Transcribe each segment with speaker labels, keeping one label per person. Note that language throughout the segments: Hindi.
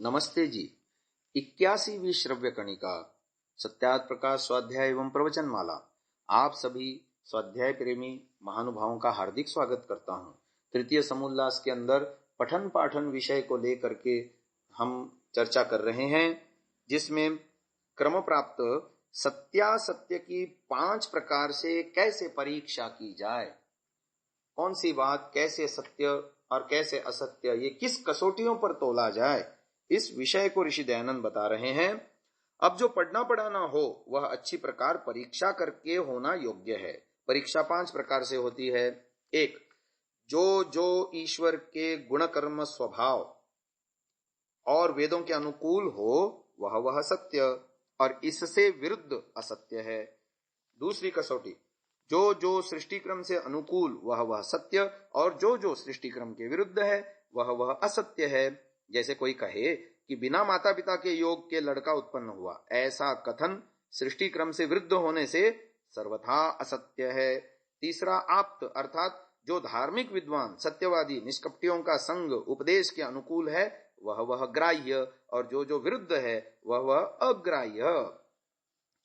Speaker 1: नमस्ते जी। 81वीं श्रव्य कणिका सत्यार्थ प्रकाश स्वाध्याय एवं प्रवचन माला। आप सभी स्वाध्याय प्रेमी महानुभावों का हार्दिक स्वागत करता हूँ। तृतीय समोल्लास के अंदर पठन पाठन विषय को लेकर के हम चर्चा कर रहे हैं, जिसमें क्रम प्राप्त सत्यासत्य की 5 प्रकार से कैसे परीक्षा की जाए, कौन सी बात कैसे सत्य और कैसे असत्य, ये किस कसौटियों पर तोला जाए, इस विषय को ऋषि दयानंद बता रहे हैं। अब जो पढ़ना पढ़ाना हो वह अच्छी प्रकार परीक्षा करके होना योग्य है। परीक्षा 5 प्रकार से होती है। 1, जो ईश्वर के गुण कर्म स्वभाव और वेदों के अनुकूल हो वह सत्य और इससे विरुद्ध असत्य है। दूसरी कसौटी, जो सृष्टि क्रम से अनुकूल वह सत्य और जो सृष्टि क्रम के विरुद्ध है वह असत्य है। जैसे कोई कहे कि बिना माता पिता के योग के लड़का उत्पन्न हुआ, ऐसा कथन सृष्टि क्रम से विरुद्ध होने से सर्वथा असत्य है। तीसरा, आप्त अर्थात जो धार्मिक विद्वान सत्यवादी निष्कपटियों का संग उपदेश के अनुकूल है वह ग्राह्य और जो विरुद्ध है वह अग्राह्य।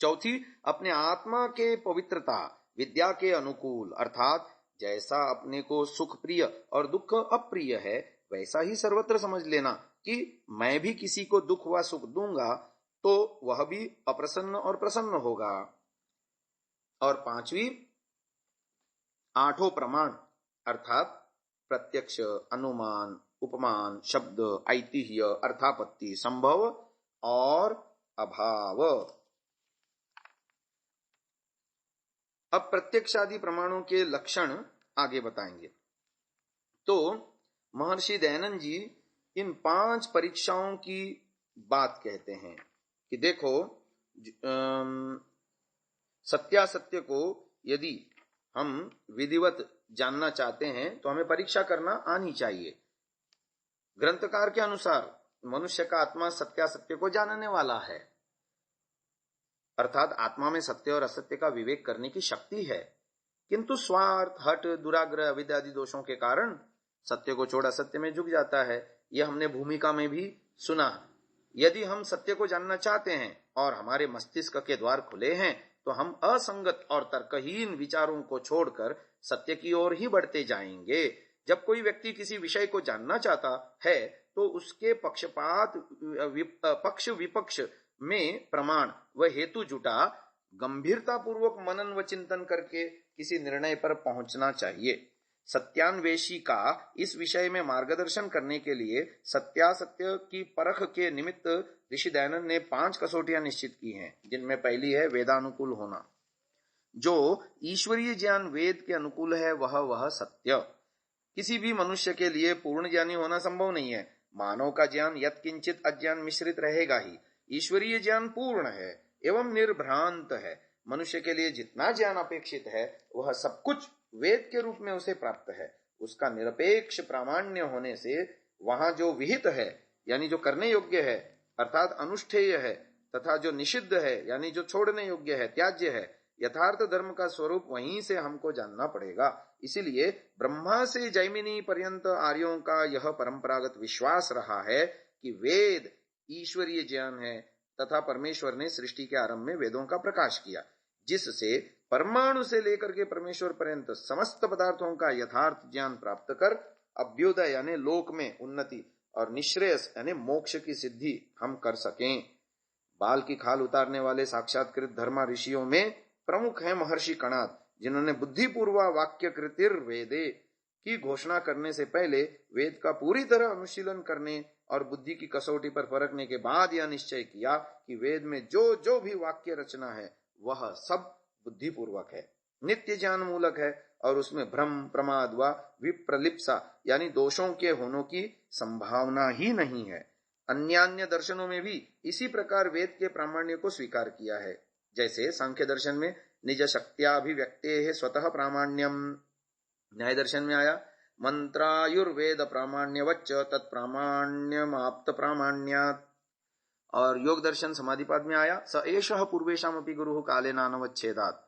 Speaker 1: चौथी, अपने आत्मा के पवित्रता विद्या के अनुकूल अर्थात जैसा अपने को सुख प्रिय और दुख अप्रिय है वैसा ही सर्वत्र समझ लेना कि मैं भी किसी को दुख व सुख दूंगा तो वह भी अप्रसन्न और प्रसन्न होगा। और पांचवी, 8 प्रमाण अर्थात प्रत्यक्ष, अनुमान, उपमान, शब्द, ऐतिह्य, अर्थापत्ति, संभव और अभाव। अब प्रत्यक्ष आदि प्रमाणों के लक्षण आगे बताएंगे। तो महर्षि दयानंद जी इन 5 परीक्षाओं की बात कहते हैं कि देखो, सत्यासत्य को यदि हम विधिवत जानना चाहते हैं तो हमें परीक्षा करना आनी चाहिए। ग्रंथकार के अनुसार मनुष्य का आत्मा सत्यासत्य को जानने वाला है, अर्थात आत्मा में सत्य और असत्य का विवेक करने की शक्ति है, किंतु स्वार्थ, हठ, दुराग्रह, अविद्या आदि दोषों के कारण सत्य को छोड़ असत्य में झुक जाता है। यह हमने भूमिका में भी सुना। यदि हम सत्य को जानना चाहते हैं और हमारे मस्तिष्क के द्वार खुले हैं तो हम असंगत और तर्कहीन विचारों को छोड़कर सत्य की ओर ही बढ़ते जाएंगे। जब कोई व्यक्ति किसी विषय को जानना चाहता है तो उसके पक्ष विपक्ष में प्रमाण व हेतु जुटा गंभीरता पूर्वक मनन व चिंतन करके किसी निर्णय पर पहुंचना चाहिए। सत्यान्वेषी का इस विषय में मार्गदर्शन करने के लिए सत्यासत्य की परख के निमित्त ऋषि दयानंद ने 5 कसौटियां निश्चित की हैं, जिनमें पहली है वेदानुकूल होना। जो ईश्वरीय ज्ञान वेद के अनुकूल है वह सत्य। किसी भी मनुष्य के लिए पूर्ण ज्ञानी होना संभव नहीं है। मानव का ज्ञान यत्किंचित अज्ञान मिश्रित रहेगा ही। ईश्वरीय ज्ञान पूर्ण है एवं निर्भ्रांत है। मनुष्य के लिए जितना ज्ञान अपेक्षित है वह सब कुछ वेद के रूप में उसे प्राप्त है। उसका निरपेक्ष प्रामाण्य होने से वहां जो विहित है यानी जो करने योग्य है अर्थात अनुष्ठेय है, तथा जो निषिद्ध है यानी जो छोड़ने योग्य है, त्याज्य है, यथार्थ धर्म का स्वरूप वहीं से हमको जानना पड़ेगा। इसीलिए ब्रह्मा से जैमिनी पर्यंत आर्यों का यह परंपरागत विश्वास रहा है कि वेद ईश्वरीय ज्ञान है तथा परमेश्वर ने सृष्टि के आरंभ में वेदों का प्रकाश किया, जिससे परमाणु से लेकर के परमेश्वर पर्यंत समस्त पदार्थों का यथार्थ ज्ञान प्राप्त कर अभ्युदय यानी लोक में उन्नति और निश्रेयस यानी मोक्ष की सिद्धि हम कर सकें। बाल की खाल उतारने वाले साक्षात्कृत धर्मा ऋषियों में प्रमुख हैं महर्षि कणाद, जिन्होंने बुद्धिपूर्वा वाक्य कृतिर वेदे की घोषणा करने से पहले वेद का पूरी तरह अनुशीलन करने और बुद्धि की कसौटी पर परखने के बाद यह निश्चय किया कि वेद में जो भी वाक्य रचना है वह सब बुद्धिपूर्वक है, नित्य ज्ञान मूलक है और उसमें भ्रम, प्रमाद व विप्रलिप्सा यानी दोषों के होने की संभावना ही नहीं है। अन्यान्य दर्शनों में भी इसी प्रकार वेद के प्रामाण्य को स्वीकार किया है। जैसे सांख्य दर्शन में निज शक्त्याभिव्यक्ते स्वतः प्रामाण्यम, न्याय दर्शन में आया मंत्रायुर्वेद प्रामाण्यवच्च तत्प्रामाण्यमाप्त प्रामाण्यात्, और योग दर्शन समाधिपाद में आया स एषः पूर्वेशामपि गुरुः काले नानवच्छेदात्।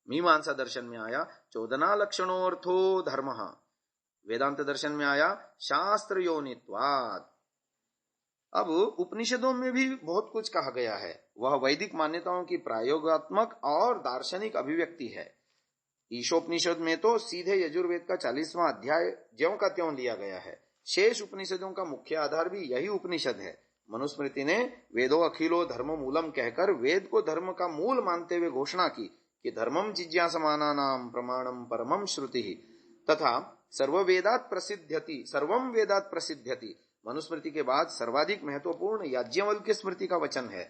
Speaker 1: मीमांसा दर्शन में आया चोदना लक्षणोर्थो धर्मः। वेदांत दर्शन में आया शास्त्र योनित्वात्। अब उपनिषदों में भी बहुत कुछ कहा गया है। वह वैदिक मान्यताओं की प्रायोगात्मक और दार्शनिक अभिव्यक्ति है। ईशोपनिषद में तो सीधे यजुर्वेद का 40वां अध्याय ज्यों का त्यों लिया गया है। शेष उपनिषदों का मुख्य आधार भी यही उपनिषद है। मनुस्मृति ने वेदो अखिलो धर्म मूलम कहकर वेद को धर्म का मूल मानते हुए घोषणा की कि धर्मम जिज्ञासमानानां प्रमाणम परमम श्रुति तथा सर्वम वेदात प्रसिद्ध्यति। मनुस्मृति के बाद सर्वाधिक महत्वपूर्ण याज्ञवल्क्य स्मृति का वचन है,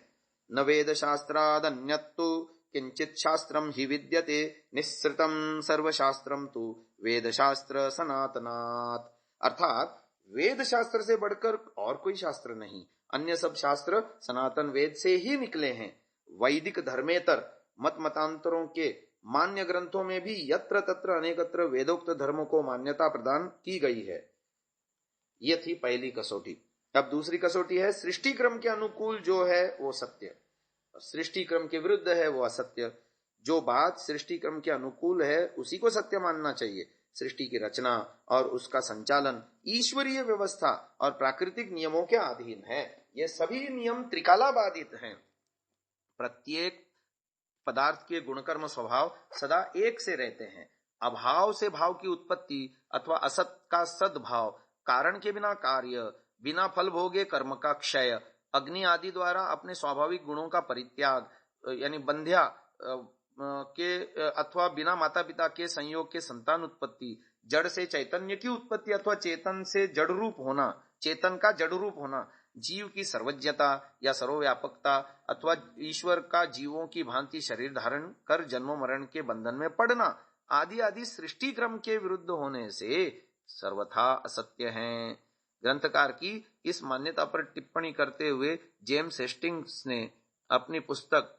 Speaker 1: न वेद शास्त्रादन्यत्तु किंचित शास्त्रम ही विद्यते निःसृतम सर्वशास्त्रम तु वेद शास्त्र सनातनात्। अर्थात वेद शास्त्र से बढ़कर और कोई शास्त्र नहीं, अन्य सब शास्त्र सनातन वेद से ही निकले हैं। वैदिक धर्मेतर मत मतांतरों के मान्य ग्रंथों में भी यत्र तत्र अनेकत्र वेदोक्त धर्म को मान्यता प्रदान की गई है। ये थी पहली कसौटी। अब दूसरी कसौटी है, सृष्टि क्रम के अनुकूल जो है वो सत्य, सृष्टि क्रम के विरुद्ध है वो असत्य। जो बात सृष्टि क्रम के अनुकूल है उसी को सत्य मानना चाहिए। सृष्टि की रचना और उसका संचालन ईश्वरीय व्यवस्था और प्राकृतिक नियमों के अधीन है। ये सभी नियम त्रिकालाबाधित हैं। प्रत्येक पदार्थ के गुणकर्म स्वभाव सदा एक से रहते हैं। अभाव से भाव की उत्पत्ति अथवा असत का सद्भाव, कारण के बिना कार्य, बिना फल भोगे कर्म का क्षय, अग्नि आदि द्वारा अपने स्वाभाविक गुणों का परित्याग यानी बंध्या के अथवा बिना माता पिता के संयोग के संतान उत्पत्ति, जड़ से चैतन्य की उत्पत्ति अथवा चेतन से जड़ रूप होना, चेतन का जड़ रूप होना, जीव की सर्वज्ञता या सर्वव्यापकता अथवा ईश्वर का जीवों की भांति शरीर धारण कर जन्म मरण के बंधन में पड़ना आदि आदि सृष्टि क्रम के विरुद्ध होने से सर्वथा असत्य हैं। ग्रंथकार की इस मान्यता पर टिप्पणी करते हुए जेम्स हेस्टिंग्स ने अपनी पुस्तक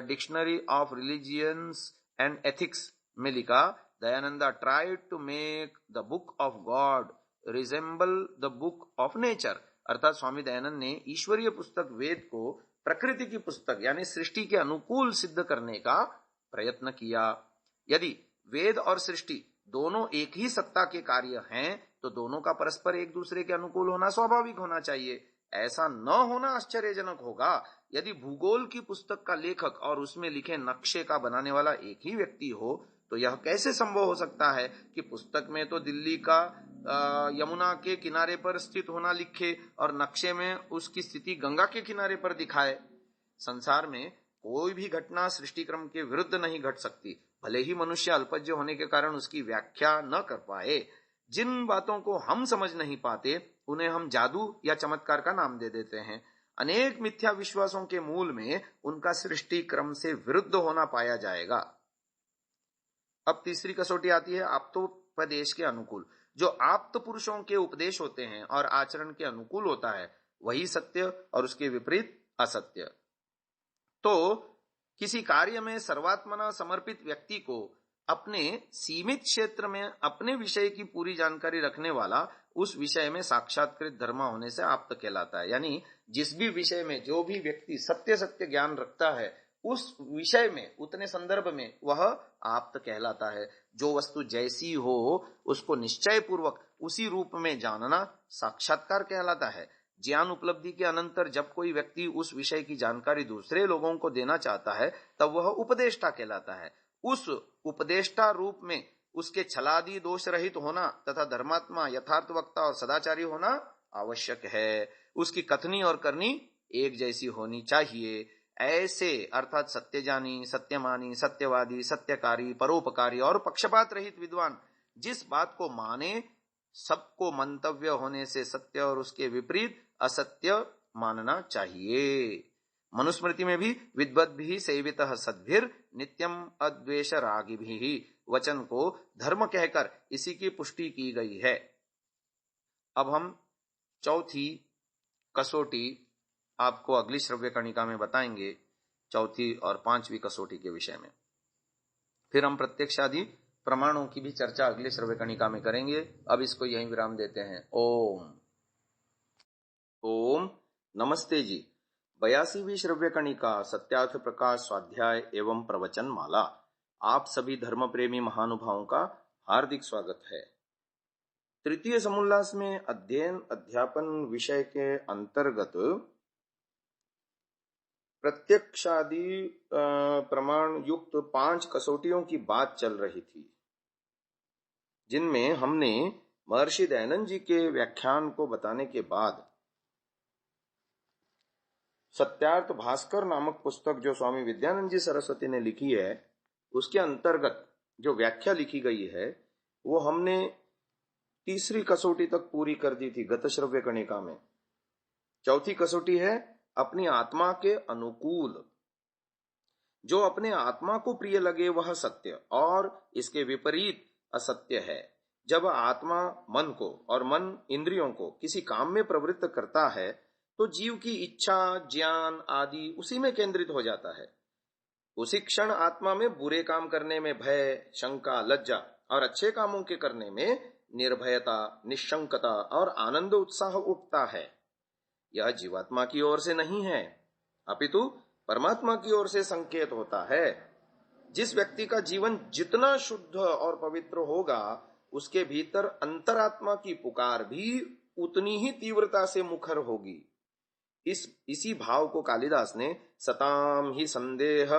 Speaker 1: dictionary of religions and ethics में लिखा, Dayananda tried to make the book of God resemble the book of nature. अर्थात स्वामी दयानंद ने ईश्वरीय पुस्तक वेद को प्रकृति की पुस्तक यानी सृष्टि के अनुकूल सिद्ध करने का प्रयत्न किया। यदि वेद और सृष्टि दोनों एक ही सत्ता के कार्य हैं तो दोनों का परस्पर एक दूसरे के अनुकूल होना स्वाभाविक होना चाहिए। ऐसा न होना आश्चर्यजनक होगा। यदि भूगोल की पुस्तक का लेखक और उसमें लिखे नक्शे का बनाने वाला एक ही व्यक्ति हो तो यह कैसे संभव हो सकता है कि पुस्तक में तो दिल्ली का यमुना के किनारे पर स्थित होना लिखे और नक्शे में उसकी स्थिति गंगा के किनारे पर दिखाए। संसार में कोई भी घटना सृष्टि क्रम के विरुद्ध नहीं घट सकती, भले ही मनुष्य अल्पज्ञ होने के कारण उसकी व्याख्या न कर पाए। जिन बातों को हम समझ नहीं पाते उन्हें हम जादू या चमत्कार का नाम दे देते हैं। अनेक मिथ्या विश्वासों के मूल में उनका सृष्टि क्रम से विरुद्ध होना पाया जाएगा। अब तीसरी कसौटी आती है आप्तोपदेश के अनुकूल। जो आप्त पुरुषों के उपदेश होते हैं और आचरण के अनुकूल होता है वही सत्य और उसके विपरीत असत्य। तो किसी कार्य में सर्वात्मना समर्पित व्यक्ति को अपने सीमित क्षेत्र में अपने विषय की पूरी जानकारी रखने वाला उस विषय में साक्षात्कृत धर्मा होने से आप्त कहलाता है। यानी जिस भी विषय में जो भी व्यक्ति सत्य सत्य ज्ञान रखता है उस विषय में उतने संदर्भ में वह आप्त कहलाता है। जो वस्तु जैसी हो उसको निश्चय पूर्वक उसी रूप में जानना साक्षात्कार कहलाता है। ज्ञान उपलब्धि के अनंतर जब कोई व्यक्ति उस विषय की जानकारी दूसरे लोगों को देना चाहता है तब वह उपदेष्टा कहलाता है। उस उपदेष्टा रूप में उसके छलादी दोष रहित होना तथा धर्मात्मा यथार्थ वक्ता और सदाचारी होना आवश्यक है। उसकी कथनी और करनी एक जैसी होनी चाहिए। ऐसे अर्थात सत्यजानी, सत्यमानी, सत्यवादी, सत्यकारी, परोपकारी और पक्षपात रहित विद्वान जिस बात को माने सबको मंतव्य होने से सत्य और उसके विपरीत असत्य मानना चाहिए। मनुस्मृति में भी विद्वद्भिः सेवितः सद्भिर् नित्यम अद्वेष रागिभिः वचन को धर्म कहकर इसी की पुष्टि की गई है। अब हम चौथी कसौटी आपको अगली श्रव्य कणिका में बताएंगे, चौथी और पांचवी कसौटी के विषय में। फिर हम प्रत्यक्ष आदि प्रमाणों की भी चर्चा अगले श्रव्य कणिका में करेंगे। अब इसको यहीं विराम देते हैं। ओम नमस्ते जी। 82वीं श्रव्य कणिका सत्यार्थ प्रकाश स्वाध्याय एवं प्रवचन माला। आप सभी धर्म प्रेमी महानुभावों का हार्दिक स्वागत है। तृतीय समुल्लास में अध्ययन अध्यापन विषय के अंतर्गत प्रत्यक्षादि प्रमाण युक्त 5 कसौटियों की बात चल रही थी, जिनमें हमने महर्षि दयानंद जी के व्याख्यान को बताने के बाद सत्यार्थ भास्कर नामक पुस्तक जो स्वामी विद्यानंद जी सरस्वती ने लिखी है, उसके अंतर्गत जो व्याख्या लिखी गई है वो हमने तीसरी कसौटी तक पूरी कर दी थी गतश्रव्य कणिका में। चौथी कसौटी है अपनी आत्मा के अनुकूल। जो अपने आत्मा को प्रिय लगे वह सत्य और इसके विपरीत असत्य है। जब आत्मा मन को और मन इंद्रियों को किसी काम में प्रवृत्त करता है तो जीव की इच्छा ज्ञान आदि उसी में केंद्रित हो जाता है। उसी क्षण आत्मा में बुरे काम करने में भय, शंका, लज्जा और अच्छे कामों के करने में निर्भयता, निशंकता और आनंद उत्साह उठता है। यह जीवात्मा की ओर से नहीं है, अपितु परमात्मा की ओर से संकेत होता है। जिस व्यक्ति का जीवन जितना शुद्ध और पवित्र होगा, उसके भीतर अंतरात्मा की पुकार भी उतनी ही तीव्रता से मुखर होगी। इसी भाव को कालिदास ने सताम ही संदेह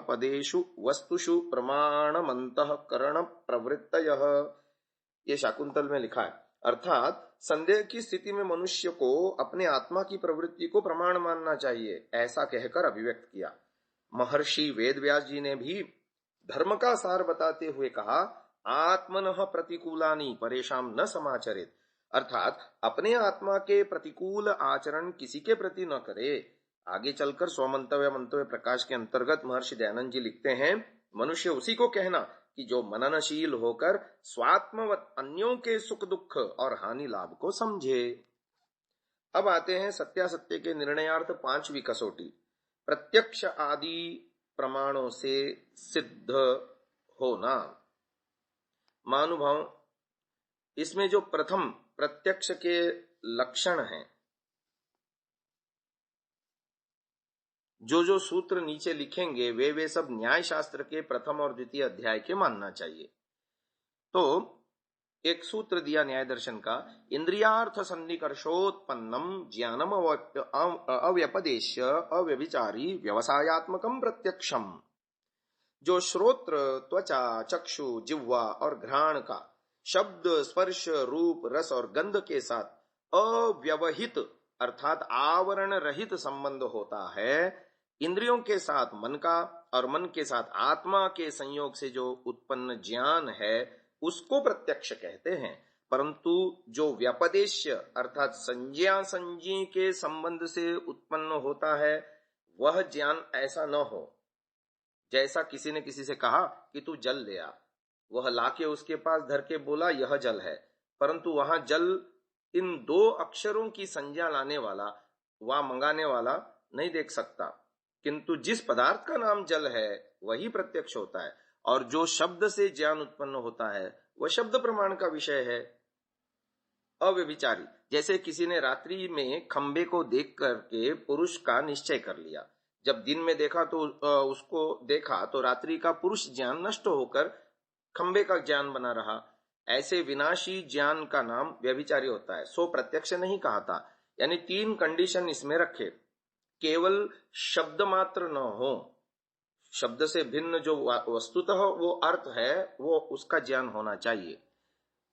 Speaker 1: पदेषु वस्तुषु प्रमाणमंतःकरण प्रवृत्तयः, ये शाकुंतल में लिखा है। अर्थात संदेह की स्थिति में मनुष्य को अपने आत्मा की प्रवृत्ति को प्रमाण मानना चाहिए, ऐसा कहकर अभिव्यक्त किया। महर्षि वेदव्यास जी ने भी धर्म का सार बताते हुए कहा, आत्मनः प्रतिकूलानि परेशान न समाचरित, अर्थात अपने आत्मा के प्रतिकूल आचरण किसी के प्रति न करे। आगे चलकर स्वमंतव्य मंतव्य प्रकाश के अंतर्गत महर्षि दयानंद जी लिखते हैं, मनुष्य उसी को कहना कि जो मननशील होकर स्वात्मवत अन्यों के सुख दुख और हानि लाभ को समझे। अब आते हैं सत्यासत्य के निर्णयार्थ 5वीं कसौटी, प्रत्यक्ष आदि प्रमाणों से सिद्ध होना। महानुभाव, इसमें जो प्रथम प्रत्यक्ष के लक्षण हैं, जो सूत्र नीचे लिखेंगे वे सब न्याय शास्त्र के प्रथम और द्वितीय अध्याय के मानना चाहिए। तो एक सूत्र दिया न्याय दर्शन का, इंद्रियार्थ सन्निकर्षोत्पन्नम ज्ञानम अव्यपदेश्य अव्यभिचारी व्यवसायात्मकम प्रत्यक्षम। जो श्रोत्र, त्वचा, चक्षु, जिह्वा और घ्राण का शब्द, स्पर्श, रूप, रस और गंध के साथ अव्यवहित अर्थात आवरण रहित संबंध होता है, इंद्रियों के साथ मन का और मन के साथ आत्मा के संयोग से जो उत्पन्न ज्ञान है उसको प्रत्यक्ष कहते हैं। परंतु जो व्यपदेश्य अर्थात संज्ञा संज्ञी के संबंध से उत्पन्न होता है वह ज्ञान ऐसा न हो। जैसा किसी ने किसी से कहा कि तू जल ले आ, वह लाके उसके पास धर के बोला यह जल है, परंतु वहां जल इन 2 अक्षरों की संज्ञा लाने वाला व मंगाने वाला नहीं देख सकता, किंतु जिस पदार्थ का नाम जल है वही प्रत्यक्ष होता है। और जो शब्द से ज्ञान उत्पन्न होता है वह शब्द प्रमाण का विषय है, अव्यभिचारी। जैसे किसी ने रात्रि में खंबे को देख करके पुरुष का निश्चय कर लिया, जब दिन में देखा तो उसको देखा तो रात्रि का पुरुष ज्ञान नष्ट होकर खंबे का ज्ञान बना रहा। ऐसे विनाशी ज्ञान का नाम व्यभिचारी होता है, सो प्रत्यक्ष नहीं कहा था। यानी 3 कंडीशन इसमें रखे, केवल शब्द मात्र न हो, शब्द से भिन्न जो वस्तुतः वो अर्थ है वो उसका ज्ञान होना चाहिए।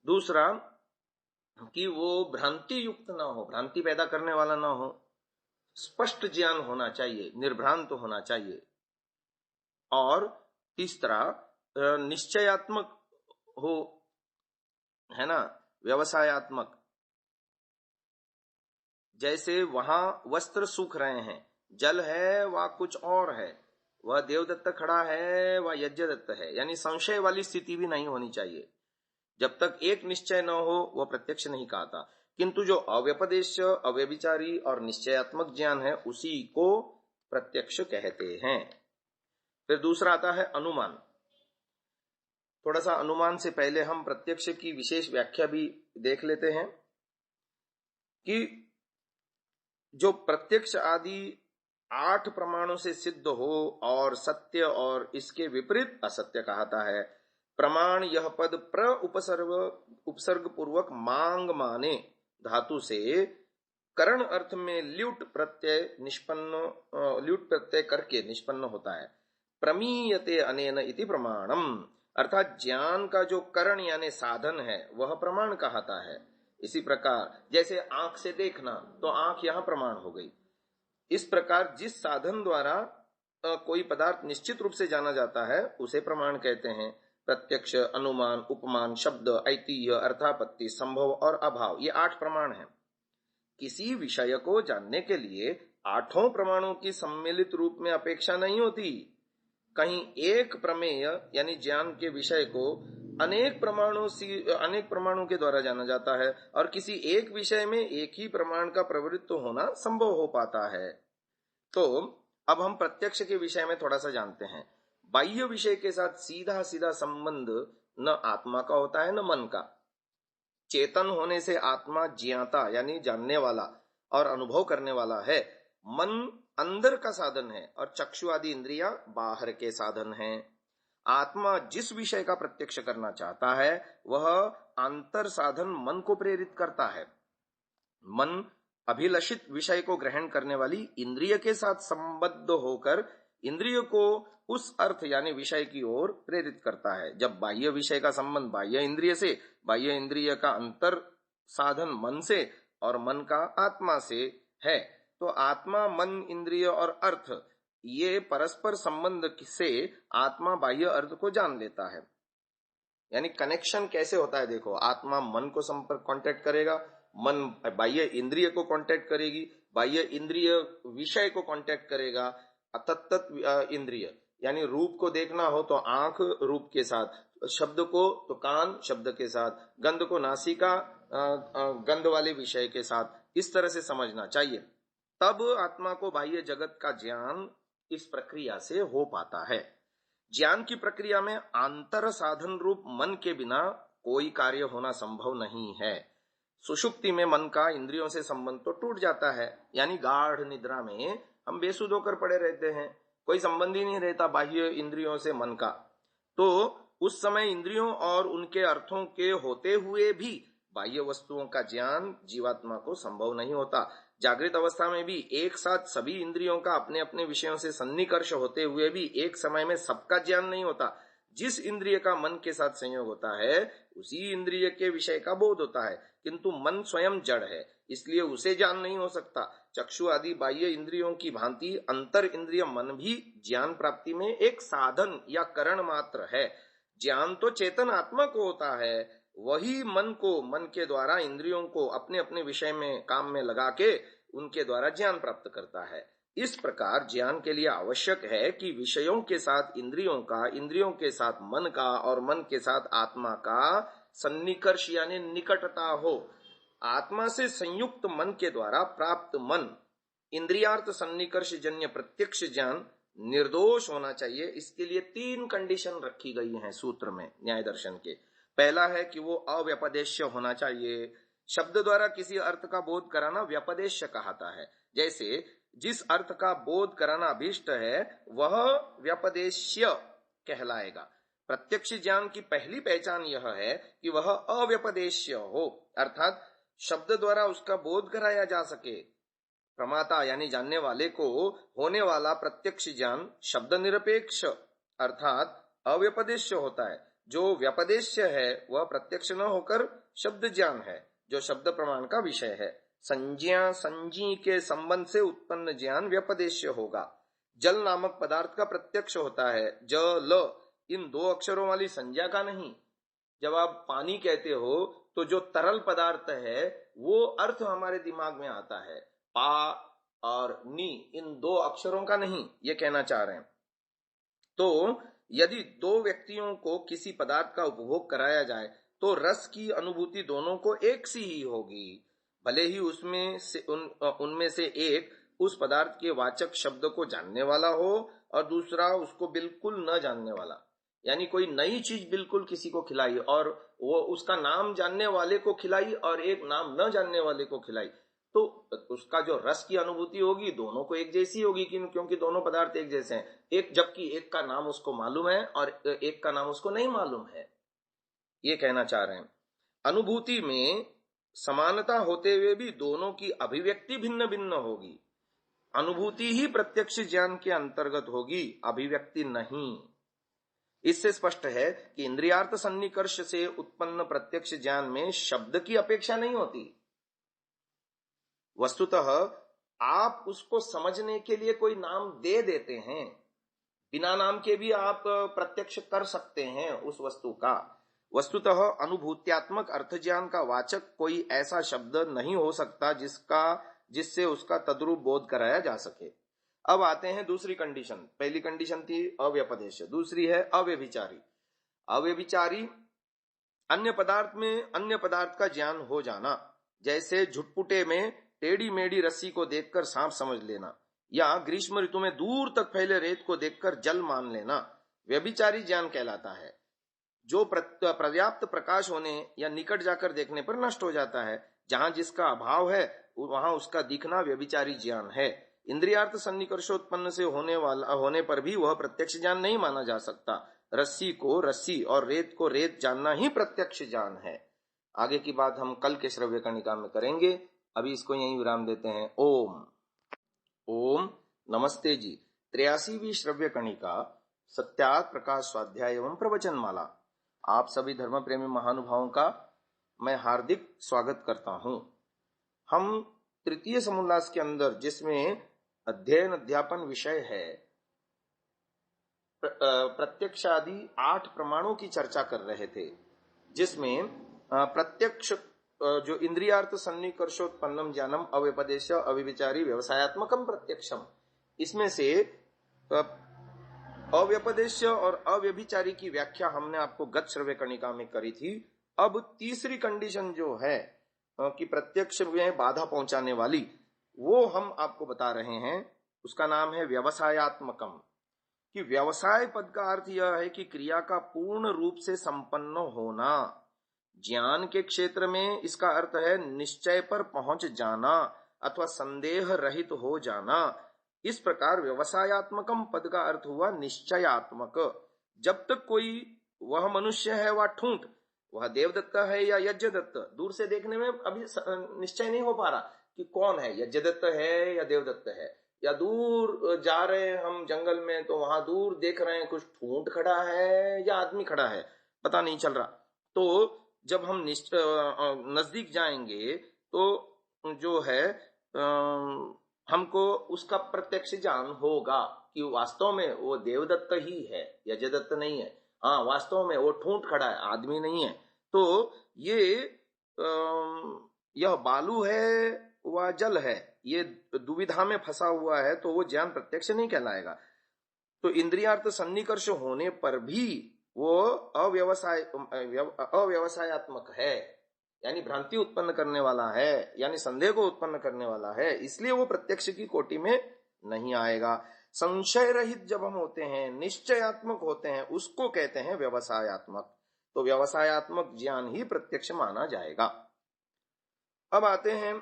Speaker 1: दूसरा कि वो भ्रांति युक्त ना हो, भ्रांति पैदा करने वाला ना हो, स्पष्ट ज्ञान होना चाहिए, निर्भ्रांत होना चाहिए। और तीसरा निश्चयात्मक हो, है ना, व्यवसायात्मक। जैसे वहां वस्त्र सूख रहे हैं, जल है व कुछ और है, वह देवदत्त खड़ा है व यज्ञदत्त है, यानी संशय वाली स्थिति भी नहीं होनी चाहिए। जब तक एक निश्चय न हो वह प्रत्यक्ष नहीं कहा था। किंतु जो अव्यपदेश, अव्यभिचारी और निश्चयात्मक ज्ञान है उसी को प्रत्यक्ष कहते हैं। फिर दूसरा आता है अनुमान। थोड़ा सा अनुमान से पहले हम प्रत्यक्ष की विशेष व्याख्या भी देख लेते हैं कि जो प्रत्यक्ष आदि 8 प्रमाणों से सिद्ध हो और सत्य और इसके विपरीत असत्य कहता है, प्रमाण यह पद प्र उपसर्ग पूर्वक मांग माने धातु से करण अर्थ में ल्युट प्रत्यय करके निष्पन्न होता है। प्रमीयते अनेन इति प्रमाणम, अर्थात ज्ञान का जो करण यानी साधन है वह प्रमाण कहता है। इसी प्रकार जैसे आंख से देखना, तो आंख यहां प्रमाण हो गई। इस प्रकार जिस साधन द्वारा कोई पदार्थ निश्चित रूप से जाना जाता है उसे प्रमाण कहते हैं। प्रत्यक्ष, अनुमान, उपमान, शब्द, ऐतिह्य, अर्थापत्ति, संभव और अभाव, ये 8 प्रमाण हैं। किसी विषय को जानने के लिए 8 प्रमाणों की सम्मिलित रूप में अपेक्षा नहीं होती। कहीं एक प्रमेय यानी ज्ञान के विषय को अनेक प्रमाणों के द्वारा जाना जाता है और किसी एक विषय में एक ही प्रमाण का प्रवृत्त होना संभव हो पाता है। तो अब हम प्रत्यक्ष के विषय में थोड़ा सा जानते हैं। बाह्य विषय के साथ सीधा सीधा संबंध न आत्मा का होता है न मन का। चेतन होने से आत्मा ज्ञाता यानी जानने वाला और अनुभव करने वाला है। मन अंदर का साधन है और चक्षु आदि इंद्रियां बाहर के साधन हैं। आत्मा जिस विषय का प्रत्यक्ष करना चाहता है वह अंतर साधन मन को प्रेरित करता है। मन अभिलषित विषय को ग्रहण करने वाली इंद्रिय के साथ संबद्ध होकर इंद्रिय को उस अर्थ यानी विषय की ओर प्रेरित करता है। जब बाह्य विषय का संबंध बाह्य इंद्रिय से, बाह्य इंद्रिय का अंतर साधन मन से और मन का आत्मा से है, तो आत्मा, मन, इंद्रिय और अर्थ ये परस्पर संबंध से आत्मा बाह्य अर्थ को जान लेता है। यानी कनेक्शन कैसे होता है देखो, आत्मा मन को संपर्क कांटेक्ट करेगा, मन बाह्य इंद्रिय को कांटेक्ट करेगी, बाह्य इंद्रिय विषय को कांटेक्ट करेगा, तत्त इंद्रिय यानी रूप को देखना हो तो आंख रूप के साथ, शब्द को तो कान शब्द के साथ, गंध को नासिका गंध वाले विषय के साथ, इस तरह से समझना चाहिए। तब आत्मा को बाह्य जगत का ज्ञान इस प्रक्रिया से हो पाता है। ज्ञान की प्रक्रिया में अंतर साधन रूप मन के बिना कोई कार्य होना संभव नहीं है। सुषुप्ति में मन का इंद्रियों से संबंध तो टूट जाता है, यानी गाढ़ निद्रा में हम बेसुध होकर पड़े रहते हैं, कोई संबंध ही नहीं रहता बाह्य इंद्रियों से मन का। तो उस समय इंद्रियों और उनके अर्थों के होते हुए भी बाह्य वस्तुओं का ज्ञान जीवात्मा को संभव नहीं होता। जागृत अवस्था में भी एक साथ सभी इंद्रियों का अपने अपने विषयों से सन्निकर्ष होते हुए भी एक समय में सबका ज्ञान नहीं होता। जिस इंद्रिय का मन के साथ संयोग होता है उसी इंद्रिय के विषय का बोध होता है, किंतु मन स्वयं जड़ है इसलिए उसे ज्ञान नहीं हो सकता। चक्षु आदि बाह्य इंद्रियों की भांति अंतर इंद्रिय मन भी ज्ञान प्राप्ति में एक साधन या करण मात्र है। ज्ञान तो चेतन आत्मा को होता है, वही मन को मन के द्वारा इंद्रियों को अपने अपने विषय में काम में लगा के उनके द्वारा ज्ञान प्राप्त करता है। इस प्रकार ज्ञान के लिए आवश्यक है कि विषयों के साथ इंद्रियों का, इंद्रियों के साथ मन का और मन के साथ आत्मा का सन्निकर्ष यानी निकटता हो। आत्मा से संयुक्त मन के द्वारा प्राप्त मन इंद्रियार्थ सन्निकर्ष जन्य प्रत्यक्ष ज्ञान निर्दोष होना चाहिए। इसके लिए 3 कंडीशन रखी गई हैं सूत्र में न्याय दर्शन के। पहला है कि वो अव्यपदेश्य होना चाहिए। शब्द द्वारा किसी अर्थ का बोध कराना व्यपदेश्य कहता है। जैसे जिस अर्थ का बोध कराना अभीष्ट है वह व्यपदेश्य कहलाएगा। प्रत्यक्ष ज्ञान की पहली पहचान यह है कि वह अव्यपदेश्य हो, अर्थात शब्द द्वारा उसका बोध कराया जा सके। प्रमाता यानी जानने वाले को होने वाला प्रत्यक्ष ज्ञान शब्द निरपेक्ष अर्थात अव्यपदेश्य होता है। जो व्यपदेश्य है वह प्रत्यक्ष न होकर शब्द ज्ञान है जो शब्द प्रमाण का विषय है। संज्ञा संजी के संबंध से उत्पन्न ज्ञान व्यपदेश्य होगा। जल नामक पदार्थ का प्रत्यक्ष होता है, जल इन 2 अक्षरों वाली संज्ञा का नहीं। जब आप पानी कहते हो तो जो तरल पदार्थ है वो अर्थ हमारे दिमाग में आता है, पा और नी इन 2 अक्षरों का नहीं, ये कहना चाह रहे हैं। तो यदि 2 व्यक्तियों को किसी पदार्थ का उपभोग कराया जाए तो रस की अनुभूति दोनों को एक सी ही होगी, भले ही उनमें से एक उस पदार्थ के वाचक शब्द को जानने वाला हो और दूसरा उसको बिल्कुल न जानने वाला। यानी कोई नई चीज बिल्कुल किसी को खिलाई और वो उसका नाम जानने वाले को खिलाई और एक नाम न जानने वाले को खिलाई, तो उसका जो रस की अनुभूति होगी दोनों को एक जैसी होगी, क्योंकि दोनों पदार्थ एक जैसे हैं। एक, जबकि एक का नाम उसको मालूम है और एक का नाम उसको नहीं मालूम है, ये कहना चाह रहे हैं। अनुभूति में समानता होते हुए भी दोनों की अभिव्यक्ति भिन्न भिन्न होगी। अनुभूति ही प्रत्यक्ष ज्ञान के अंतर्गत होगी, अभिव्यक्ति नहीं। इससे स्पष्ट है कि इंद्रियार्थ सन्निकर्ष से उत्पन्न प्रत्यक्ष ज्ञान में शब्द की अपेक्षा नहीं होती। वस्तुतः आप उसको समझने के लिए कोई नाम दे देते हैं, बिना नाम के भी आप प्रत्यक्ष कर सकते हैं उस वस्तु का। वस्तुतः अनुभूत्यात्मक अर्थ ज्ञान का वाचक कोई ऐसा शब्द नहीं हो सकता जिससे उसका तद्रूप बोध कराया जा सके। अब आते हैं दूसरी कंडीशन। पहली कंडीशन थी अव्यपदेश, दूसरी है अव्यभिचारी। अव्यभिचारी अन्य पदार्थ में अन्य पदार्थ का ज्ञान हो जाना, जैसे झुटपुटे में टेढ़ी मेढ़ी रस्सी को देखकर सांप समझ लेना, या ग्रीष्म ऋतु में दूर तक फैले रेत को देखकर जल मान लेना, व्यभिचारी ज्ञान कहलाता है, जो पर्याप्त प्रकाश होने या निकट जाकर देखने पर नष्ट हो जाता है। जहां जिसका अभाव है वहां उसका दिखना व्यभिचारी ज्ञान है। इंद्रियार्थ सन्निकर्षोत्पन्न से होने पर भी वह प्रत्यक्ष ज्ञान नहीं माना जा सकता। रस्सी को रस्सी और रेत को रेत जानना ही प्रत्यक्ष ज्ञान है। आगे की बात हम कल के श्रव्य कणिका में करेंगे। अभी इसको यहीं विराम देते हैं। ओम नमस्ते जी। 83वीं श्रव्य कणिका सत्यार्थ प्रकाश स्वाध्याय एवं प्रवचन माला। आप सभी धर्म प्रेमी महानुभावों का मैं हार्दिक स्वागत करता हूं। हम तृतीय समोल्लास के अंदर, जिसमें अध्ययन अध्यापन विषय है, प्रत्यक्षादि 8 प्रमाणों की चर्चा कर रहे थे, जिसमें प्रत्यक्ष जो इंद्रियार्थ सन्निकर्षोत्पन्नम ज्ञानम अव्यपदेश अव्यभिचारी व्यवसायात्मकम प्रत्यक्षम, इसमें से अव्यपदेश और अव्यभिचारी की व्याख्या हमने आपको गत श्रव्य कणिका में करी थी। अब तीसरी कंडीशन जो है कि प्रत्यक्ष में बाधा पहुंचाने वाली, वो हम आपको बता रहे हैं। उसका नाम है व्यवसायात्मकम। कि व्यवसाय पद का अर्थ यह है कि क्रिया का पूर्ण रूप से संपन्न होना। ज्ञान के क्षेत्र में इसका अर्थ है निश्चय पर पहुंच जाना अथवा संदेह रहित हो जाना। इस प्रकार व्यवसायात्मकम पद का अर्थ हुआ निश्चयात्मक। जब तक कोई वह मनुष्य है वह ठूंठ, वह देवदत्त है या यज्ञदत्त, दूर से देखने में अभी निश्चय नहीं हो पा रहा कि कौन है, यज्ञदत्त है या देवदत्त है। या दूर जा रहे हैं हम जंगल में, तो वहां दूर देख रहे हैं कुछ ठूंठ खड़ा है या आदमी खड़ा है, पता नहीं चल रहा। तो जब हम नजदीक जाएंगे तो जो है हमको उसका प्रत्यक्ष ज्ञान होगा कि वास्तव में वो देवदत्त ही है, यज्ञदत्त नहीं है। हाँ, वास्तव में वो ठूंठ खड़ा है, आदमी नहीं है। तो ये यह बालू है व जल है, ये दुविधा में फंसा हुआ है, तो वो ज्ञान प्रत्यक्ष नहीं कहलाएगा। तो इंद्रियार्थ सन्निकर्ष होने पर भी वो अव्यवसायात्मक है, यानी भ्रांति उत्पन्न करने वाला है, यानी संदेह को उत्पन्न करने वाला है, इसलिए वो प्रत्यक्ष की कोटि में नहीं आएगा। संशय रहित जब हम होते हैं, निश्चयात्मक होते हैं, उसको कहते हैं व्यवसायात्मक। तो व्यवसायात्मक ज्ञान ही प्रत्यक्ष माना जाएगा। अब आते हैं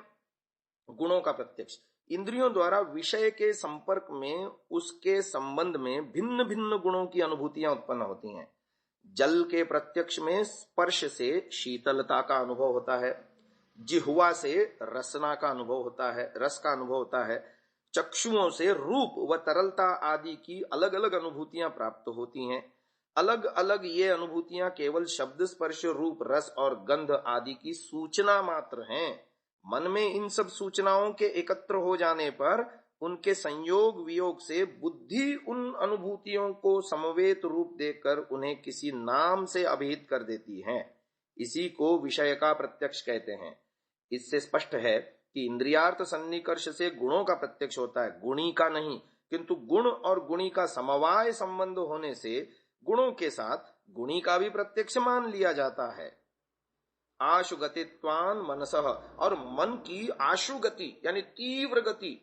Speaker 1: गुणों का प्रत्यक्ष। इंद्रियों द्वारा विषय के संपर्क में उसके संबंध में भिन्न भिन्न गुणों की अनुभूतियां उत्पन्न होती हैं। जल के प्रत्यक्ष में स्पर्श से शीतलता का अनुभव होता है, जिह्वा से रसना का अनुभव होता है, रस का अनुभव होता है, चक्षुओं से रूप व तरलता आदि की अलग अलग अनुभूतियां प्राप्त होती हैं। अलग अलग ये अनुभूतियां केवल शब्द, स्पर्श, रूप, रस और गंध आदि की सूचना मात्र हैं। मन में इन सब सूचनाओं के एकत्र हो जाने पर उनके संयोग वियोग से बुद्धि उन अनुभूतियों को समवेत रूप देकर उन्हें किसी नाम से अभिहित कर देती है। इसी को विषय का प्रत्यक्ष कहते हैं। इससे स्पष्ट है कि इंद्रियार्थ सन्निकर्ष से गुणों का प्रत्यक्ष होता है, गुणी का नहीं। किंतु गुण और गुणी का समवाय संबंध होने से गुणों के साथ गुणी का भी प्रत्यक्ष मान लिया जाता है। आशुगतित्वान मनसः, और मन की आशुगति यानी तीव्र गति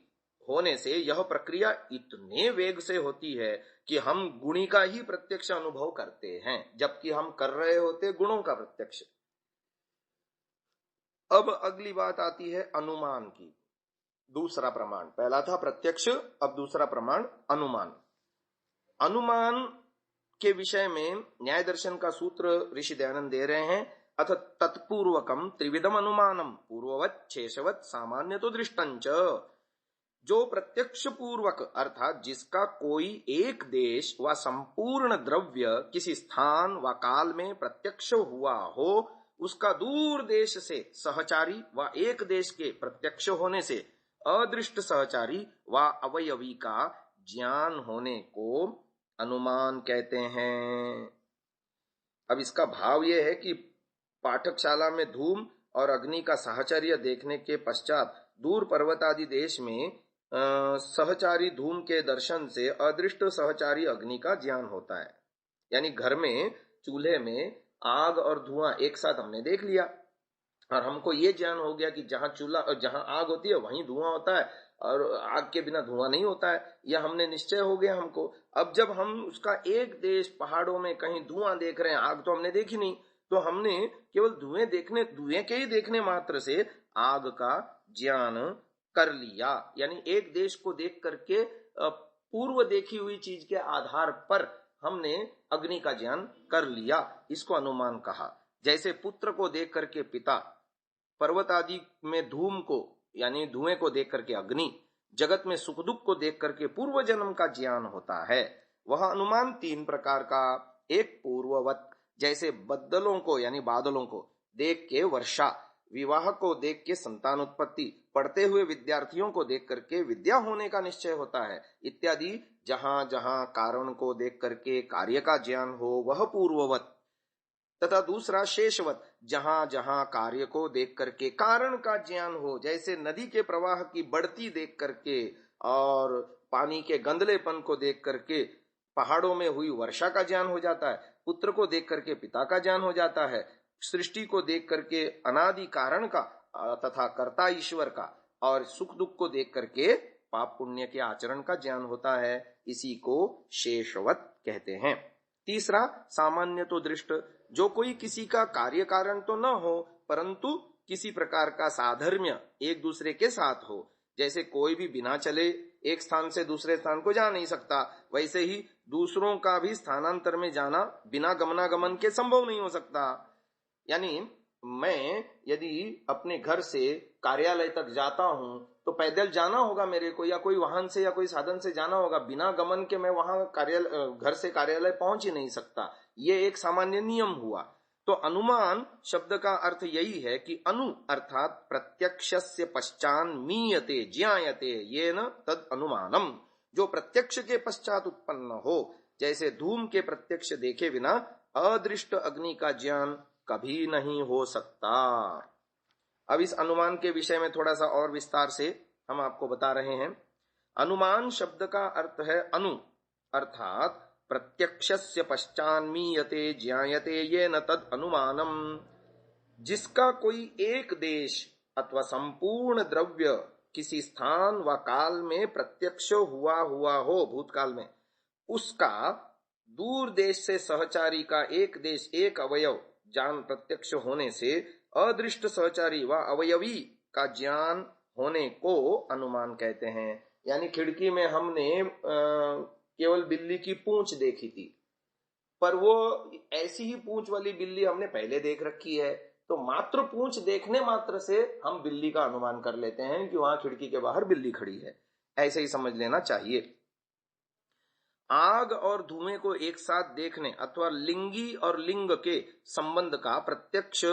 Speaker 1: होने से यह प्रक्रिया इतने वेग से होती है कि हम गुणी का ही प्रत्यक्ष अनुभव करते हैं, जबकि हम कर रहे होते गुणों का प्रत्यक्ष। अब अगली बात आती है अनुमान की। दूसरा प्रमाण, पहला था प्रत्यक्ष, अब दूसरा प्रमाण अनुमान। अनुमान के विषय में न्याय दर्शन का सूत्र ऋषि दयानंद दे रहे हैं। अथ तत्पूर्वकम त्रिविधम अनुमानम पूर्ववत शेषवत सामान्य तो दृष्टंच। जो प्रत्यक्ष पूर्वक अर्थात जिसका कोई एक देश व संपूर्ण द्रव्य किसी स्थान व काल में प्रत्यक्ष हुआ हो, उसका दूर देश से सहचारी व एक देश के प्रत्यक्ष होने से अदृष्ट सहचारी व अवयवी का ज्ञान होने को अनुमान कहते हैं। अब इसका भाव यह है कि पाठकशाला में धूम और अग्नि का साहचर्य देखने के पश्चात दूर पर्वत आदि देश में सहचारी धूम के दर्शन से अदृष्ट सहचारी अग्नि का ज्ञान होता है। यानी घर में चूल्हे में आग और धुआं एक साथ हमने देख लिया और हमको ये ज्ञान हो गया कि जहां चूल्हा और जहां आग होती है वहीं धुआं होता है और आग के बिना धुआं नहीं होता है, यह हमने निश्चय हो गया हमको। अब जब हम उसका एक देश पहाड़ों में कहीं धुआं देख रहे हैं, आग तो हमने देखी नहीं, तो हमने केवल धुएं के ही देखने मात्र से आग का ज्ञान कर लिया। यानी एक देश को देख करके पूर्व देखी हुई चीज के आधार पर हमने अग्नि का ज्ञान कर लिया, इसको अनुमान कहा। जैसे पुत्र को देख करके पिता, पर्वत आदि में धूम को यानी धुएं को देख करके अग्नि, जगत में सुख दुख को देख करके पूर्व जन्म का ज्ञान होता है। वह अनुमान तीन प्रकार का, एक पूर्ववत जैसे बदलों को यानी बादलों को देख के वर्षा, विवाह को देख के संतान उत्पत्ति, पढ़ते हुए विद्यार्थियों को देख करके विद्या होने का निश्चय होता है इत्यादि। जहां जहां कारण को देख करके कार्य का ज्ञान हो वह पूर्ववत, तथा दूसरा शेषवत जहां जहां कार्य को देख करके कारण का ज्ञान हो, जैसे नदी के प्रवाह की बढ़ती देख करके और पानी के गंदलेपन को देख करके पहाड़ों में हुई वर्षा का ज्ञान हो जाता है, पुत्र को देख करके पिता का ज्ञान हो जाता है, सृष्टि को देख करके अनादि कारण का तथा कर्ता ईश्वर का, और सुख दुख को देख करके पाप पुण्य के आचरण का ज्ञान होता है। इसी को शेषवत कहते हैं। तीसरा सामान्य तो दृष्ट, जो कोई किसी का कार्य कारण तो न हो परंतु किसी प्रकार का साधर्म्य एक दूसरे के साथ हो। जैसे कोई भी बिना चले एक स्थान से दूसरे स्थान को जा नहीं सकता, वैसे ही दूसरों का भी स्थानांतर में जाना बिना गमनागमन के संभव नहीं हो सकता। यानी मैं यदि अपने घर से कार्यालय तक जाता हूं तो पैदल जाना होगा मेरे को, या कोई वाहन से या कोई साधन से जाना होगा, बिना गमन के मैं वहां घर से कार्यालय पहुंच ही नहीं सकता। ये एक सामान्य नियम हुआ। तो अनुमान शब्द का अर्थ यही है कि अनु अर्थात प्रत्यक्षस्य पश्चान मीयते ज्ञायते येन तद अनुमानम, जो प्रत्यक्ष के पश्चात उत्पन्न हो। जैसे धूम के प्रत्यक्ष देखे बिना अदृष्ट अग्नि का ज्ञान कभी नहीं हो सकता। अब इस अनुमान के विषय में थोड़ा सा और विस्तार से हम आपको बता रहे हैं। अनुमान शब्द का अर्थ है अनु अर्थात प्रत्यक्षस्य पश्चान्मीयते ज्ञायते येन तद अनुमानम, जिसका कोई एक देश अथवा संपूर्ण द्रव्य किसी स्थान व काल में प्रत्यक्ष हुआ हो भूतकाल में, उसका दूर देश से सहचारी का एक देश एक अवयव ज्ञान प्रत्यक्ष होने से अदृष्ट सहचारी व अवयवी का ज्ञान होने को अनुमान कहते हैं। यानी खिड़की में हमने केवल बिल्ली की पूंछ देखी थी, पर वो ऐसी ही पूंछ वाली बिल्ली हमने पहले देख रखी है, तो मात्र पूंछ देखने मात्र से हम बिल्ली का अनुमान कर लेते हैं कि वहां खिड़की के बाहर बिल्ली खड़ी है। ऐसे ही समझ लेना चाहिए। आग और धुएं को एक साथ देखने अथवा लिंगी और लिंग के संबंध का प्रत्यक्ष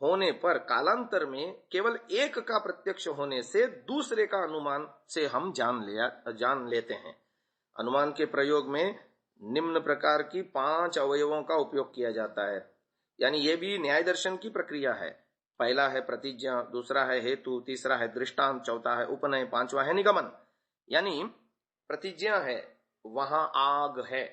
Speaker 1: होने पर कालांतर में केवल एक का प्रत्यक्ष होने से दूसरे का अनुमान से हम जान लेते हैं। अनुमान के प्रयोग में निम्न प्रकार की 5 अवयवों का उपयोग किया जाता है। यानी ये भी न्याय दर्शन की प्रक्रिया है। पहला है प्रतिज्ञा, दूसरा है हेतु, तीसरा है दृष्टांत, चौथा है उपनय, पांचवा है निगमन। यानी प्रतिज्ञा है, वहां आग है,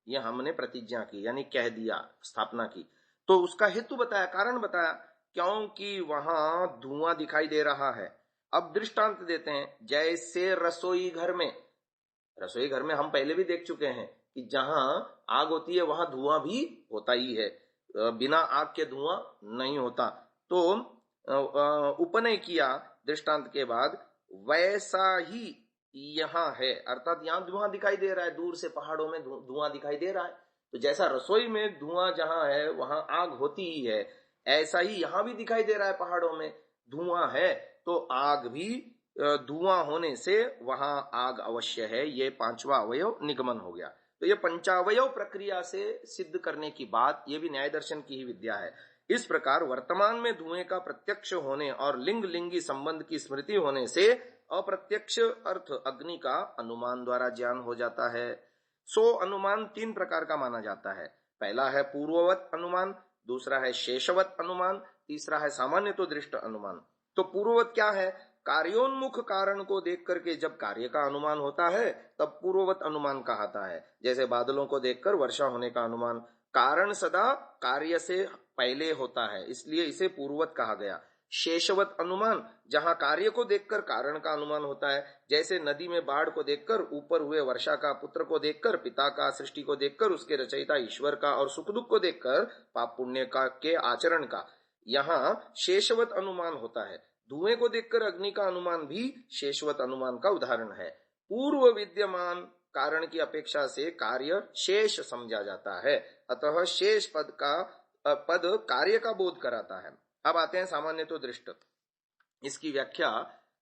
Speaker 1: यह हमने प्रतिज्ञा की यानी कह दिया, स्थापना की, तो उसका हेतु बताया, कारण बताया, क्योंकि वहां धुआं दिखाई दे रहा है। अब दृष्टांत देते हैं, जैसे रसोई घर में हम पहले भी देख चुके हैं कि जहां आग होती है वहां धुआं भी होता ही है, बिना आग के धुआं नहीं होता। तो उपनय किया दृष्टांत के बाद, वैसा ही यहाँ है, अर्थात यहाँ धुआं दिखाई दे रहा है, दूर से पहाड़ों में धुआं दिखाई दे रहा है। तो जैसा रसोई में धुआं जहां है वहां आग होती ही है, ऐसा ही यहाँ भी दिखाई दे रहा है, पहाड़ों में धुआं है तो आग भी, धुआं होने से वहां आग अवश्य है। ये पांचवा अवयव निगमन हो गया। तो ये पंचावयव प्रक्रिया से सिद्ध करने की बात, ये भी न्याय दर्शन की ही विद्या है। इस प्रकार वर्तमान में धुएं का प्रत्यक्ष होने और लिंग लिंगी संबंध की स्मृति होने से अप्रत्यक्ष अर्थ अग्नि का अनुमान द्वारा ज्ञान हो जाता है। सो अनुमान तीन प्रकार का माना जाता है। पहला है पूर्ववत अनुमान, दूसरा है शेषवत अनुमान, तीसरा है सामान्य तो दृष्ट अनुमान। तो पूर्ववत क्या है? कार्योन्मुख कारण को देख करके जब कार्य का अनुमान होता है तब पूर्ववत अनुमान कहता है। जैसे बादलों को देखकर वर्षा होने का अनुमान, कारण सदा कार्य से पहले होता है, इसलिए इसे पूर्ववत कहा गया। शेषवत अनुमान, जहां कार्य को देखकर कारण का अनुमान होता है, जैसे नदी में बाढ़ को देखकर, ऊपर हुए वर्षा का, पुत्र को देखकर, पिता का, सृष्टि को देखकर, उसके रचयिता ईश्वर का, और सुख दुख को देखकर पाप पुण्य का के आचरण का। यहाँ शेषवत अनुमान होता है। धुएं को देखकर अग्नि का अनुमान भी शेषवत अनुमान का उदाहरण है। पूर्व विद्यमान कारण की अपेक्षा से कार्य शेष समझा जाता है, अतः शेष पद कार्य का बोध कराता है। अब आते हैं सामान्य तो दृष्ट। इसकी व्याख्या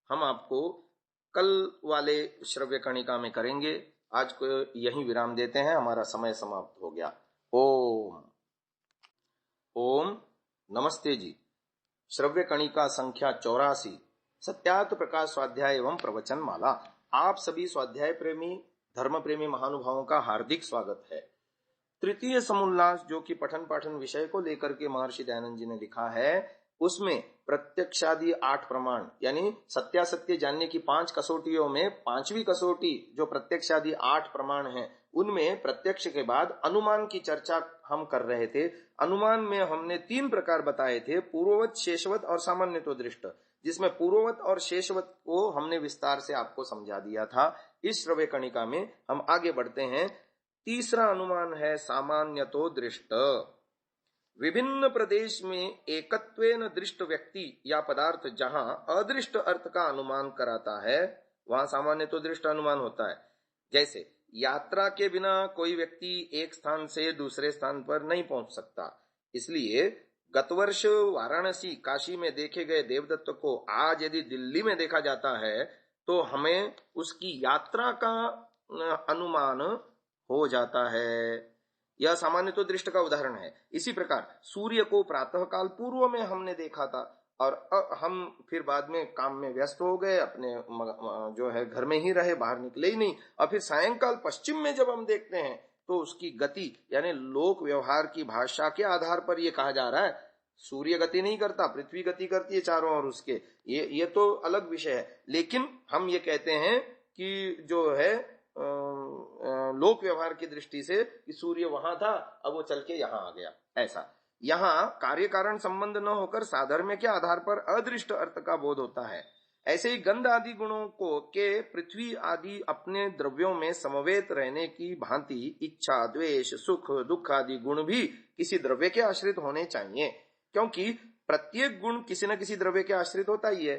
Speaker 1: हम आपको कल वाले श्रव्य कणिका में करेंगे। आज को यहीं विराम देते हैं, हमारा समय समाप्त हो गया। ओम ओम नमस्ते जी। श्रव्य कणिका संख्या 84, सत्यार्थ प्रकाश स्वाध्याय एवं प्रवचन माला। आप सभी स्वाध्याय प्रेमी, धर्म प्रेमी महानुभावों का हार्दिक स्वागत है। तृतीय समुल्लास, जो कि पठन पाठन विषय को लेकर के महर्षि दयानंद जी ने लिखा है, उसमें प्रत्यक्षादि 8 प्रमाण, यानी सत्यासत्य जानने की 5 कसौटियों में 5वीं कसौटी जो प्रत्यक्षादि 8 प्रमाण हैं, उनमें प्रत्यक्ष के बाद अनुमान की चर्चा हम कर रहे थे। अनुमान में हमने 3 प्रकार बताए थे, पूर्ववत, शेषवत और सामान्य तो दृष्ट, जिसमें पूर्ववत और शेषवत को हमने विस्तार से आपको समझा दिया था। इस श्रव्य कणिका में हम आगे बढ़ते हैं। तीसरा अनुमान है सामान्य तो दृष्ट। विभिन्न प्रदेश में एकत्वेन दृष्ट व्यक्ति या पदार्थ जहां अदृष्ट अर्थ का अनुमान कराता है, वहां सामान्य तो दृष्ट अनुमान होता है। जैसे यात्रा के बिना कोई व्यक्ति एक स्थान से दूसरे स्थान पर नहीं पहुंच सकता, इसलिए गत वर्ष वाराणसी, काशी में देखे गए देवदत्त को आज यदि दिल्ली में देखा जाता है तो हमें उसकी यात्रा का अनुमान हो जाता है। यह सामान्य तो दृष्ट का उदाहरण है। इसी प्रकार सूर्य को प्रातः काल पूर्व में हमने देखा था और हम फिर बाद में काम में व्यस्त हो गए, अपने जो है घर में ही रहे, बाहर निकले ही नहीं, और फिर सायंकाल पश्चिम में जब हम देखते हैं तो उसकी गति, यानी लोक व्यवहार की भाषा के आधार पर यह कहा जा रहा है सूर्य गति नहीं करता, पृथ्वी गति करती है चारों ओर उसके, ये तो अलग विषय है। लेकिन हम ये कहते हैं कि जो है लोक व्यवहार की दृष्टि से कि सूर्य वहां था, अब वो चल के यहां आ गया, ऐसा। यहाँ कार्य कारण संबंध न होकर साधर्म्य के आधार पर अदृष्ट अर्थ का बोध होता है। ऐसे ही गंध आदि गुणों को के पृथ्वी आदि अपने द्रव्यों में समवेत रहने की भांति इच्छा, द्वेष, सुख, दुख आदि गुण भी किसी द्रव्य के आश्रित होने चाहिए, क्योंकि प्रत्येक गुण किसी न किसी द्रव्य के आश्रित होता ही है।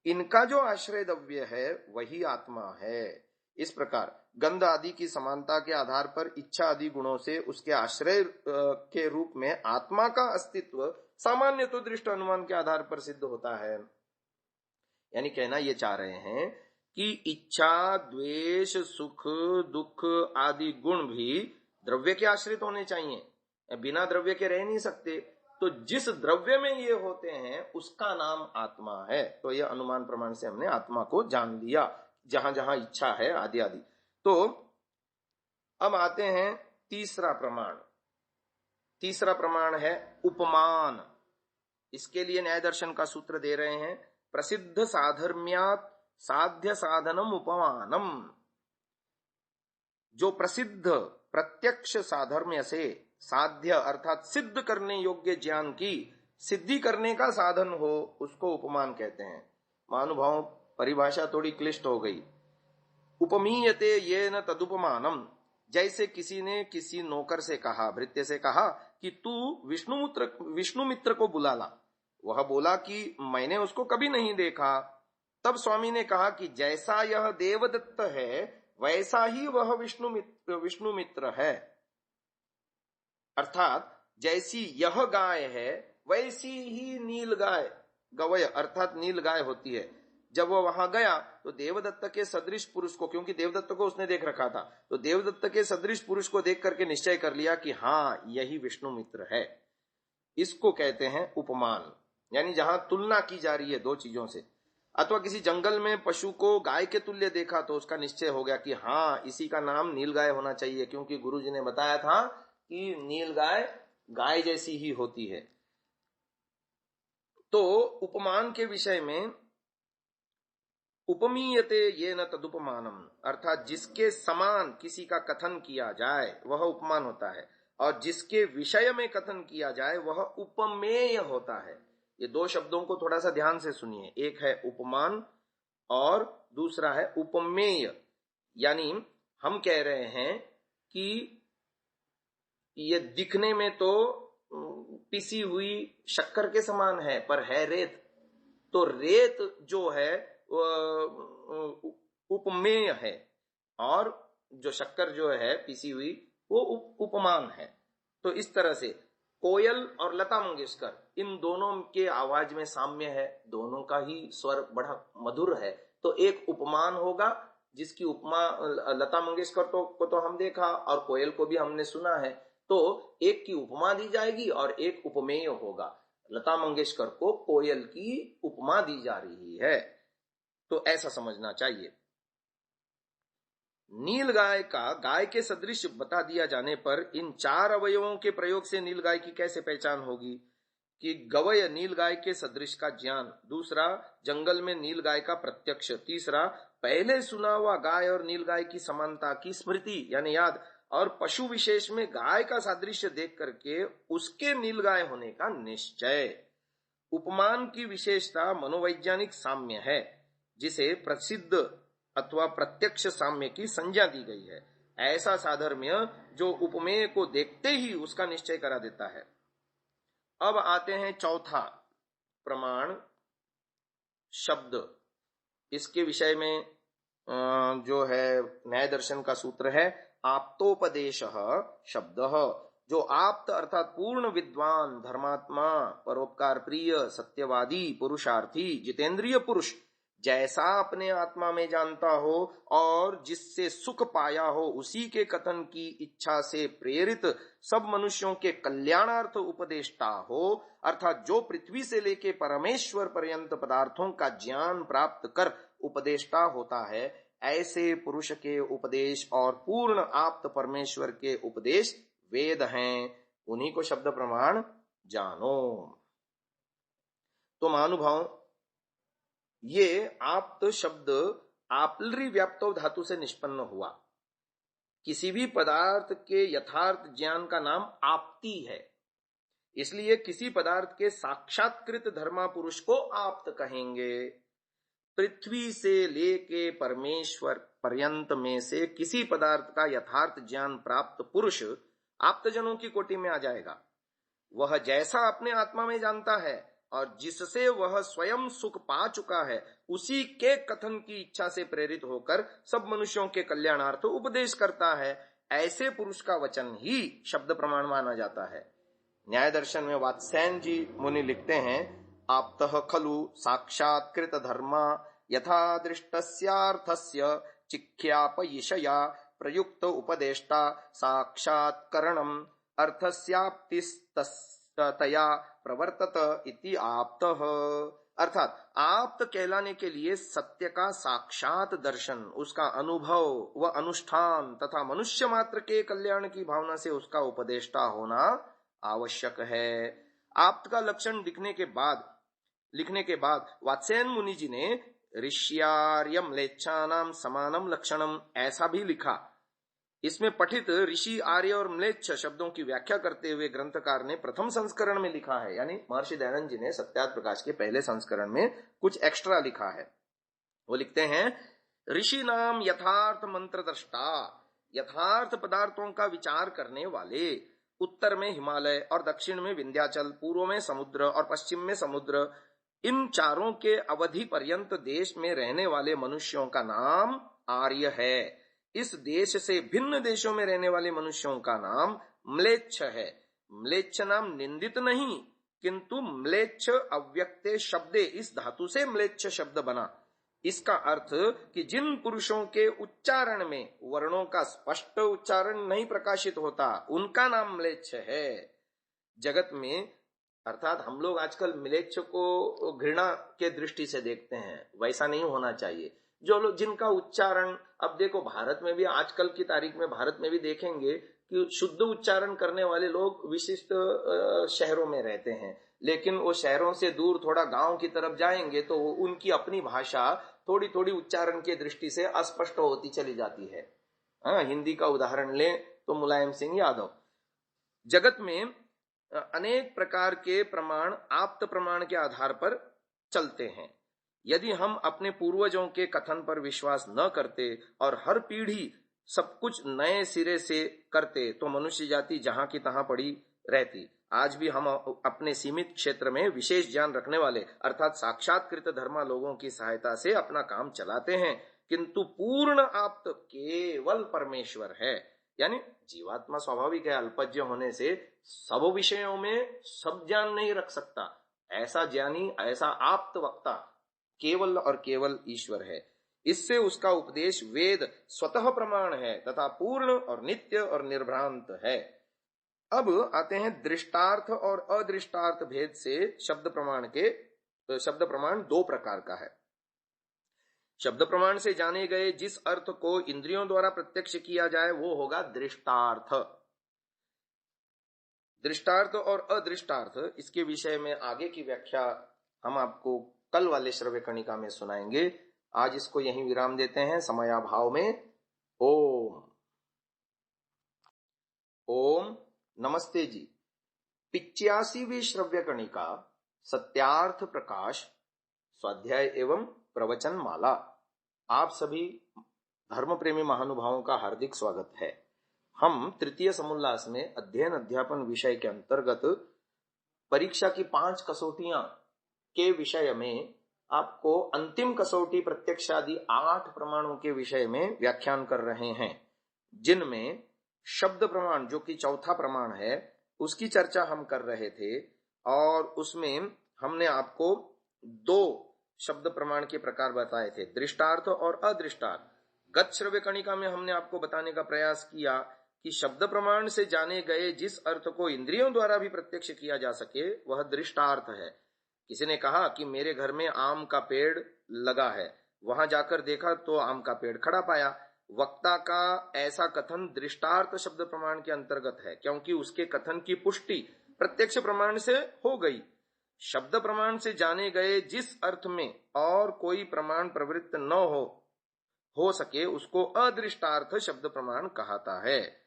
Speaker 1: इनका जो आश्रय द्रव्य है वही आत्मा है। इस प्रकार गंध आदि की समानता के आधार पर इच्छा आदि गुणों से उसके आश्रय के रूप में आत्मा का अस्तित्व सामान्य तो दृष्ट अनुमान के आधार पर सिद्ध होता है। यानी कहना ये चाह रहे हैं कि इच्छा, द्वेष, सुख, दुख आदि गुण भी द्रव्य के आश्रित होने चाहिए, बिना द्रव्य के रह नहीं सकते। तो जिस द्रव्य में ये होते हैं उसका नाम आत्मा है। तो यह अनुमान प्रमाण से हमने आत्मा को जान लिया, जहां जहां इच्छा है आदि आदि। तो अब आते हैं तीसरा प्रमाण। तीसरा प्रमाण है उपमान। इसके लिए न्याय दर्शन का सूत्र दे रहे हैं, प्रसिद्ध साधर्म्यात् साध्य साधनम उपमानम। जो प्रसिद्ध प्रत्यक्ष साधर्म्य से साध्य अर्थात सिद्ध करने योग्य ज्ञान की सिद्धि करने का साधन हो, उसको उपमान कहते हैं। महानुभावों, परिभाषा थोड़ी क्लिष्ट हो गई। उपमीयते ये न तदुपमानम। जैसे किसी ने किसी नौकर से कहा, भृत्य से कहा कि तू विष्णु मित्र को बुला ला। वह बोला कि मैंने उसको कभी नहीं देखा। तब स्वामी ने कहा कि जैसा यह देवदत्त है वैसा ही वह विष्णु मित्र है। अर्थात जैसी यह गाय है वैसी ही नील गाय, गवय अर्थात नील गाय होती है। जब वह वहां गया तो देवदत्त के सदृश पुरुष को, क्योंकि देवदत्त को उसने देख रखा था, तो देवदत्त के सदृश पुरुष को देख करके निश्चय कर लिया कि हाँ यही विष्णु मित्र है। इसको कहते हैं उपमान, यानी जहां तुलना की जा रही है दो चीजों से। अथवा किसी जंगल में पशु को गाय के तुल्य देखा तो उसका निश्चय हो गया कि हाँ इसी का नाम नीलगाय होना चाहिए, क्योंकि गुरुजी ने बताया था कि नीलगाय गाय जैसी ही होती है। तो उपमान के विषय में उपमीयते ये न तदुपमानम, अर्थात जिसके समान किसी का कथन किया जाए वह उपमान होता है, और जिसके विषय में कथन किया जाए वह उपमेय होता है। ये दो शब्दों को थोड़ा सा ध्यान से सुनिए, एक है उपमान और दूसरा है उपमेय। यानी हम कह रहे हैं कि ये दिखने में तो पिसी हुई शक्कर के समान है पर है रेत, तो रेत जो है उपमेय है और जो शक्कर जो है पिसी हुई वो उपमान है। तो इस तरह से कोयल और लता मंगेशकर, इन दोनों के आवाज में साम्य है, दोनों का ही स्वर बड़ा मधुर है, तो एक उपमान होगा जिसकी उपमा लता मंगेशकर को तो हम देखा और कोयल को भी हमने सुना है, तो एक की उपमा दी जाएगी और एक उपमेय होगा। लता मंगेशकर को कोयल की उपमा दी जा रही है, तो ऐसा समझना चाहिए। नील गाय का गाय के सदृश बता दिया जाने पर इन चार अवयवों के प्रयोग से नील गाय की कैसे पहचान होगी कि गवय नील गाय के सदृश का ज्ञान, दूसरा जंगल में नील गाय का प्रत्यक्ष, तीसरा पहले सुना हुआ गाय और नील गाय की समानता की स्मृति यानी याद, और पशु विशेष में गाय का सादृश्य देख करके उसके नील गाय होने का निश्चय। उपमान की विशेषता मनोवैज्ञानिक साम्य है, जिसे प्रसिद्ध अथवा प्रत्यक्ष साम्य की संज्ञा दी गई है। ऐसा साधर्म्य जो उपमेय को देखते ही उसका निश्चय करा देता है। अब आते हैं चौथा प्रमाण शब्द। इसके विषय में जो है न्याय दर्शन का सूत्र है आप्तोपदेश शब्द, जो आप्त अर्थात पूर्ण विद्वान, धर्मात्मा, परोपकार प्रिय, सत्यवादी, पुरुषार्थी, जितेंद्रिय पुरुष जैसा अपने आत्मा में जानता हो और जिससे सुख पाया हो उसी के कथन की इच्छा से प्रेरित सब मनुष्यों के कल्याणार्थ उपदेष्टा हो, अर्थात जो पृथ्वी से लेके परमेश्वर पर्यंत पदार्थों का ज्ञान प्राप्त कर उपदेष्टा होता है, ऐसे पुरुष के उपदेश और पूर्ण आप्त परमेश्वर के उपदेश वेद हैं, उन्हीं को शब्द प्रमाण जानो। तो महानुभाव, ये आप्त शब्द आप्लरी व्याप्तो धातु से निष्पन्न हुआ। किसी भी पदार्थ के यथार्थ ज्ञान का नाम आप्ति है, इसलिए किसी पदार्थ के साक्षात्कृत धर्मा पुरुष को आप्त कहेंगे। पृथ्वी से लेके परमेश्वर पर्यंत में से किसी पदार्थ का यथार्थ ज्ञान प्राप्त पुरुष आप्तजनों की कोटि में आ जाएगा। वह जैसा अपने आत्मा में जानता है और जिससे वह स्वयं सुख पा चुका है, उसी के कथन की इच्छा से प्रेरित होकर सब मनुष्यों के कल्याणार्थ उपदेश करता है, ऐसे पुरुष का वचन ही शब्द प्रमाण माना जाता है। न्याय दर्शन में वात्स्यायन जी मुनि लिखते हैं, आप्तः खलु साक्षात्कृत धर्मा यथा दृष्टस्यार्थस्य चिख्यापयिषया प्रयुक्त उपदेष्टा साक्षात्करणम अर्थस्याप्तिस्तया प्रवर्तत इति आप्तः। अर्थात आप्त कहलाने के लिए सत्य का साक्षात दर्शन, उसका अनुभव व अनुष्ठान तथा मनुष्य मात्र के कल्याण की भावना से उसका उपदेष्टा होना आवश्यक है। आप्त का लक्षण लिखने के बाद वात्स्यायन मुनि जी ने ऋष्यार्यम म्लेच्छानाम समानम लक्षणम ऐसा भी लिखा। इसमें पठित ऋषि, आर्य और म्लेच्छ शब्दों की व्याख्या करते हुए ग्रंथकार ने प्रथम संस्करण में लिखा है, यानी महर्षि दयानंद जी ने सत्यार्थ प्रकाश के पहले संस्करण में कुछ एक्स्ट्रा लिखा है। वो लिखते हैं, ऋषि नाम यथार्थ मंत्र दृष्टा, यथार्थ पदार्थों का विचार करने वाले, उत्तर में हिमालय और दक्षिण में विंध्याचल, पूर्व में समुद्र और पश्चिम में समुद्र, इन चारों के अवधि पर्यंत देश में रहने वाले मनुष्यों का नाम आर्य है। इस देश से भिन्न देशों में रहने वाले मनुष्यों का नाम म्लेच्छ है। म्लेच्छ नाम निंदित नहीं, किंतु म्लेच्छ अव्यक्ते शब्दे, इस धातु से म्लेच्छ शब्द बना। इसका अर्थ कि जिन पुरुषों के उच्चारण में वर्णों का स्पष्ट उच्चारण नहीं प्रकाशित होता, उनका नाम म्लेच्छ है। जगत में अर्थात हम लोग आजकल म्लेच्छ को घृणा के दृष्टि से देखते हैं, वैसा नहीं होना चाहिए। जो लोग जिनका उच्चारण, अब देखो भारत में भी आजकल की तारीख में भारत में भी देखेंगे कि शुद्ध उच्चारण करने वाले लोग विशिष्ट शहरों में रहते हैं, लेकिन वो शहरों से दूर थोड़ा गांव की तरफ जाएंगे तो उनकी अपनी भाषा थोड़ी थोड़ी उच्चारण की दृष्टि से अस्पष्ट होती चली जाती है। हिंदी का उदाहरण लें तो मुलायम सिंह यादव। जगत में अनेक प्रकार के प्रमाण आप्त प्रमाण के आधार पर चलते हैं। यदि हम अपने पूर्वजों के कथन पर विश्वास न करते और हर पीढ़ी सब कुछ नए सिरे से करते तो मनुष्य जाति जहां की तहां पड़ी रहती। आज भी हम अपने सीमित क्षेत्र में विशेष ज्ञान रखने वाले अर्थात साक्षात्कृत धर्मा लोगों की सहायता से अपना काम चलाते हैं, किंतु पूर्ण आप्त केवल परमेश्वर है। यानी जीवात्मा स्वाभाविक है, अल्पज्ञ होने से सब विषयों में सब ज्ञान नहीं रख सकता। ऐसा ज्ञानी, ऐसा आप्त वक्ता केवल और केवल ईश्वर है। इससे उसका उपदेश वेद स्वतः प्रमाण है तथा पूर्ण और नित्य और निर्भ्रांत है। अब आते हैं दृष्टार्थ और अदृष्टार्थ भेद से शब्द प्रमाण दो प्रकार का है। शब्द प्रमाण से जाने गए जिस अर्थ को इंद्रियों द्वारा प्रत्यक्ष किया जाए वो होगा दृष्टार्थ। दृष्टार्थ और अदृष्टार्थ, इसके विषय में आगे की व्याख्या हम आपको कल वाले श्रव्य कणिका में सुनाएंगे। आज इसको यहीं विराम देते हैं समयाभाव में। ओम ओम नमस्ते जी। 85वीं श्रव्य कणिका सत्यार्थ प्रकाश स्वाध्याय एवं प्रवचन माला। आप सभी धर्म प्रेमी महानुभावों का हार्दिक स्वागत है। हम तृतीय समुल्लास में अध्ययन अध्यापन विषय के अंतर्गत परीक्षा की 5 कसौटियां के विषय में आपको अंतिम कसौटी प्रत्यक्षादि 8 प्रमाणों के विषय में व्याख्यान कर रहे हैं, जिनमें शब्द प्रमाण जो कि चौथा प्रमाण है उसकी चर्चा हम कर रहे थे। और उसमें हमने आपको 2 शब्द प्रमाण के प्रकार बताए थे, दृष्टार्थ और अदृष्टार्थ। गत श्रव्य कणिका में हमने आपको बताने का प्रयास किया कि शब्द प्रमाण से जाने गए जिस अर्थ को इंद्रियों द्वारा भी प्रत्यक्ष किया जा सके वह दृष्टार्थ है। किसी ने कहा कि मेरे घर में आम का पेड़ लगा है, वहां जाकर देखा तो आम का पेड़ खड़ा पाया। वक्ता का ऐसा कथन दृष्टार्थ शब्द प्रमाण के अंतर्गत है, क्योंकि उसके कथन की पुष्टि प्रत्यक्ष प्रमाण से हो गई। शब्द प्रमाण से जाने गए जिस अर्थ में और कोई प्रमाण प्रवृत्त न हो सके उसको अदृष्टार्थ शब्द प्रमाण कहता है।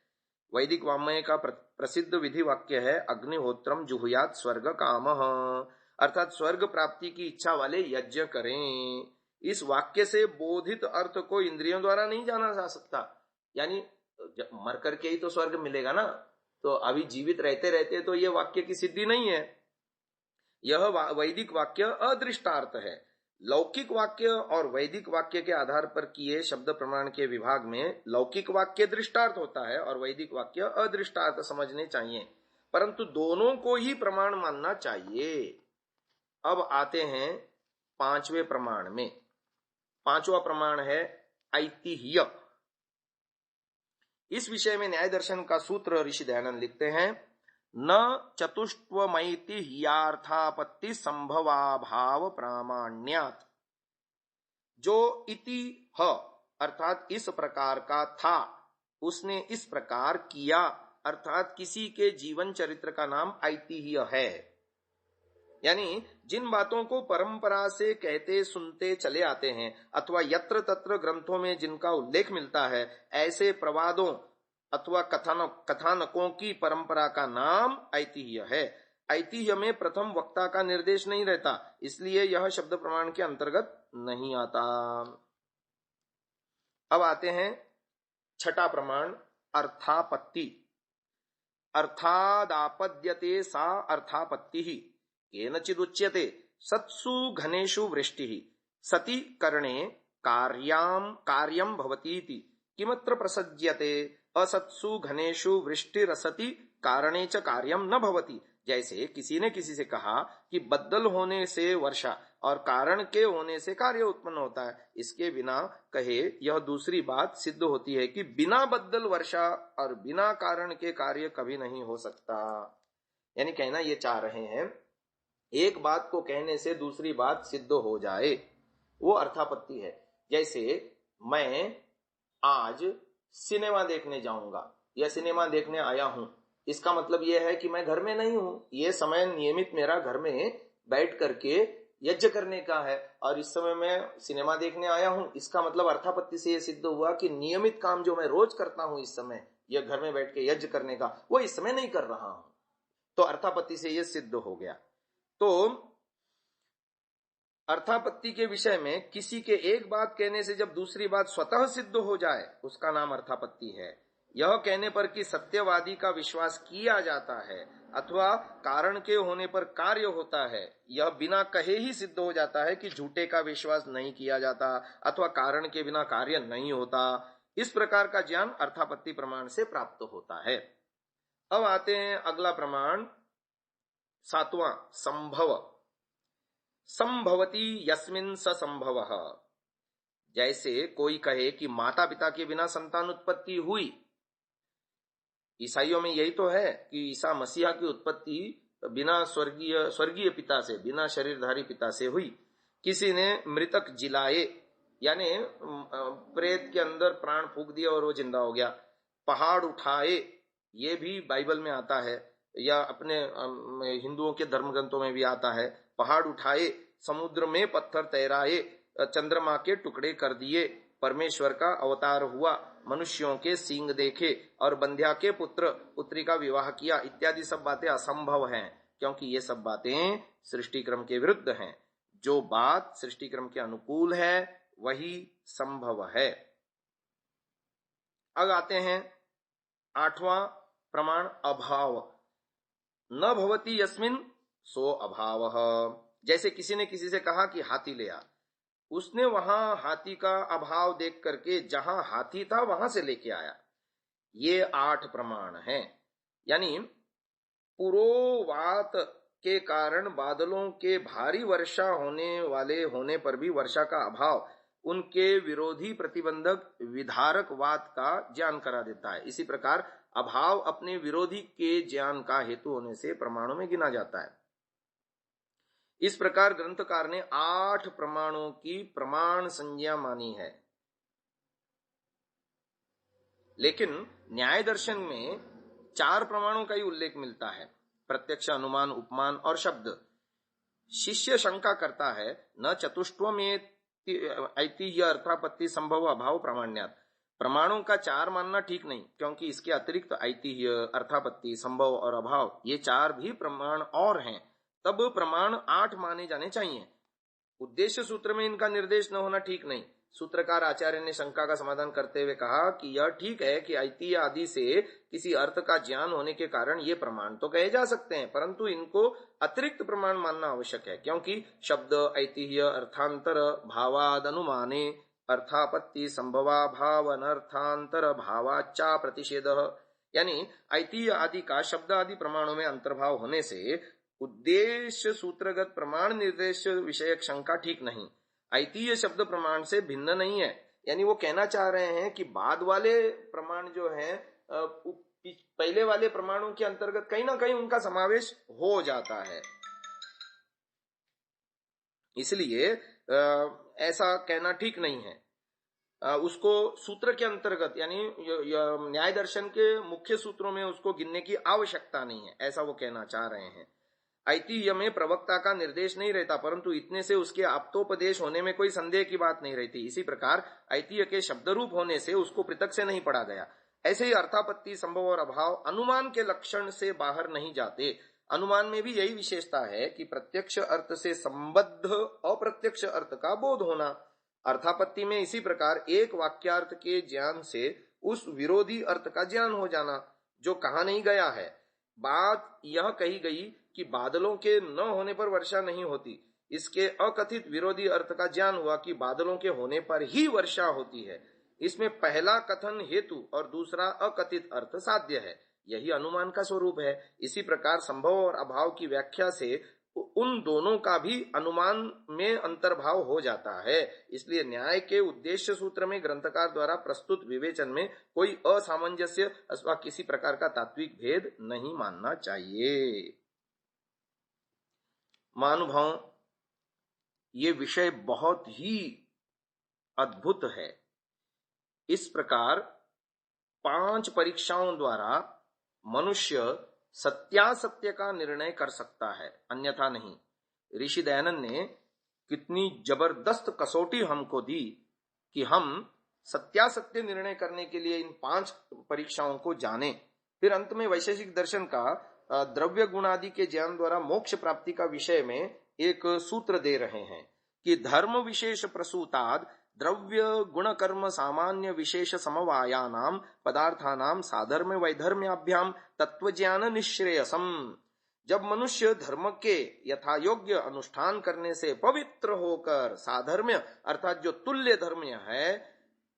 Speaker 1: वैदिक वाङ्मय का प्रसिद्ध विधि वाक्य है अग्निहोत्रम जुहुयात स्वर्ग कामः, अर्थात स्वर्ग प्राप्ति की इच्छा वाले यज्ञ करें। इस वाक्य से बोधित अर्थ को इंद्रियों द्वारा नहीं जाना जा सकता। यानी मर करके ही तो स्वर्ग मिलेगा ना, तो अभी जीवित रहते रहते तो ये वाक्य की सिद्धि नहीं है। यह वैदिक वाक्य अदृष्टार्थ है। लौकिक वाक्य और वैदिक वाक्य के आधार पर किए शब्द प्रमाण के विभाग में लौकिक वाक्य दृष्टार्थ होता है और वैदिक वाक्य अदृष्टार्थ समझने चाहिए, परंतु दोनों को ही प्रमाण मानना चाहिए। अब आते हैं 5वें प्रमाण में। 5वां प्रमाण है ऐतिह्य। इस विषय में न्याय दर्शन का सूत्र ऋषि दयानंद लिखते हैं, न चतुष्टवमैतिह्यार्थापत्ति संभवाभाव प्रामाण्यात्। जो इति ह अर्थात इस प्रकार का था, उसने इस प्रकार किया, अर्थात किसी के जीवन चरित्र का नाम ऐतिह्य है। यानी जिन बातों को परंपरा से कहते सुनते चले आते हैं अथवा यत्र तत्र ग्रंथों में जिनका उल्लेख मिलता है, ऐसे प्रवादों अथवा कथानकों की परंपरा का नाम ऐतिह्य है। ऐतिह्य में प्रथम वक्ता का निर्देश नहीं रहता, इसलिए यह शब्द प्रमाण के अंतर्गत नहीं आता। अब आते हैं 6ठा प्रमाण अर्थापत्ति। अर्थादापद्यते सा अर्थापत्ति केनचिदुच्यते सत्सु घनेषु वृष्टिः सति करणे कार्यम भवतीति किमत्र प्रसज्यते असत्सु घनेषु वृष्टिरसति कारणे च कार्यम न भवति। जैसे किसी ने किसी से कहा कि बद्दल होने से वर्षा और कारण के होने से कार्य उत्पन्न होता है, इसके बिना कहे यह दूसरी बात सिद्ध होती है कि बिना बद्दल वर्षा और बिना कारण के कार्य कभी नहीं हो सकता। यानी कहना ये चाह रहे हैं एक बात को कहने से दूसरी बात सिद्ध हो जाए, वो अर्थापत्ति है। जैसे मैं आज सिनेमा देखने जाऊंगा या सिनेमा देखने आया हूं, इसका मतलब यह है कि मैं घर में नहीं हूं, ये समय नियमित मेरा घर में बैठ करके यज्ञ करने का है और इस समय मैं सिनेमा देखने आया हूं। इसका मतलब अर्थापत्ति से यह सिद्ध हुआ कि नियमित काम जो मैं रोज करता हूं इस समय, यह घर में बैठ के यज्ञ करने का, वो इस समय नहीं कर रहा हूं, तो अर्थापत्ति से यह सिद्ध हो गया। तो अर्थापत्ति के विषय में किसी के एक बात कहने से जब दूसरी बात स्वतः सिद्ध हो जाए, उसका नाम अर्थापत्ति है। यह कहने पर कि सत्यवादी का विश्वास किया जाता है अथवा कारण के होने पर कार्य होता है, यह बिना कहे ही सिद्ध हो जाता है कि झूठे का विश्वास नहीं किया जाता अथवा कारण के बिना कार्य नहीं होता। इस प्रकार का ज्ञान अर्थापत्ति प्रमाण से प्राप्त होता है। अब आते हैं अगला प्रमाण, 7वां, संभव। संभवती यस्मिन् स संभवः। जैसे कोई कहे कि माता पिता के बिना संतान उत्पत्ति हुई। ईसाइयों में यही तो है कि ईसा मसीहा की उत्पत्ति बिना स्वर्गीय पिता से, बिना शरीरधारी पिता से हुई। किसी ने मृतक जिलाए, यानी प्रेत के अंदर प्राण फूंक दिया और वो जिंदा हो गया। पहाड़ उठाए, ये भी बाइबल में आता है या अपने हिंदुओं के धर्म ग्रंथों में भी आता है। पहाड़ उठाए, समुद्र में पत्थर तैराए, चंद्रमा के टुकड़े कर दिए, परमेश्वर का अवतार हुआ, मनुष्यों के सींग देखे और बंध्या के पुत्र पुत्री का विवाह किया, इत्यादि सब बातें असंभव हैं, क्योंकि ये सब बातें सृष्टि क्रम के विरुद्ध हैं। जो बात सृष्टि क्रम के अनुकूल है वही संभव है। अब आते हैं 8वां प्रमाण, अभाव। न भवति यस्मिन् सो अभावः। जैसे किसी ने किसी से कहा कि हाथी ले आ, उसने वहां हाथी का अभाव देख करके जहां हाथी था वहां से लेके आया। ये 8 प्रमाण हैं। यानी पुरोवात के कारण बादलों के भारी वर्षा होने पर भी वर्षा का अभाव उनके विरोधी प्रतिबंधक विधारकवाद का ज्ञान करा देता है। इसी प्रकार अभाव अपने विरोधी के ज्ञान का हेतु होने से प्रमाणों में गिना जाता है। इस प्रकार ग्रंथकार ने 8 प्रमाणों की प्रमाण संज्ञा मानी है। लेकिन न्याय दर्शन में 4 प्रमाणों का ही उल्लेख मिलता है, प्रत्यक्ष, अनुमान, उपमान और शब्द। शिष्य शंका करता है, न चतुष्टयमेति ऐतिह्य अर्थापत्ति संभव अभाव प्रामाण्यात्। प्रमाणों का 4 मानना ठीक नहीं, क्योंकि इसके अतिरिक्त ऐतिह्य, अर्थापत्ति, संभव और अभाव, ये 4 भी प्रमाण और हैं। तब प्रमाण 8 माने जाने चाहिए। उद्देश्य सूत्र में इनका निर्देश न होना ठीक नहीं। सूत्रकार आचार्य ने शंका का समाधान करते हुए कहा कि यह ठीक है कि ऐतिह्य आदि से किसी अर्थ का ज्ञान होने के कारण ये प्रमाण तो कहे जा सकते हैं, परंतु इनको अतिरिक्त प्रमाण मानना आवश्यक है, क्योंकि शब्द, ऐतिह्य, अर्थांतर, भावाद अनुमाने, अर्थापत्ति, संभवा भाव, अनर्थांतर भावाच्चा प्रतिषेधः। यानी ऐतिह्य आदि का शब्द आदि प्रमाणों में अंतर्भाव होने से उद्देश्य सूत्रगत प्रमाण निर्देश विषयक शंका ठीक नहीं। ऐतिह्य शब्द प्रमाण से भिन्न नहीं है। यानी वो कहना चाह रहे हैं कि बाद वाले प्रमाण जो हैं पहले वाले प्रमाणों के अंतर्गत कहीं ना कहीं उनका समावेश हो जाता है, इसलिए ऐसा कहना ठीक नहीं है। उसको सूत्र के अंतर्गत यानी न्याय दर्शन के मुख्य सूत्रों में उसको गिनने की आवश्यकता नहीं है, ऐसा वो कहना चाह रहे हैं। ऐतिह्य में प्रवक्ता का निर्देश नहीं रहता, परंतु इतने से उसके आप्तोपदेश होने में कोई संदेह की बात नहीं रहती। इसी प्रकार ऐतिह्य के शब्द रूप होने से उसको पृथक से नहीं पढ़ा गया। ऐसे ही अर्थापत्ति, संभव और अभाव अनुमान के लक्षण से बाहर नहीं जाते। अनुमान में भी यही विशेषता है कि प्रत्यक्ष अर्थ से संबद्ध अप्रत्यक्ष अर्थ का बोध होना। अर्थापत्ति में इसी प्रकार एक वाक्यार्थ के ज्ञान से उस विरोधी अर्थ का ज्ञान हो जाना जो कहा नहीं गया है। बात यह कही गई कि बादलों के न होने पर वर्षा नहीं होती, इसके अकथित विरोधी अर्थ का ज्ञान हुआ कि बादलों के होने पर ही वर्षा होती है। इसमें पहला कथन हेतु और दूसरा अकथित अर्थ साध्य है, यही अनुमान का स्वरूप है। इसी प्रकार संभव और अभाव की व्याख्या से उन दोनों का भी अनुमान में अंतर्भाव हो जाता है। इसलिए न्याय के उद्देश्य सूत्र में ग्रंथकार द्वारा प्रस्तुत विवेचन में कोई असामंजस्य अथवा किसी प्रकार का तात्विक भेद नहीं मानना चाहिए। महानुभाव, ये विषय बहुत ही अद्भुत है। इस प्रकार 5 परीक्षाओं द्वारा मनुष्य सत्यासत्य का निर्णय कर सकता है, अन्यथा नहीं। ऋषि दयानंद ने कितनी जबरदस्त कसौटी हमको दी कि हम सत्यासत्य निर्णय करने के लिए इन 5 परीक्षाओं को जाने। फिर अंत में वैशेषिक दर्शन का द्रव्य गुणादि के ज्ञान द्वारा मोक्ष प्राप्ति का विषय में एक सूत्र दे रहे हैं कि धर्म विशेष प्रसूताद द्रव्य गुण कर्म सामान्य विशेष समवायानाम पदार्थानाम साधर्म्य वैधर्म्याभ्याम तत्वज्ञान निश्रेयसम। जब मनुष्य धर्म के यथायोग्य अनुष्ठान करने से पवित्र होकर साधर्म्य अर्थात जो तुल्य धर्म्य है,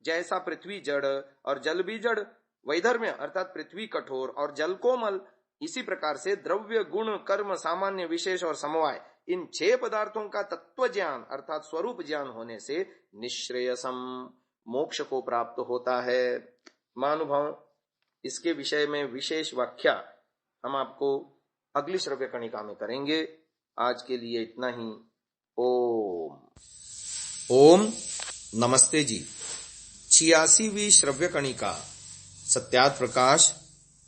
Speaker 1: जैसा पृथ्वी जड़ और जल भी जड़, वैधर्म्य अर्थात पृथ्वी कठोर और जल कोमल, इसी प्रकार से द्रव्य गुण कर्म सामान्य विशेष और समवाय, इन 6 पदार्थों का तत्व ज्ञान अर्थात स्वरूप ज्ञान होने से निश्रेयसम मोक्ष को प्राप्त होता है। महानुभाव, इसके विषय में विशेष व्याख्या हम आपको अगली श्रव्य कणिका में करेंगे। आज के लिए इतना ही। ओम नमस्ते जी। 86वीं श्रव्य कणिका सत्यार्थ प्रकाश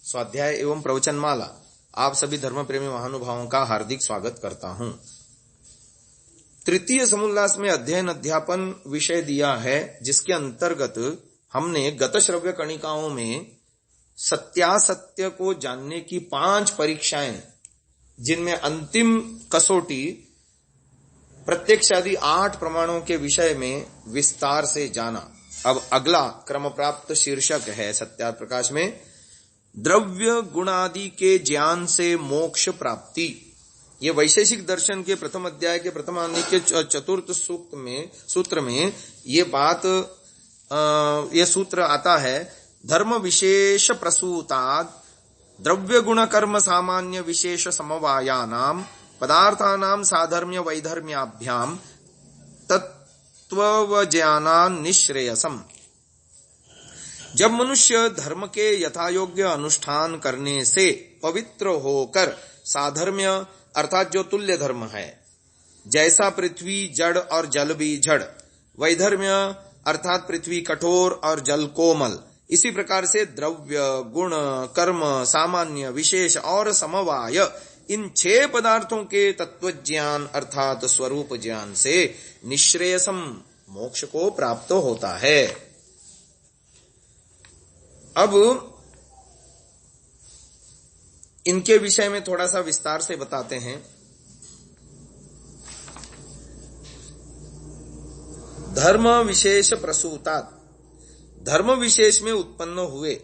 Speaker 1: स्वाध्याय एवं प्रवचन माला। आप सभी धर्म प्रेमी महानुभावों का हार्दिक स्वागत करता हूं। तृतीय समुल्लास में अध्ययन अध्यापन विषय दिया है, जिसके अंतर्गत हमने गत श्रव्य कणिकाओं में सत्यासत्य को जानने की 5 परीक्षाएं, जिनमें अंतिम कसौटी प्रत्यक्ष आदि 8 प्रमाणों के विषय में विस्तार से जाना। अब अगला क्रम प्राप्त शीर्षक है सत्यार्थ प्रकाश में द्रव्य गुणादि के ज्ञान से मोक्ष प्राप्ति। ये वैशेषिक दर्शन के प्रथम अध्याय के प्रथमांध्य के 4th सूत्र में ये सूत्र आता है। धर्म विशेष प्रसूताद द्रव्य गुण कर्म सामान्य विशेष समवायानाम पदार्थानाम साधर्म्य वैधर्म्याभ्याम तत्वज्ञानान निश्रेयसम। जब मनुष्य धर्म के यथायोग्य अनुष्ठान करने से पवित्र होकर साधर्म्य अर्थात जो तुल्य धर्म है, जैसा पृथ्वी जड़ और जल भी जड़, वैधर्म्य अर्थात पृथ्वी कठोर और जल कोमल, इसी प्रकार से द्रव्य गुण कर्म सामान्य विशेष और समवाय, इन 6 पदार्थों के तत्वज्ञान अर्थात स्वरूप ज्ञान से निश्रेयसम मोक्ष को प्राप्त होता है। अब इनके विषय में थोड़ा सा विस्तार से बताते हैं। धर्म विशेष प्रसूतात्, धर्म विशेष में उत्पन्न हुए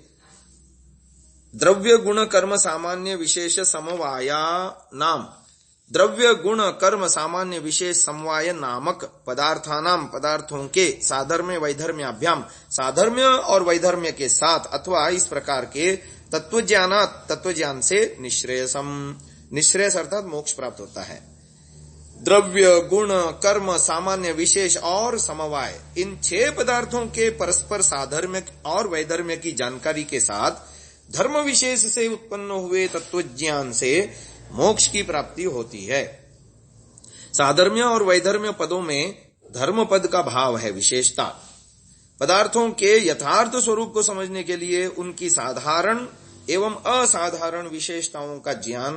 Speaker 1: द्रव्य गुण कर्म सामान्य विशेष समवाया नाम, द्रव्य गुण कर्म सामान्य विशेष समवाय नामक पदार्थानाम पदार्थों के साधर्म्य वैधर्म्याभ्याम, साधर्म्य और वैधर्म्य के साथ अथवा इस प्रकार के तत्वज्ञानात्, तत्वज्ञान से निश्रेयसम, निश्रेयस अर्थात मोक्ष प्राप्त होता है। द्रव्य गुण कर्म सामान्य विशेष और समवाय, इन 6 पदार्थों के परस्पर साधर्म्य और वैधर्म्य की जानकारी के साथ धर्म विशेष से उत्पन्न हुए तत्वज्ञान से मोक्ष की प्राप्ति होती है। साधर्म्य और वैधर्म्य पदों में धर्म पद का भाव है विशेषता। पदार्थों के यथार्थ स्वरूप को समझने के लिए उनकी साधारण एवं असाधारण विशेषताओं का ज्ञान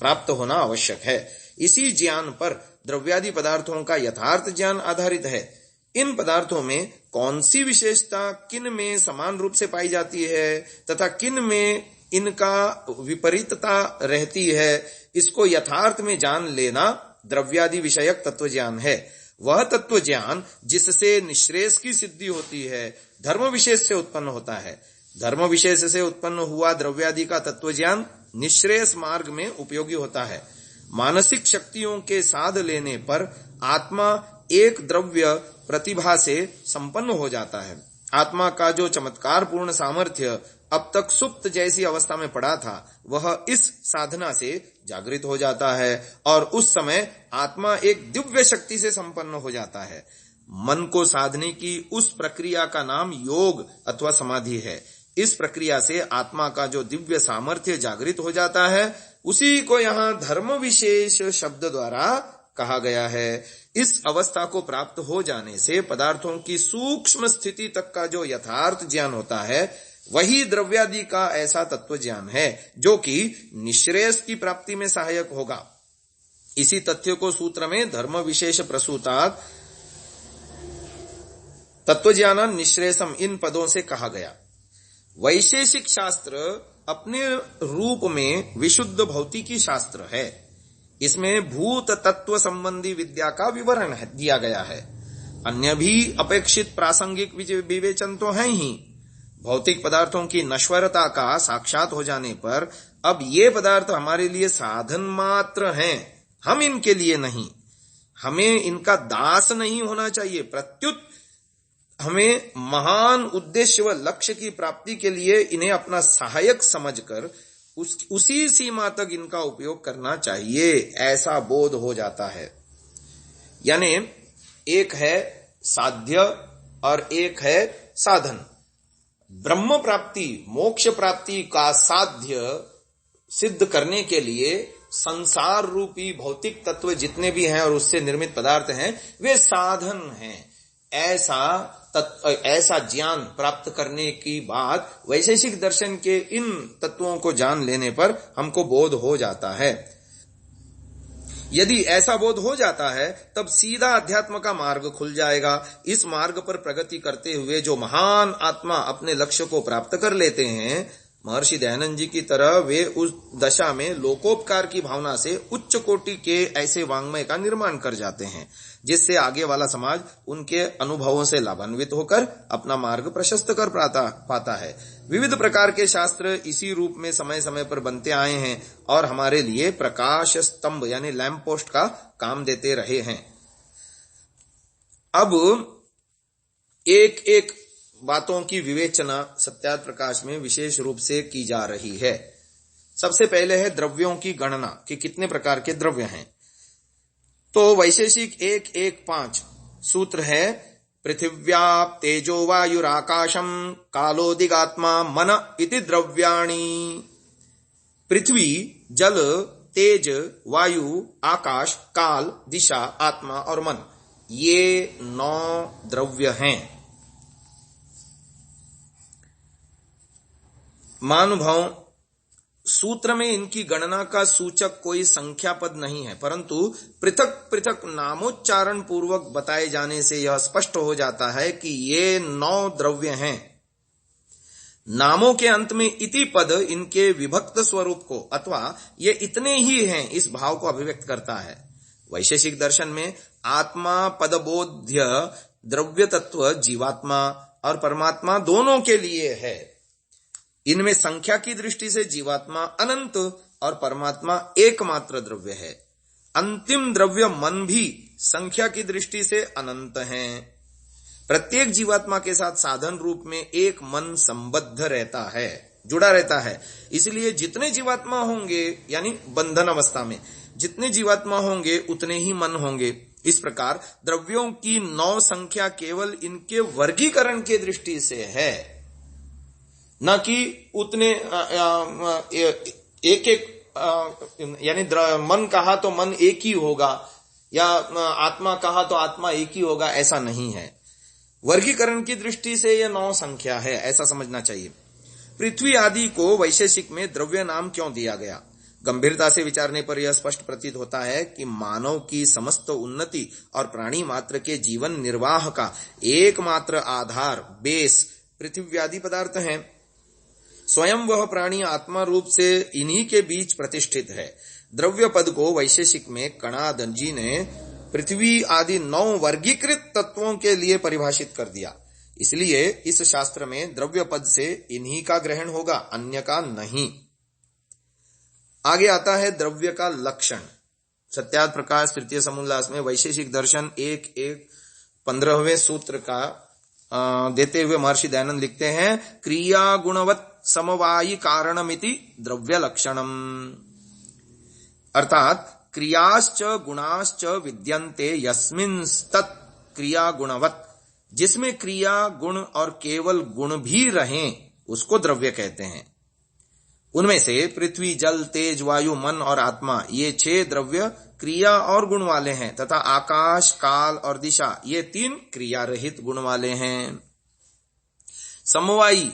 Speaker 1: प्राप्त होना आवश्यक है। इसी ज्ञान पर द्रव्यादि पदार्थों का यथार्थ ज्ञान आधारित है। इन पदार्थों में कौन सी विशेषता किन में समान रूप से पाई जाती है तथा किन में इनका विपरीतता रहती है, इसको यथार्थ में जान लेना द्रव्यादि विषयक तत्व ज्ञान है। वह तत्व ज्ञान जिससे निश्रेयस की सिद्धि होती है, धर्म विशेष से उत्पन्न होता है। धर्म विशेष से उत्पन्न हुआ द्रव्यादि का तत्व ज्ञान निश्रेयस मार्ग में उपयोगी होता है। मानसिक शक्तियों के साध लेने पर आत्मा एक द्रव्य प्रतिभा से संपन्न हो जाता है। आत्मा का जो चमत्कार पूर्ण सामर्थ्य अब तक सुप्त जैसी अवस्था में पड़ा था, वह इस साधना से जागृत हो जाता है और उस समय आत्मा एक दिव्य शक्ति से संपन्न हो जाता है। मन को साधने की उस प्रक्रिया का नाम योग अथवा समाधि है। इस प्रक्रिया से आत्मा का जो दिव्य सामर्थ्य जागृत हो जाता है, उसी को यहाँ धर्म विशेष शब्द द्वारा कहा गया है। इस अवस्था को प्राप्त हो जाने से पदार्थों की सूक्ष्म स्थिति तक का जो यथार्थ ज्ञान होता है, वही द्रव्यादि का ऐसा तत्व ज्ञान है जो कि निश्रेयस की प्राप्ति में सहायक होगा। इसी तथ्य को सूत्र में धर्म विशेष प्रसूतात् तत्वज्ञान निश्रेयसम इन पदों से कहा गया। वैशेषिक शास्त्र अपने रूप में विशुद्ध भौतिकी शास्त्र है। इसमें भूत तत्व संबंधी विद्या का विवरण दिया गया है। अन्य भी अपेक्षित प्रासंगिक विवेचन तो है ही। भौतिक पदार्थों की नश्वरता का साक्षात हो जाने पर अब ये पदार्थ हमारे लिए साधन मात्र हैं, हम इनके लिए नहीं। हमें इनका दास नहीं होना चाहिए, प्रत्युत हमें महान उद्देश्य व लक्ष्य की प्राप्ति के लिए इन्हें अपना सहायक समझकर उसी सीमा तक इनका उपयोग करना चाहिए, ऐसा बोध हो जाता है। यानी एक है साध्य और एक है साधन। ब्रह्म प्राप्ति, मोक्ष प्राप्ति का साध्य सिद्ध करने के लिए संसार रूपी भौतिक तत्व जितने भी हैं और उससे निर्मित पदार्थ हैं, वे साधन हैं। ऐसा ज्ञान प्राप्त करने की बात वैशेषिक दर्शन के इन तत्वों को जान लेने पर हमको बोध हो जाता है। यदि ऐसा बोध हो जाता है तब सीधा अध्यात्म का मार्ग खुल जाएगा। इस मार्ग पर प्रगति करते हुए जो महान आत्मा अपने लक्ष्य को प्राप्त कर लेते हैं, महर्षि दयानंद जी की तरह वे उस दशा में लोकोपकार की भावना से उच्च कोटि के ऐसे वाङ्मय का निर्माण कर जाते हैं, जिससे आगे वाला समाज उनके अनुभवों से लाभान्वित होकर अपना मार्ग प्रशस्त कर पाता है। विविध प्रकार के शास्त्र इसी रूप में समय समय पर बनते आए हैं और हमारे लिए प्रकाश स्तंभ यानी लैंप पोस्ट का काम देते रहे हैं। अब एक एक बातों की विवेचना सत्यार्थ प्रकाश में विशेष रूप से की जा रही है। सबसे पहले है द्रव्यों की गणना कि कितने प्रकार के द्रव्य हैं। तो वैशेषिक 1:1:5 सूत्र है, पृथिव्याप तेजो वायुराकाशम कालोदिगात्मा मन इति द्रव्याणि। पृथ्वी, जल, तेज, वायु, आकाश, काल, दिशा, आत्मा और मन, ये 9 द्रव्य हैं। महानुभाव, सूत्र में इनकी गणना का सूचक कोई संख्या पद नहीं है, परंतु पृथक पृथक नामोच्चारण पूर्वक बताए जाने से यह स्पष्ट हो जाता है कि ये 9 द्रव्य हैं। नामों के अंत में इति पद इनके विभक्त स्वरूप को अथवा ये इतने ही हैं इस भाव को अभिव्यक्त करता है। वैशेषिक दर्शन में आत्मा पदबोध्य द्रव्य तत्व जीवात्मा और परमात्मा दोनों के लिए है। इनमें संख्या की दृष्टि से जीवात्मा अनंत और परमात्मा एकमात्र द्रव्य है। अंतिम द्रव्य मन भी संख्या की दृष्टि से अनंत है। प्रत्येक जीवात्मा के साथ साधन रूप में एक मन संबद्ध रहता है, जुड़ा रहता है। इसलिए जितने जीवात्मा होंगे यानी बंधन अवस्था में जितने जीवात्मा होंगे उतने ही मन होंगे। इस प्रकार द्रव्यों की 9 संख्या केवल इनके वर्गीकरण के दृष्टि से है, न कि उतने एक यानी मन कहा तो मन एक ही होगा या आत्मा कहा तो आत्मा एक ही होगा, ऐसा नहीं है। वर्गीकरण की दृष्टि से यह 9 संख्या है, ऐसा समझना चाहिए। पृथ्वी आदि को वैशेषिक में द्रव्य नाम क्यों दिया गया? गंभीरता से विचारने पर यह स्पष्ट प्रतीत होता है कि मानव की समस्त उन्नति और प्राणी मात्र के जीवन निर्वाह का एकमात्र आधार बेस पृथ्वी आदि पदार्थ हैं। स्वयं वह प्राणी आत्मा रूप से इन्हीं के बीच प्रतिष्ठित है। द्रव्य पद को वैशेषिक में कणाद जी ने पृथ्वी आदि 9 वर्गीकृत तत्वों के लिए परिभाषित कर दिया। इसलिए इस शास्त्र में द्रव्य पद से इन्हीं का ग्रहण होगा, अन्य का नहीं। आगे आता है द्रव्य का लक्षण। सत्यार्थ प्रकाश तृतीय समोल्लास में वैशेषिक दर्शन 1:15वें सूत्र का देते हुए महर्षि दयानंद लिखते हैं, क्रिया गुणवत् समवायी कारणमिति द्रव्य लक्षणम। अर्थात क्रियाश्च गुणाश्च विद्यन्ते यस्मिंस्तत् क्रिया गुणवत्, जिसमें क्रिया गुण और केवल गुण भी रहें उसको द्रव्य कहते हैं। उनमें से पृथ्वी, जल, तेज, वायु, मन और आत्मा, ये 6 द्रव्य क्रिया और गुण वाले हैं, तथा आकाश, काल और दिशा, ये 3 क्रिया रहित गुण वाले हैं। समवायी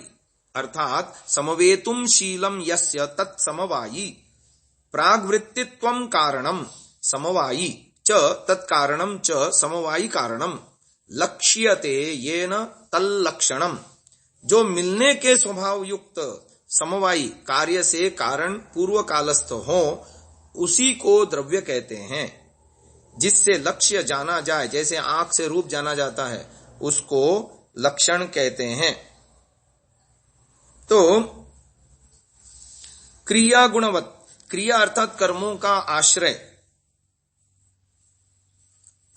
Speaker 1: अर्थात समवेतुम शीलम यस्य तत्समवायी, प्राग्वृत्तित्वम कारणम समवायी च तत्कारणम च समवायी कारणम, लक्ष्यते येन तल्लक्षणम, जो मिलने के स्वभाव युक्त समवायी कार्य से कारण पूर्व कालस्थ हो उसी को द्रव्य कहते हैं। जिससे लक्ष्य जाना जाए, जैसे आंख से रूप जाना जाता है, उसको लक्षण कहते हैं। तो क्रिया गुणवत्, क्रिया अर्थात कर्मों का आश्रय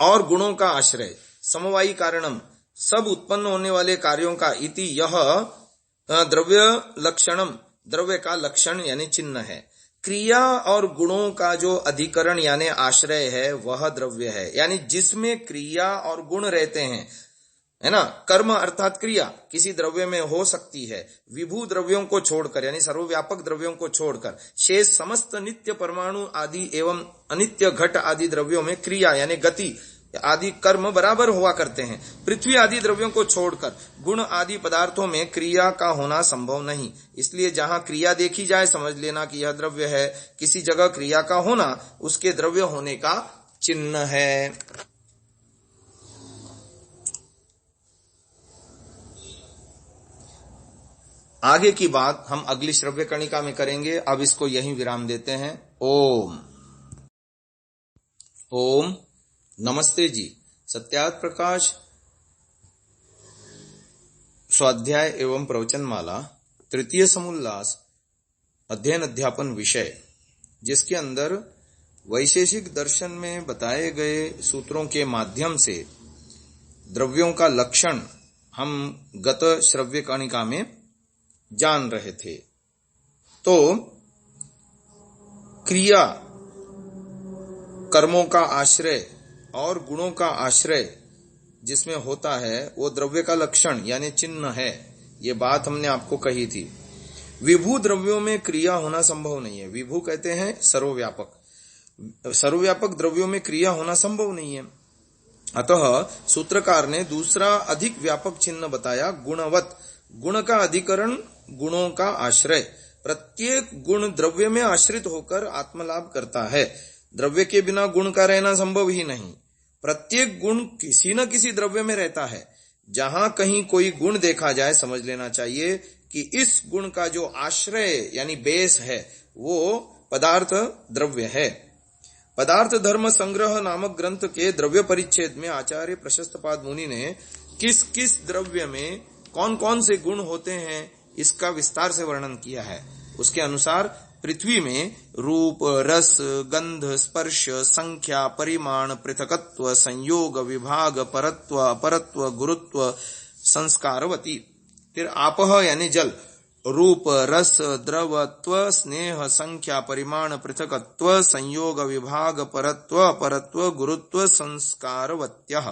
Speaker 1: और गुणों का आश्रय, समवायी कारणम सब उत्पन्न होने वाले कार्यों का, इति यह द्रव्य लक्षणम द्रव्य का लक्षण यानी चिन्ह है। क्रिया और गुणों का जो अधिकरण यानी आश्रय है वह द्रव्य है, यानी जिसमें क्रिया और गुण रहते हैं, है ना। कर्म अर्थात क्रिया किसी द्रव्य में हो सकती है, विभू द्रव्यों को छोड़कर यानी सर्वव्यापक द्रव्यों को छोड़कर शेष समस्त नित्य परमाणु आदि एवं अनित्य घट आदि द्रव्यों में क्रिया यानी गति आदि कर्म बराबर हुआ करते हैं। पृथ्वी आदि द्रव्यों को छोड़कर गुण आदि पदार्थों में क्रिया का होना संभव नहीं। इसलिए जहां क्रिया देखी जाए समझ लेना कि यह द्रव्य है। किसी जगह क्रिया का होना उसके द्रव्य होने का चिन्ह है। आगे की बात हम अगली श्रव्य कणिका में करेंगे। अब इसको यहीं विराम देते हैं। ओम नमस्ते जी। सत्यार्थ प्रकाश स्वाध्याय एवं प्रवचन माला तृतीय समोल्लास अध्ययन अध्यापन विषय, जिसके अंदर वैशेषिक दर्शन में बताए गए सूत्रों के माध्यम से द्रव्यों का लक्षण हम गत श्रव्य कणिका में जान रहे थे। तो क्रिया, कर्मों का आश्रय और गुणों का आश्रय जिसमें होता है वो द्रव्य का लक्षण यानी चिन्ह है। ये बात हमने आपको कही थी। विभू द्रव्यों में क्रिया होना संभव नहीं है। विभू कहते हैं सर्वव्यापक, सर्वव्यापक द्रव्यों में क्रिया होना संभव नहीं है। अतः सूत्रकार ने दूसरा अधिक व्यापक चिन्ह बताया, गुणवत्। गुण का अधिकरण, गुणों का आश्रय। प्रत्येक गुण द्रव्य में आश्रित होकर आत्मलाभ करता है। द्रव्य के बिना गुण का रहना संभव ही नहीं। प्रत्येक गुण किसी न किसी द्रव्य में रहता है। जहां कहीं कोई गुण देखा जाए समझ लेना चाहिए कि इस गुण का जो आश्रय यानी बेस है वो पदार्थ द्रव्य है। पदार्थ धर्म संग्रह नामक ग्रंथ के द्रव्य परिच्छेद में आचार्य प्रशस्तपाद मुनि ने किस किस द्रव्य में कौन कौन से गुण होते हैं इसका विस्तार से वर्णन किया है। उसके अनुसार पृथ्वी में रूप, रस, गंध, स्पर्श, संख्या, परिमाण, पृथकत्व, संयोग, विभाग, परत्व, अपरत्व, गुरुत्व, संस्कारवती। फिर आपह यानी जल, रूप, रस, द्रवत्व, स्नेह, संख्या, परिमाण, पृथकत्व, संयोग, विभाग, परत्व, अपरत्व, गुरुत्व, संस्कारवत्यः।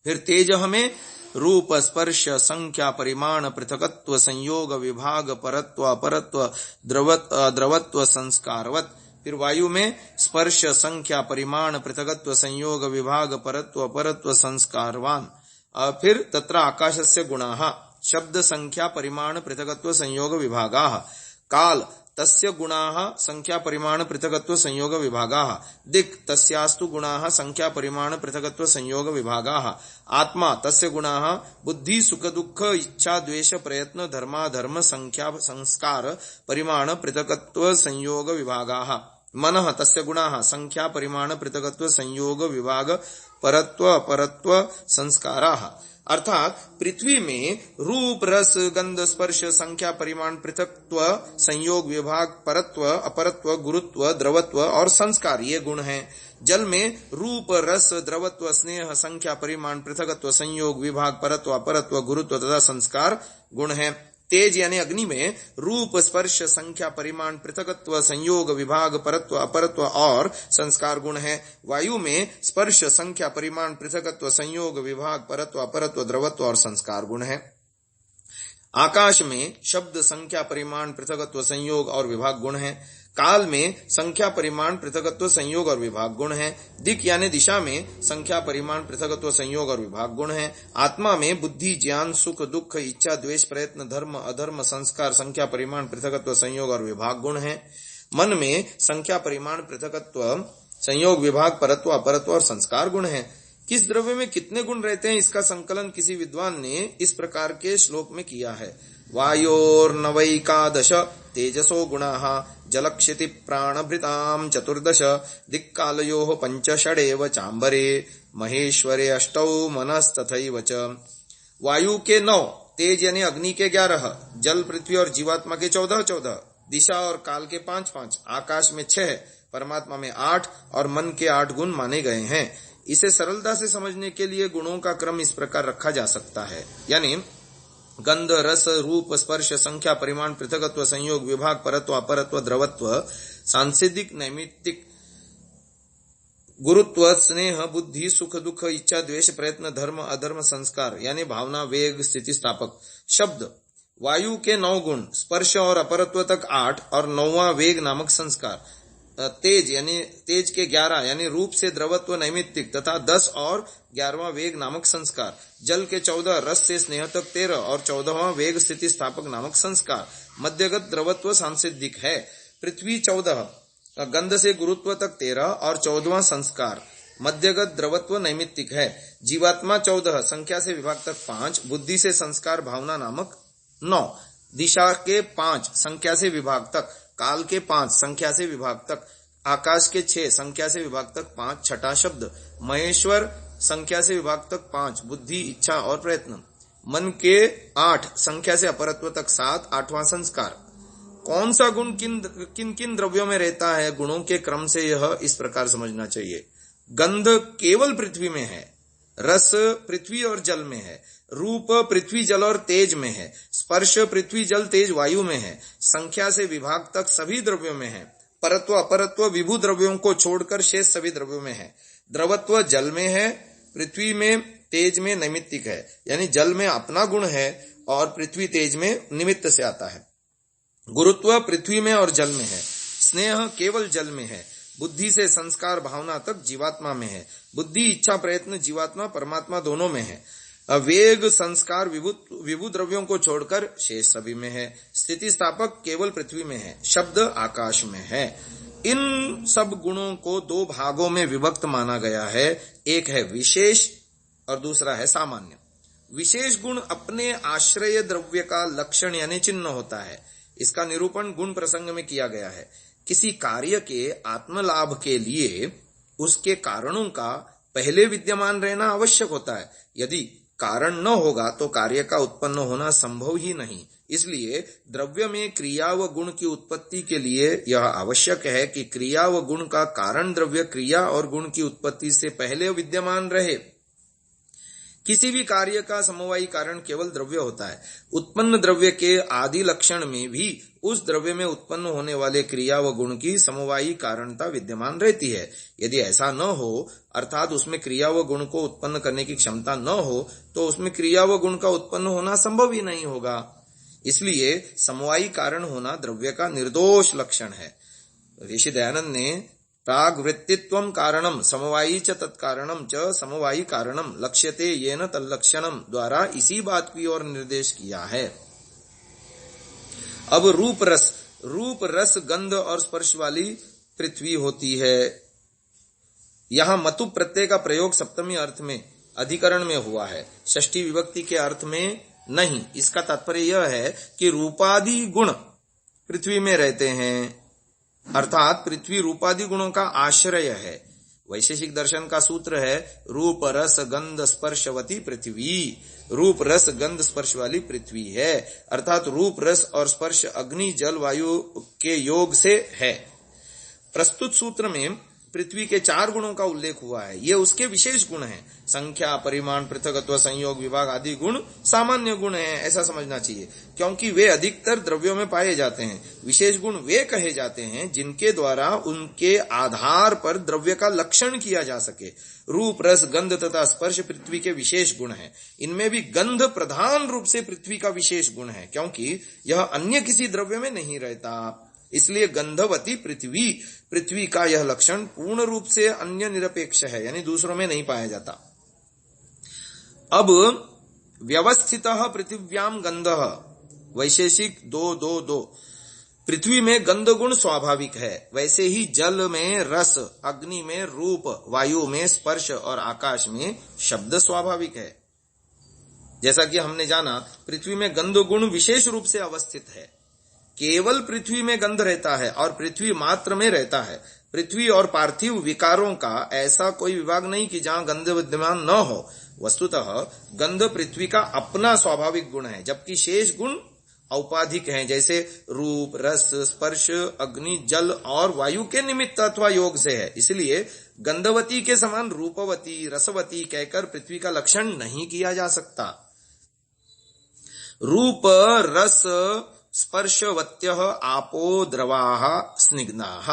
Speaker 1: फिर तेजः में रूप, स्पर्श, संख्या, परिमाण, पृथकत्व, संयोग, विभाग, परत्व, अपरत्व, द्रवत्व, संस्कारवत। फिर वायु में स्पर्श, संख्या, परिमाण, पृथकत्व, संयोग, विभाग, परत्व, अपरत्व, संस्कारवान। फिर तत्र आकाशस्य गुणाः, शब्द, संख्या, परिमाण, पृथकत्व, संयोग, विभागाः। काल तस्य गुणाः संख्या, परिमाण, पृथकत्व, संयोग, विभागाः। दिक् तस्यास्तु गुणाः संख्या, परिमाण, पृथकत्व, संयोग, विभागाः। आत्मा तस्य गुणाः बुद्धि, सुख, दुःख, इच्छा, द्वेष, प्रयत्न, धर्माधर्म, संख्या, संस्कार, परिमाण, पृथकत्व, संयोग, विभागाः। मनः तस्य गुणाः संख्या, परिमाण, पृथकत्व, संयोग, विभाग, परत्व, अपरत्व, संस्काराः। अर्थात पृथ्वी में रूप, रस, गंध, स्पर्श, संख्या, परिमाण, पृथकत्व, संयोग, विभाग, परत्व, अपरत्व, गुरुत्व, द्रवत्व और संस्कार ये गुण हैं। जल में रूप, रस, द्रवत्व, स्नेह, संख्या, परिमाण, पृथकत्व, संयोग, विभाग, परत्व, अपरत्व, गुरुत्व तथा संस्कार गुण हैं। तेज यानी अग्नि में रूप, स्पर्श, संख्या, परिमाण, पृथकत्व, संयोग, विभाग, परत्व, अपरत्व और संस्कार गुण है। वायु में स्पर्श, संख्या, परिमाण, पृथकत्व, संयोग, विभाग, परत्व, अपरत्व, द्रवत्व और संस्कार गुण है। आकाश में शब्द, संख्या, परिमाण, पृथकत्व, संयोग और विभाग गुण है। काल में संख्या, परिमाण, पृथकत्व, संयोग और विभाग गुण है। दिक् यानी दिशा में संख्या, परिमाण, पृथकत्व, संयोग और विभाग गुण है। आत्मा में बुद्धि, ज्ञान, सुख, दुख, इच्छा, द्वेष, प्रयत्न, धर्म, अधर्म, संस्कार, संख्या, परिमाण, पृथकत्व, संयोग और विभाग गुण है। मन में संख्या, परिमाण, पृथकत्व, संयोग, विभाग, परत्व, अपरत्व और संस्कार गुण है। किस द्रव्य में कितने गुण रहते हैं इसका संकलन किसी विद्वान ने इस प्रकार के श्लोक में किया है। वायोर्नवैकादश तेजसो गुणाः जलक्षिति प्राणभृतां चतुर्दश दिक्कालयोः पंच षडेव चांबरे महेश्वरे अष्टौ मनस्तथैव च। वायु के 9, तेज यानी अग्नि के 11, जल, पृथ्वी और जीवात्मा के 14, दिशा और काल के 5, आकाश में 6, परमात्मा में 8 और मन के 8 गुण माने गए हैं। इसे सरलता से समझने के लिए गुणों का क्रम इस प्रकार रखा जा सकता है, यानी गंध, रस, रूप, स्पर्श, संख्या, परिमाण, पृथकत्व, संयोग, विभाग, परत्व, अपरत्व, द्रवत्व, सांसिधिक, नैमित्तिक, गुरुत्व, स्नेह, बुद्धि, सुख, दुख, इच्छा, द्वेष, प्रयत्न, धर्म, अधर्म, संस्कार यानी भावना, वेग, स्थिति स्थापक। शब्द वायु के 9 गुण, स्पर्श और अपरत्व तक 8 और 9वां वेग नामक संस्कार। तेज यानी तेज के 11 यानी रूप से द्रवत्व, नैमित्तिक तथा 10 और 11वां वेग नामक संस्कार। जल के 14, रस से स्नेह तक 13 और 14वां वेग स्थिति स्थापक नामक संस्कार। मध्यगत द्रवत्व सांसिधिक है। पृथ्वी 14, गंध से गुरुत्व तक 13 और 14वां संस्कार। मध्यगत द्रवत्व नैमित्तिक है। जीवात्मा 14, संख्या से विभाग तक 5, बुद्धि से संस्कार भावना नामक 9, दिशा के 5, संख्या से विभाग तक, काल के 5, संख्या से विभाग तक, आकाश के 6, संख्या से विभाग तक 5, छठा शब्द। महेश्वर संख्या से विभाग तक 5, बुद्धि, इच्छा और प्रयत्न। मन के 8, संख्या से अपरत्व तक 7, 8वां संस्कार। कौन सा गुण किन किन द्रव्यों में रहता है, गुणों के क्रम से यह इस प्रकार समझना चाहिए। गंध केवल पृथ्वी में है, रस पृथ्वी और जल में है, रूप पृथ्वी, जल और तेज में है, स्पर्श पृथ्वी, जल, तेज, वायु में है, संख्या से विभाग तक सभी द्रव्यों में है, परत्व, अपरत्व, विभू द्रव्यों को छोड़कर शेष सभी द्रव्यों में है, द्रवत्व जल में है, पृथ्वी में, तेज में नैमित्तिक है, यानी जल में अपना गुण है और पृथ्वी तेज में निमित्त से आता है। गुरुत्व पृथ्वी में और जल में है, स्नेह केवल जल में है, बुद्धि से संस्कार भावना तक जीवात्मा में है, बुद्धि, इच्छा, प्रयत्न जीवात्मा परमात्मा दोनों में है, वेग, संस्कार विभू द्रव्यों को छोड़कर शेष सभी में है, स्थिति स्थापक केवल पृथ्वी में है, शब्द आकाश में है। इन सब गुणों को 2 भागों में विभक्त माना गया है, एक है विशेष और दूसरा है सामान्य। विशेष गुण अपने आश्रय द्रव्य का लक्षण यानी चिन्ह होता है। इसका निरूपण गुण प्रसंग में किया गया है। किसी कार्य के आत्मलाभ के लिए उसके कारणों का पहले विद्यमान रहना आवश्यक होता है। यदि कारण न होगा तो कार्य का उत्पन्न होना संभव ही नहीं। इसलिए द्रव्य में क्रिया व गुण की उत्पत्ति के लिए यह आवश्यक है कि क्रिया व गुण का कारण द्रव्य क्रिया और गुण की उत्पत्ति से पहले विद्यमान रहे। किसी भी कार्य का समवायी कारण केवल द्रव्य होता है। उत्पन्न द्रव्य के आदि लक्षण में भी उस द्रव्य में उत्पन्न होने वाले क्रिया व गुण की समवायी कारणता विद्यमान रहती है। यदि ऐसा न हो, अर्थात उसमें क्रिया व गुण को उत्पन्न करने की क्षमता न हो, तो उसमें क्रिया व गुण का उत्पन्न होना संभव ही नहीं होगा। इसलिए समवायी कारण होना द्रव्य का निर्दोष लक्षण है। ऋषि दयानंद ने प्राग्वृत्तित्वं कारणम समवायी च तत्कारणम च समवायी कारणम लक्ष्यते येन तल्लक्षणम द्वारा इसी बात की ओर निर्देश किया है। अब रूप रस गंध और स्पर्श वाली पृथ्वी होती है। यहां मतु प्रत्यय का प्रयोग सप्तमी अर्थ में अधिकरण में हुआ है, षष्ठी विभक्ति के अर्थ में नहीं। इसका तात्पर्य यह है कि रूपादि गुण पृथ्वी में रहते हैं, अर्थात पृथ्वी रूपादि गुणों का आश्रय है। वैशेषिक दर्शन का सूत्र है रूप रस गंध स्पर्शवती पृथ्वी। रूप रस गंध स्पर्श वाली पृथ्वी है, अर्थात रूप रस और स्पर्श अग्नि जल वायु के योग से है। प्रस्तुत सूत्र में पृथ्वी के 4 गुणों का उल्लेख हुआ है। ये उसके विशेष गुण हैं। संख्या, परिमाण, पृथकत्व, संयोग, विभाग आदि गुण सामान्य गुण हैं, ऐसा समझना चाहिए, क्योंकि वे अधिकतर द्रव्यों में पाए जाते हैं। विशेष गुण वे कहे जाते हैं जिनके द्वारा उनके आधार पर द्रव्य का लक्षण किया जा सके। रूप रस गंध तथा स्पर्श पृथ्वी के विशेष गुण हैं। इनमें भी गंध प्रधान रूप से पृथ्वी का विशेष गुण है, क्योंकि यह अन्य किसी द्रव्य में नहीं रहता। इसलिए गंधवती पृथ्वी, पृथ्वी का यह लक्षण पूर्ण रूप से अन्य निरपेक्ष है, यानी दूसरों में नहीं पाया जाता। अब व्यवस्थितः पृथिव्याम गंधः, वैशेषिक 2:2:2। पृथ्वी में गंध गुण स्वाभाविक है, वैसे ही जल में रस, अग्नि में रूप, वायु में स्पर्श और आकाश में शब्द स्वाभाविक है। जैसा कि हमने जाना, पृथ्वी में गंध गुण विशेष रूप से अवस्थित है। केवल पृथ्वी में गंध रहता है और पृथ्वी मात्र में रहता है। पृथ्वी और पार्थिव विकारों का ऐसा कोई विभाग नहीं कि जहां गंध विद्यमान न हो। वस्तुतः गंध पृथ्वी का अपना स्वाभाविक गुण है, जबकि शेष गुण औपाधिक हैं, जैसे रूप, रस, स्पर्श, अग्नि, जल और वायु के निमित्त अथवा योग से है। इसलिए गंधवती के समान रूपवती, रसवती कहकर पृथ्वी का लक्षण नहीं किया जा सकता। रूप रस स्पर्शवत्यः आपो द्रवाः स्निग्धाः,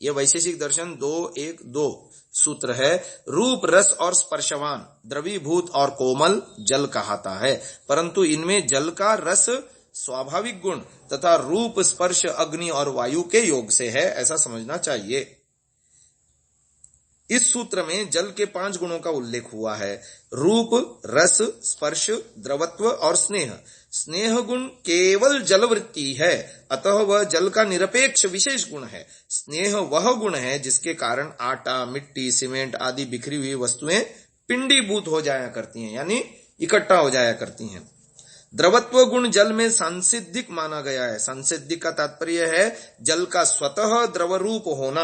Speaker 1: यह वैशेषिक दर्शन 2:1:2 सूत्र है। रूप रस और स्पर्शवान, द्रवीभूत और कोमल जल कहाता है, परंतु इनमें जल का रस स्वाभाविक गुण तथा रूप, स्पर्श, अग्नि और वायु के योग से है, ऐसा समझना चाहिए। इस सूत्र में जल के 5 गुणों का उल्लेख हुआ है। रूप, रस, स्पर्श, द्रवत्व और स्नेह। स्नेह गुण केवल जलवृत्ति है, अतः वह जल का निरपेक्ष विशेष गुण है। स्नेह वह गुण है जिसके कारण आटा, मिट्टी, सीमेंट आदि बिखरी हुई वस्तुएं पिंडीभूत हो जाया करती हैं, यानी इकट्ठा हो जाया करती हैं। द्रवत्व गुण जल में सांसिद्धिक माना गया है। सांसिद्धिक का तात्पर्य है जल का स्वतः द्रवरूप होना,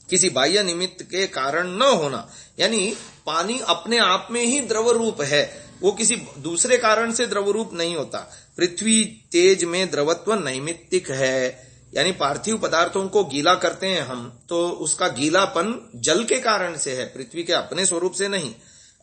Speaker 1: किसी बाह्य निमित्त के कारण न होना, यानी पानी अपने आप में ही द्रव रूप है, वो किसी दूसरे कारण से द्रव रूप नहीं होता। पृथ्वी तेज में द्रवत्व नैमित्तिक है, यानी पार्थिव पदार्थों को गीला करते हैं हम, तो उसका गीलापन जल के कारण से है, पृथ्वी के अपने स्वरूप से नहीं,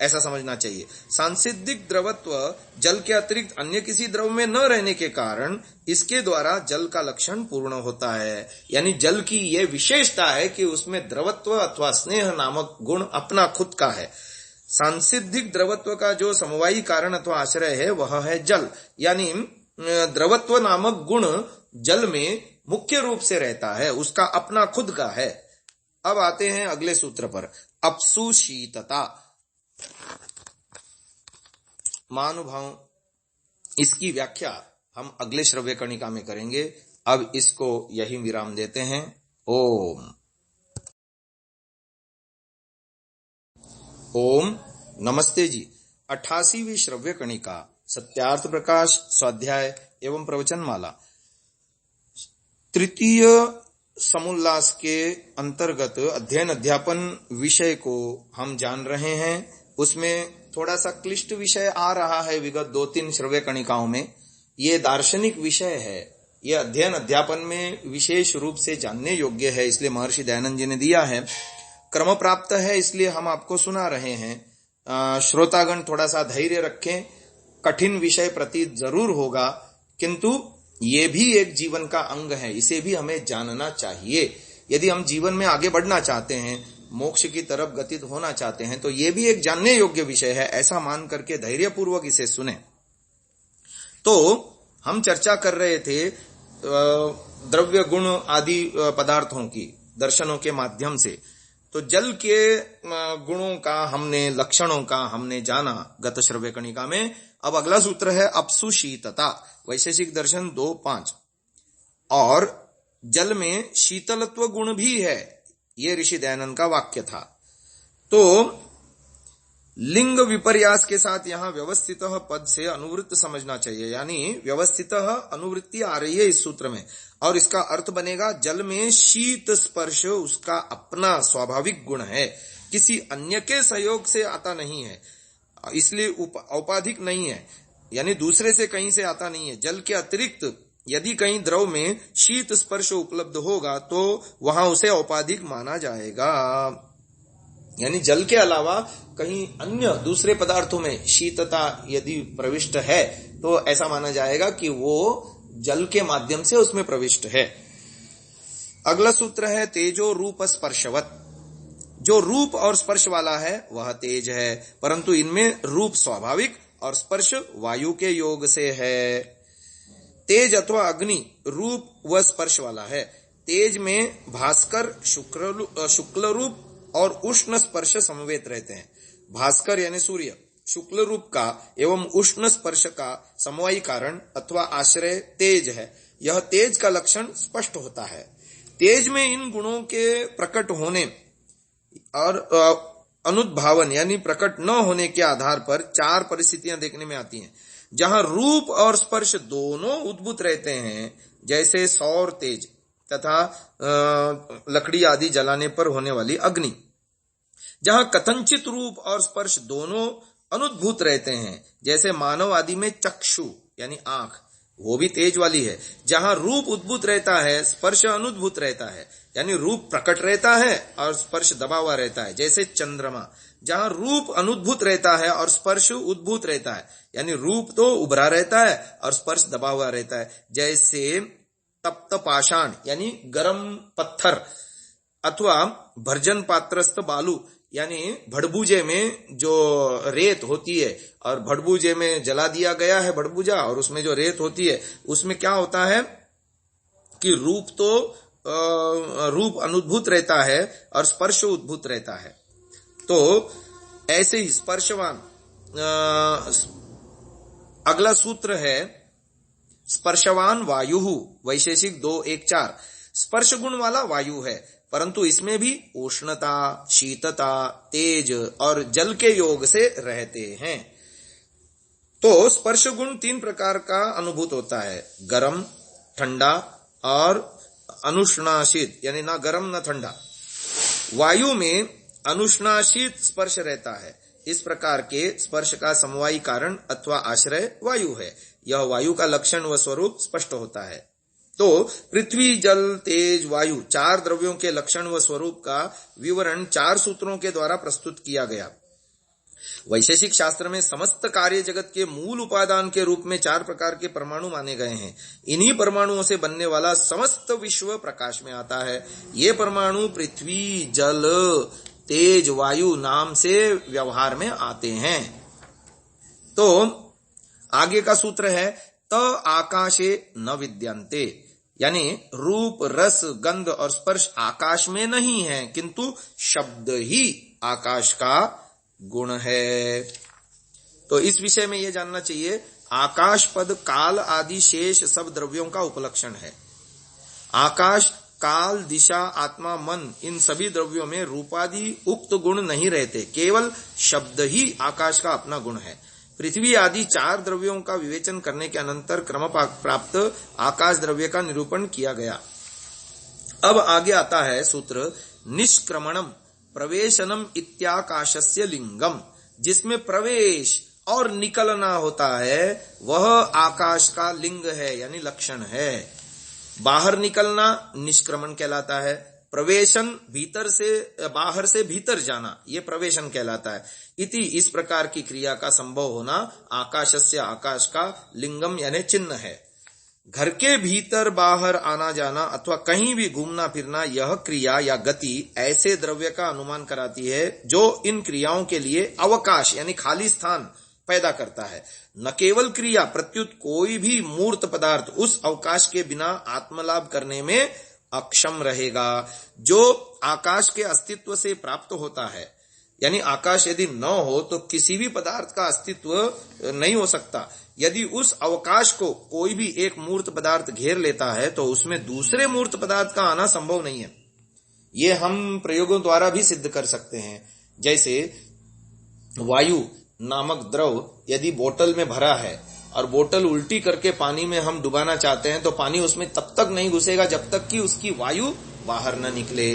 Speaker 1: ऐसा समझना चाहिए। सांसिद्धिक द्रवत्व जल के अतिरिक्त अन्य किसी द्रव में न रहने के कारण इसके द्वारा जल का लक्षण पूर्ण होता है, यानी जल की यह विशेषता है कि उसमें द्रवत्व अथवा स्नेह नामक गुण अपना खुद का है। सांसिद्धिक द्रवत्व का जो समवायी कारण अथवा आश्रय है वह है जल, यानी द्रवत्व नामक गुण जल में मुख्य रूप से रहता है, उसका अपना खुद का है। अब आते हैं अगले सूत्र पर, अपसु शीतता। महानुभाव, इसकी व्याख्या हम अगले श्रव्य कणिका में करेंगे। अब इसको यही विराम देते हैं। ओम ओम नमस्ते जी। 88वीं श्रव्य कणिका सत्यार्थ प्रकाश स्वाध्याय एवं प्रवचन माला तृतीय समुल्लास के अंतर्गत अध्ययन अध्यापन विषय को हम जान रहे हैं। उसमें थोड़ा सा क्लिष्ट विषय आ रहा है विगत 2-3 श्रव्य कणिकाओं में। ये दार्शनिक विषय है, ये अध्ययन अध्यापन में विशेष रूप से जानने योग्य है, इसलिए महर्षि दयानंद जी ने दिया है। क्रम प्राप्त है, इसलिए हम आपको सुना रहे हैं। श्रोतागण थोड़ा सा धैर्य रखें। कठिन विषय प्रतीत जरूर होगा, किंतु ये भी एक जीवन का अंग है, इसे भी हमें जानना चाहिए। यदि हम जीवन में आगे बढ़ना चाहते हैं, मोक्ष की तरफ गतित होना चाहते हैं, तो ये भी एक जानने योग्य विषय है, ऐसा मान करके धैर्यपूर्वक इसे सुने। तो हम चर्चा कर रहे थे द्रव्य गुण आदि पदार्थों की दर्शनों के माध्यम से। तो जल के गुणों का हमने, लक्षणों का हमने जाना गत श्रव्य कणिका में। अब अगला सूत्र है अपसु शीतता, वैशेषिक दर्शन 2:5। और जल में शीतलत्व गुण भी है, ये ऋषि दयानंद का वाक्य था। तो लिंग विपर्यास के साथ यहाँ व्यवस्थित पद से अनुवृत्त समझना चाहिए, यानी व्यवस्थित अनुवृत्ति आ रही है इस सूत्र में, और इसका अर्थ बनेगा जल में शीत स्पर्श उसका अपना स्वाभाविक गुण है, किसी अन्य के सहयोग से आता नहीं है, इसलिए औपाधिक नहीं है, यानी दूसरे से कहीं से आता नहीं है। जल के अतिरिक्त यदि कहीं द्रव में शीत स्पर्श उपलब्ध होगा तो वहां उसे औपाधिक माना जाएगा, यानी जल के अलावा कहीं अन्य दूसरे पदार्थों में शीतता यदि प्रविष्ट है तो ऐसा माना जाएगा कि वो जल के माध्यम से उसमें प्रविष्ट है। अगला सूत्र है तेजो रूप स्पर्शवत। जो रूप और स्पर्श वाला है वह तेज है, परंतु इनमें रूप स्वाभाविक और स्पर्श वायु के योग से है। तेज अथवा अग्नि रूप व स्पर्श वाला है। तेज में भास्कर शुक्ल रूप और उष्ण स्पर्श समवेत रहते हैं। भास्कर यानी सूर्य शुक्ल रूप का एवं उष्ण स्पर्श का समवायी कारण अथवा आश्रय तेज है। यह तेज का लक्षण स्पष्ट होता है। तेज में इन गुणों के प्रकट होने और अनुद्भावन यानी प्रकट न होने के आधार पर चार परिस्थितियां देखने में आती हैं, जहां रूप और स्पर्श दोनों उद्भूत रहते हैं, जैसे सौर तेज तथा लकड़ी आदि जलाने पर होने वाली अग्नि। जहां कथंचित रूप और स्पर्श दोनों अनुद्भूत रहते हैं, जैसे मानव आदि में चक्षु यानी आंख, वो भी तेज वाली है। जहां रूप उद्भूत रहता है, स्पर्श अनुद्भूत रहता है, यानी रूप प्रकट रहता है और स्पर्श दबा हुआ रहता है, जैसे चंद्रमा। जहां रूप अनुद्भूत रहता है और स्पर्श उद्भूत रहता है, यानी रूप तो उभरा रहता है और स्पर्श दबा हुआ रहता है, जैसे तप्त पाषाण यानी गरम पत्थर अथवा भर्जन पात्रस्थ बालू, यानी भड़बूजे में जो रेत होती है और भड़बूजे में जला दिया गया है भड़बूजा, और उसमें जो रेत होती है उसमें क्या होता है कि रूप तो रूप अनुद्भूत रहता है और स्पर्श उद्भूत रहता है। तो ऐसे ही स्पर्शवान अगला सूत्र है स्पर्शवान वायु, वैशेषिक 2:1-4। स्पर्श गुण वाला वायु है, परंतु इसमें भी उष्णता, शीतता, तेज और जल के योग से रहते हैं। तो स्पर्श गुण 3 प्रकार का अनुभूत होता है, गरम, ठंडा और अनुष्णाशीत, यानी ना गरम न ठंडा। वायु में अनुष्णाशीत स्पर्श रहता है। इस प्रकार के स्पर्श का समवायी कारण अथवा आश्रय वायु है। यह वायु का लक्षण व स्वरूप स्पष्ट होता है। तो पृथ्वी, जल, तेज, वायु 4 द्रव्यों के लक्षण व स्वरूप का विवरण 4 सूत्रों के द्वारा प्रस्तुत किया गया। वैशेषिक शास्त्र में समस्त कार्य जगत के मूल उपादान के रूप में 4 प्रकार के परमाणु माने गए हैं। इन्हीं परमाणुओं से बनने वाला समस्त विश्व प्रकाश में आता है। ये परमाणु पृथ्वी, जल, तेज, वायु नाम से व्यवहार में आते हैं। तो आगे का सूत्र है त आकाशे न विद्यन्ते, यानी रूप, रस, गंध और स्पर्श आकाश में नहीं है, किंतु शब्द ही आकाश का गुण है। तो इस विषय में यह जानना चाहिए, आकाश पद काल आदि शेष सब द्रव्यों का उपलक्षण है। आकाश, काल, दिशा, आत्मा, मन इन सभी द्रव्यों में रूपादि उक्त गुण नहीं रहते, केवल शब्द ही आकाश का अपना गुण है। पृथ्वी आदि 4 द्रव्यों का विवेचन करने के अनंतर क्रम प्राप्त आकाश द्रव्य का निरूपण किया गया। अब आगे आता है सूत्र निष्क्रमणम प्रवेशनम इत्याकाशस्य लिंगम, जिसमें प्रवेश और निकलना होता है वह आकाश का लिंग है, यानी लक्षण है। बाहर निकलना निष्क्रमण कहलाता है। प्रवेशन भीतर से बाहर से भीतर जाना, ये प्रवेशन कहलाता है। इति इस प्रकार की क्रिया का संभव होना आकाशस्य आकाश का लिंगम यानी चिन्ह है। घर के भीतर बाहर आना जाना अथवा कहीं भी घूमना फिरना, यह क्रिया या गति ऐसे द्रव्य का अनुमान कराती है जो इन क्रियाओं के लिए अवकाश यानी खाली स्थान पैदा करता है। न केवल क्रिया, प्रत्युत कोई भी मूर्त पदार्थ उस अवकाश के बिना आत्मलाभ करने में अक्षम रहेगा, जो आकाश के अस्तित्व से प्राप्त होता है। यानी आकाश यदि न हो तो किसी भी पदार्थ का अस्तित्व नहीं हो सकता। यदि उस अवकाश को कोई भी एक मूर्त पदार्थ घेर लेता है तो उसमें दूसरे मूर्त पदार्थ का आना संभव नहीं है। ये हम प्रयोगों द्वारा भी सिद्ध कर सकते हैं। जैसे वायु नामक द्रव यदि बोतल में भरा है और बोतल उल्टी करके पानी में हम डुबाना चाहते हैं तो पानी उसमें तब तक नहीं घुसेगा जब तक कि उसकी वायु बाहर न निकले।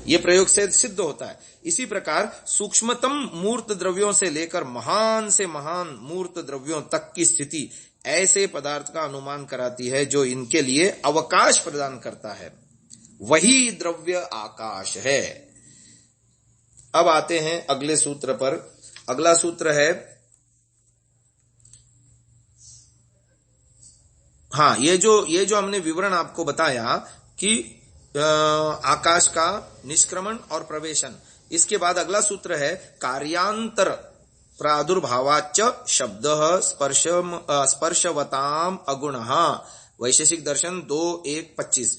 Speaker 1: ये प्रयोग से सिद्ध होता है। इसी प्रकार सूक्ष्मतम मूर्त द्रव्यों से लेकर महान से महान मूर्त द्रव्यों तक की स्थिति ऐसे पदार्थ का अनुमान कराती है जो इनके लिए अवकाश प्रदान करता है। वही द्रव्य आकाश है। अब आते हैं अगले सूत्र पर। अगला सूत्र है, हाँ, ये जो हमने विवरण आपको बताया कि आकाश का निष्क्रमण और प्रवेशन, इसके बाद अगला सूत्र है कार्यांतर प्रादुर्भावाच्च शब्द स्पर्शवताम अगुणः। वैशेषिक दर्शन 2:1-25।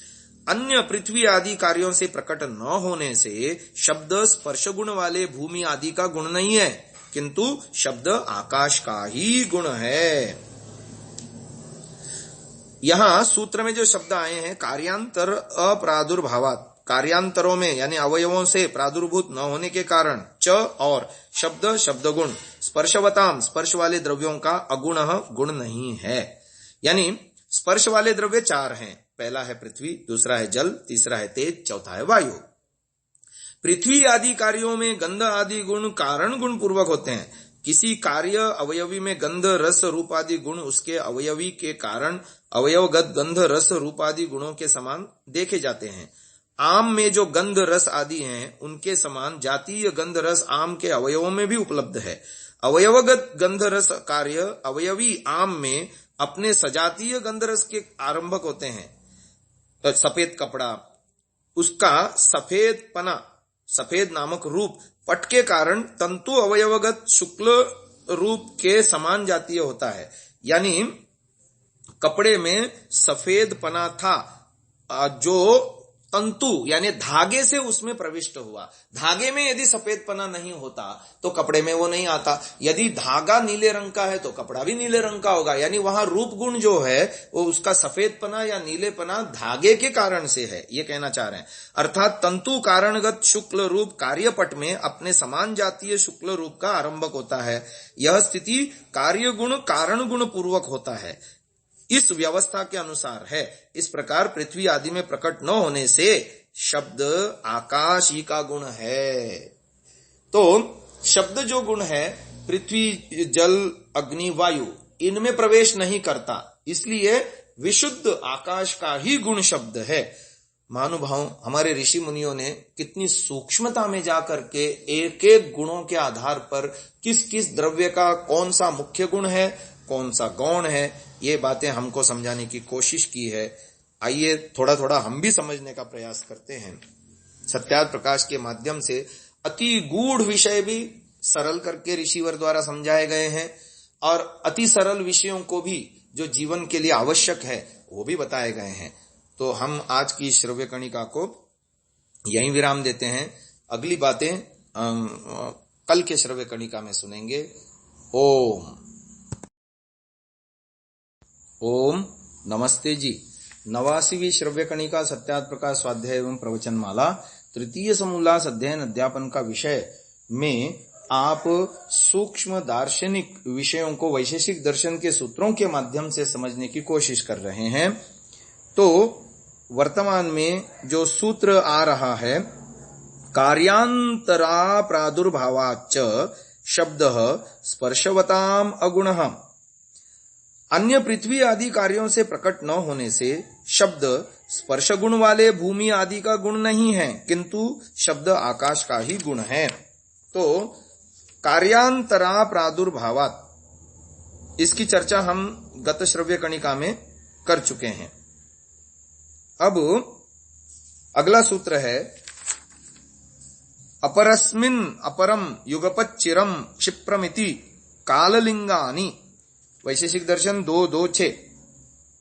Speaker 1: अन्य पृथ्वी आदि कार्यों से प्रकट न होने से शब्द स्पर्श गुण वाले भूमि आदि का गुण नहीं है, किंतु शब्द आकाश का ही गुण है। यहां सूत्र में जो शब्द आए हैं कार्यांतर अप्रादुर्भावात, कार्यांतरों में यानी अवयवों से प्रादुर्भूत न होने के कारण च और शब्द शब्द गुण स्पर्शवताम स्पर्श वाले द्रव्यों का अगुण गुण नहीं है। यानी स्पर्श वाले द्रव्य 4 हैं। पहला है पृथ्वी, दूसरा है जल, तीसरा है तेज, चौथा है वायु। पृथ्वी आदि कार्यों में गंध आदि गुण कारण गुण पूर्वक होते हैं। किसी कार्य अवयवी में गंध रस रूप आदि गुण उसके अवयवी के कारण अवयवगत गंध रस रूप आदि गुणों के समान देखे जाते हैं। आम में जो गंध रस आदि हैं उनके समान जातीय गंध रस आम के अवयवों में भी उपलब्ध है। अवयवगत गंध रस कार्य अवयवी आम में अपने सजातीय गंध रस के आरंभक होते हैं। तो सफेद कपड़ा, उसका सफेद पना, सफेद नामक रूप पट के कारण तंतु अवयवगत शुक्ल रूप के समान जातीय होता है। यानी कपड़े में सफेद पना था जो तंतु यानी धागे से उसमें प्रविष्ट हुआ। धागे में यदि सफेद पना नहीं होता तो कपड़े में वो नहीं आता। यदि धागा नीले रंग का है तो कपड़ा भी नीले रंग का होगा। यानी वहां रूप गुण जो है वो उसका सफेद पना या नीले पना धागे के कारण से है, ये कहना चाह रहे हैं। अर्थात तंतु कारणगत शुक्ल रूप कार्यपट में अपने समान जातीय शुक्ल रूप का आरंभक होता है। यह स्थिति कार्य गुण कारण गुण पूर्वक होता है, इस व्यवस्था के अनुसार है। इस प्रकार पृथ्वी आदि में प्रकट न होने से शब्द आकाश ही का गुण है। तो शब्द जो गुण है पृथ्वी जल अग्नि वायु इनमें प्रवेश नहीं करता, इसलिए विशुद्ध आकाश का ही गुण शब्द है। महानुभाव, हमारे ऋषि मुनियों ने कितनी सूक्ष्मता में जाकर के एक एक गुणों के आधार पर किस किस द्रव्य का कौन सा मुख्य गुण है, कौन सा गौण है, ये बातें हमको समझाने की कोशिश की है। आइए थोड़ा थोड़ा हम भी समझने का प्रयास करते हैं। सत्यार्थ प्रकाश के माध्यम से अति गूढ़ विषय भी सरल करके ऋषिवर द्वारा समझाए गए हैं और अति सरल विषयों को भी जो जीवन के लिए आवश्यक है वो भी बताए गए हैं। तो हम आज की श्रव्य कणिका को यहीं विराम देते हैं। अगली बातें कल के श्रव्य कणिका में सुनेंगे। ओम नमस्ते जी। 89वीं श्रव्य कणिका सत्यार्थ प्रकाश स्वाध्याय एवं प्रवचन माला तृतीय समोल्लास अध्ययन अध्यापन का विषय में आप सूक्ष्म दार्शनिक विषयों को वैशेषिक दर्शन के सूत्रों के माध्यम से समझने की कोशिश कर रहे हैं। तो वर्तमान में जो सूत्र आ रहा है कार्यांतरा प्रादुर्भावाच्च शब्दः स्पर्शवताम अगुणः। अन्य पृथ्वी आदि कार्यों से प्रकट न होने से शब्द स्पर्श गुण वाले भूमि आदि का गुण नहीं है, किंतु शब्द आकाश का ही गुण है। तो कार्यांतरा प्रादुर्भावात, इसकी चर्चा हम गत श्रव्य कणिका में कर चुके हैं। अब अगला सूत्र है अपरस्मिन् अपरम युगपत् चिरम क्षिप्रमिति काललिंगानि। वैशेषिक दर्शन 2:2-6,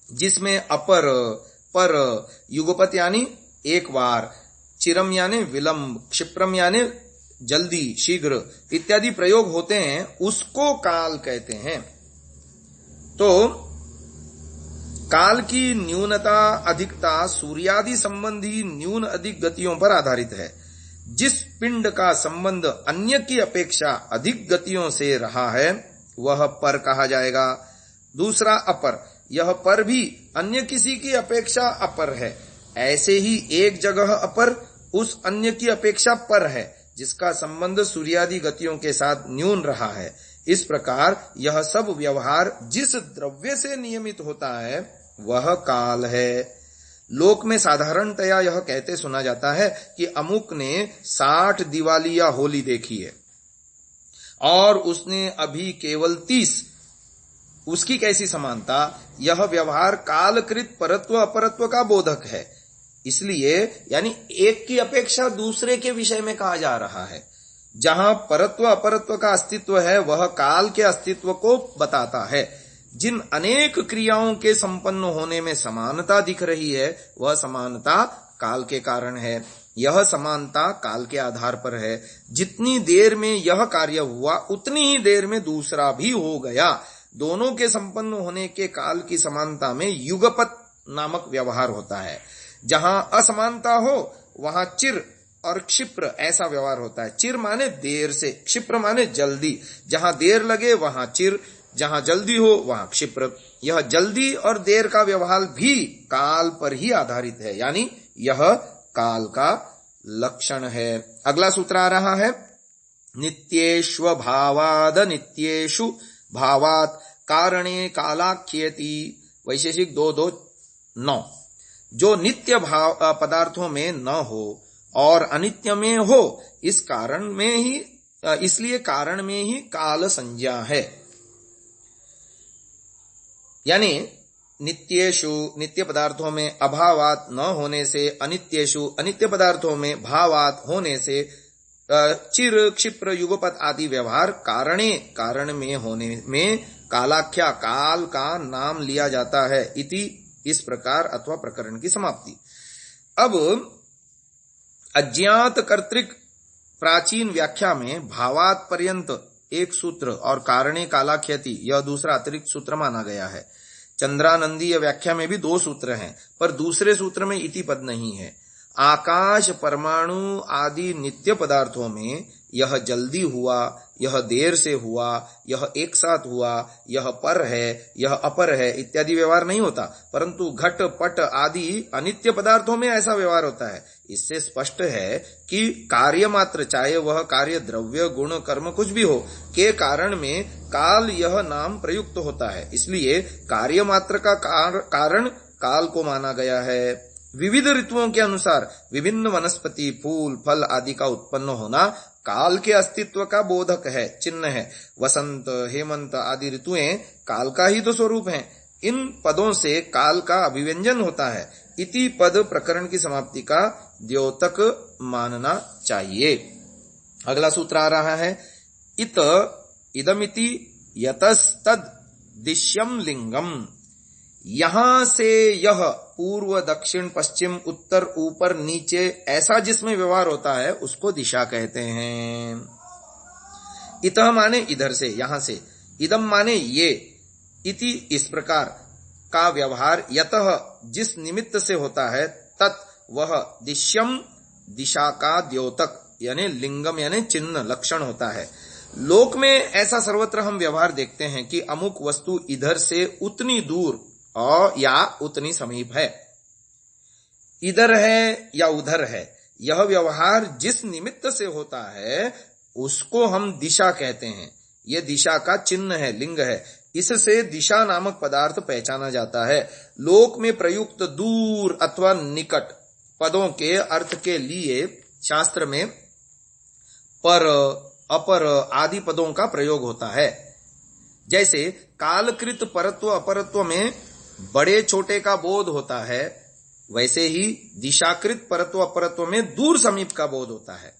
Speaker 1: जिसमें अपर पर युगपत यानी एक बार, चिरम यानी विलंब, क्षिप्रम यानी जल्दी शीघ्र इत्यादि प्रयोग होते हैं, उसको काल कहते हैं। तो काल की न्यूनता अधिकता सूर्यादि संबंधी न्यून अधिक गतियों पर आधारित है। जिस पिंड का संबंध अन्य की अपेक्षा अधिक गतियों से रहा है वह पर कहा जाएगा। दूसरा अपर, यह पर भी अन्य किसी की अपेक्षा अपर है। ऐसे ही एक जगह अपर उस अन्य की अपेक्षा पर है जिसका संबंध सूर्यादि गतियों के साथ न्यून रहा है। इस प्रकार यह सब व्यवहार जिस द्रव्य से नियमित होता है वह काल है। लोक में साधारणतया यह कहते सुना जाता है कि अमुक ने 60 दिवाली या होली देखी है और उसने अभी केवल 30, उसकी कैसी समानता? यह व्यवहार कालकृत परत्व अपरत्व का बोधक है। इसलिए यानी एक की अपेक्षा दूसरे के विषय में कहा जा रहा है। जहां परत्व अपरत्व का अस्तित्व है वह काल के अस्तित्व को बताता है। जिन अनेक क्रियाओं के संपन्न होने में समानता दिख रही है वह समानता काल के कारण है। यह समानता काल के आधार पर है। जितनी देर में यह कार्य हुआ उतनी ही देर में दूसरा भी हो गया। दोनों के संपन्न होने के काल की समानता में युगपत नामक व्यवहार होता है। जहां असमानता हो वहां चिर और क्षिप्र ऐसा व्यवहार होता है। चिर माने देर से, क्षिप्र माने जल्दी। जहां देर लगे वहां चिर, जहां जल्दी हो वहां क्षिप्र। यह जल्दी और देर का व्यवहार भी काल पर ही आधारित है, यानी यह काल का लक्षण है। अगला सूत्र आ रहा है, नित्येष्व भावाद नित्येषु भावात कारणे कालाख्येति। वैशेषिक 2:2-9। जो नित्य भाव पदार्थों में न हो और अनित्य में हो, इस कारण में ही, इसलिए कारण में ही काल संज्ञा है। यानी नित्येषु नित्य पदार्थों में अभावात न होने से, अनित्येषु अनित्य पदार्थों में भावात होने से, चिर क्षिप्र युगपत आदि व्यवहार कारणे कारण में होने में कालाख्या काल का नाम लिया जाता है। इति इस प्रकार अथवा प्रकरण की समाप्ति। अब अज्ञात कर्तृक प्राचीन व्याख्या में भावात पर्यंत एक सूत्र और कारणे कालाख्यति यह दूसरा अतिरिक्त सूत्र माना गया है। चंद्रानंदीय व्याख्या में भी 2 सूत्र हैं, पर दूसरे सूत्र में इति पद नहीं है। आकाश परमाणु आदि नित्य पदार्थों में यह जल्दी हुआ, यह देर से हुआ, यह एक साथ हुआ, यह पर है, यह अपर है इत्यादि व्यवहार नहीं होता, परंतु घट पट आदि अनित्य पदार्थों में ऐसा व्यवहार होता है। इससे स्पष्ट है कि कार्य मात्र, चाहे वह कार्य द्रव्य गुण कर्म कुछ भी हो, के कारण में काल यह नाम प्रयुक्त होता है। इसलिए कार्य मात्र का कारण काल को माना गया है। विविध ऋतुओं के अनुसार विभिन्न वनस्पति फूल फल आदि का उत्पन्न होना काल के अस्तित्व का बोधक है, चिन्ह है। वसंत हेमंत आदि ऋतुएं काल का ही तो स्वरूप हैं। इन पदों से काल का अभिव्यंजन होता है। इति पद प्रकरण की समाप्ति का द्योतक मानना चाहिए। अगला सूत्र आ रहा है, इत इदमिति यतस्तद दिश्यम लिंगम। यहां से यह पूर्व दक्षिण पश्चिम उत्तर ऊपर नीचे ऐसा जिसमें व्यवहार होता है उसको दिशा कहते हैं। इतः माने इधर से, यहां से, इदम माने ये, इति इस प्रकार का व्यवहार यतः जिस निमित्त से होता है, तत् वह दिश्यम दिशा का द्योतक यानी लिंगम यानी चिन्ह लक्षण होता है। लोक में ऐसा सर्वत्र हम व्यवहार देखते हैं कि अमुक वस्तु इधर से उतनी दूर और या उतनी समीप है, इधर है या उधर है। यह व्यवहार जिस निमित्त से होता है उसको हम दिशा कहते हैं। यह दिशा का चिन्ह है, लिंग है। इससे दिशा नामक पदार्थ पहचाना जाता है। लोक में प्रयुक्त दूर अथवा निकट पदों के अर्थ के लिए शास्त्र में पर अपर आदि पदों का प्रयोग होता है। जैसे कालकृत परत्व अपरत्व में बड़े छोटे का बोध होता है, वैसे ही दिशाकृत परत्व अपरत्व में दूर समीप का बोध होता है।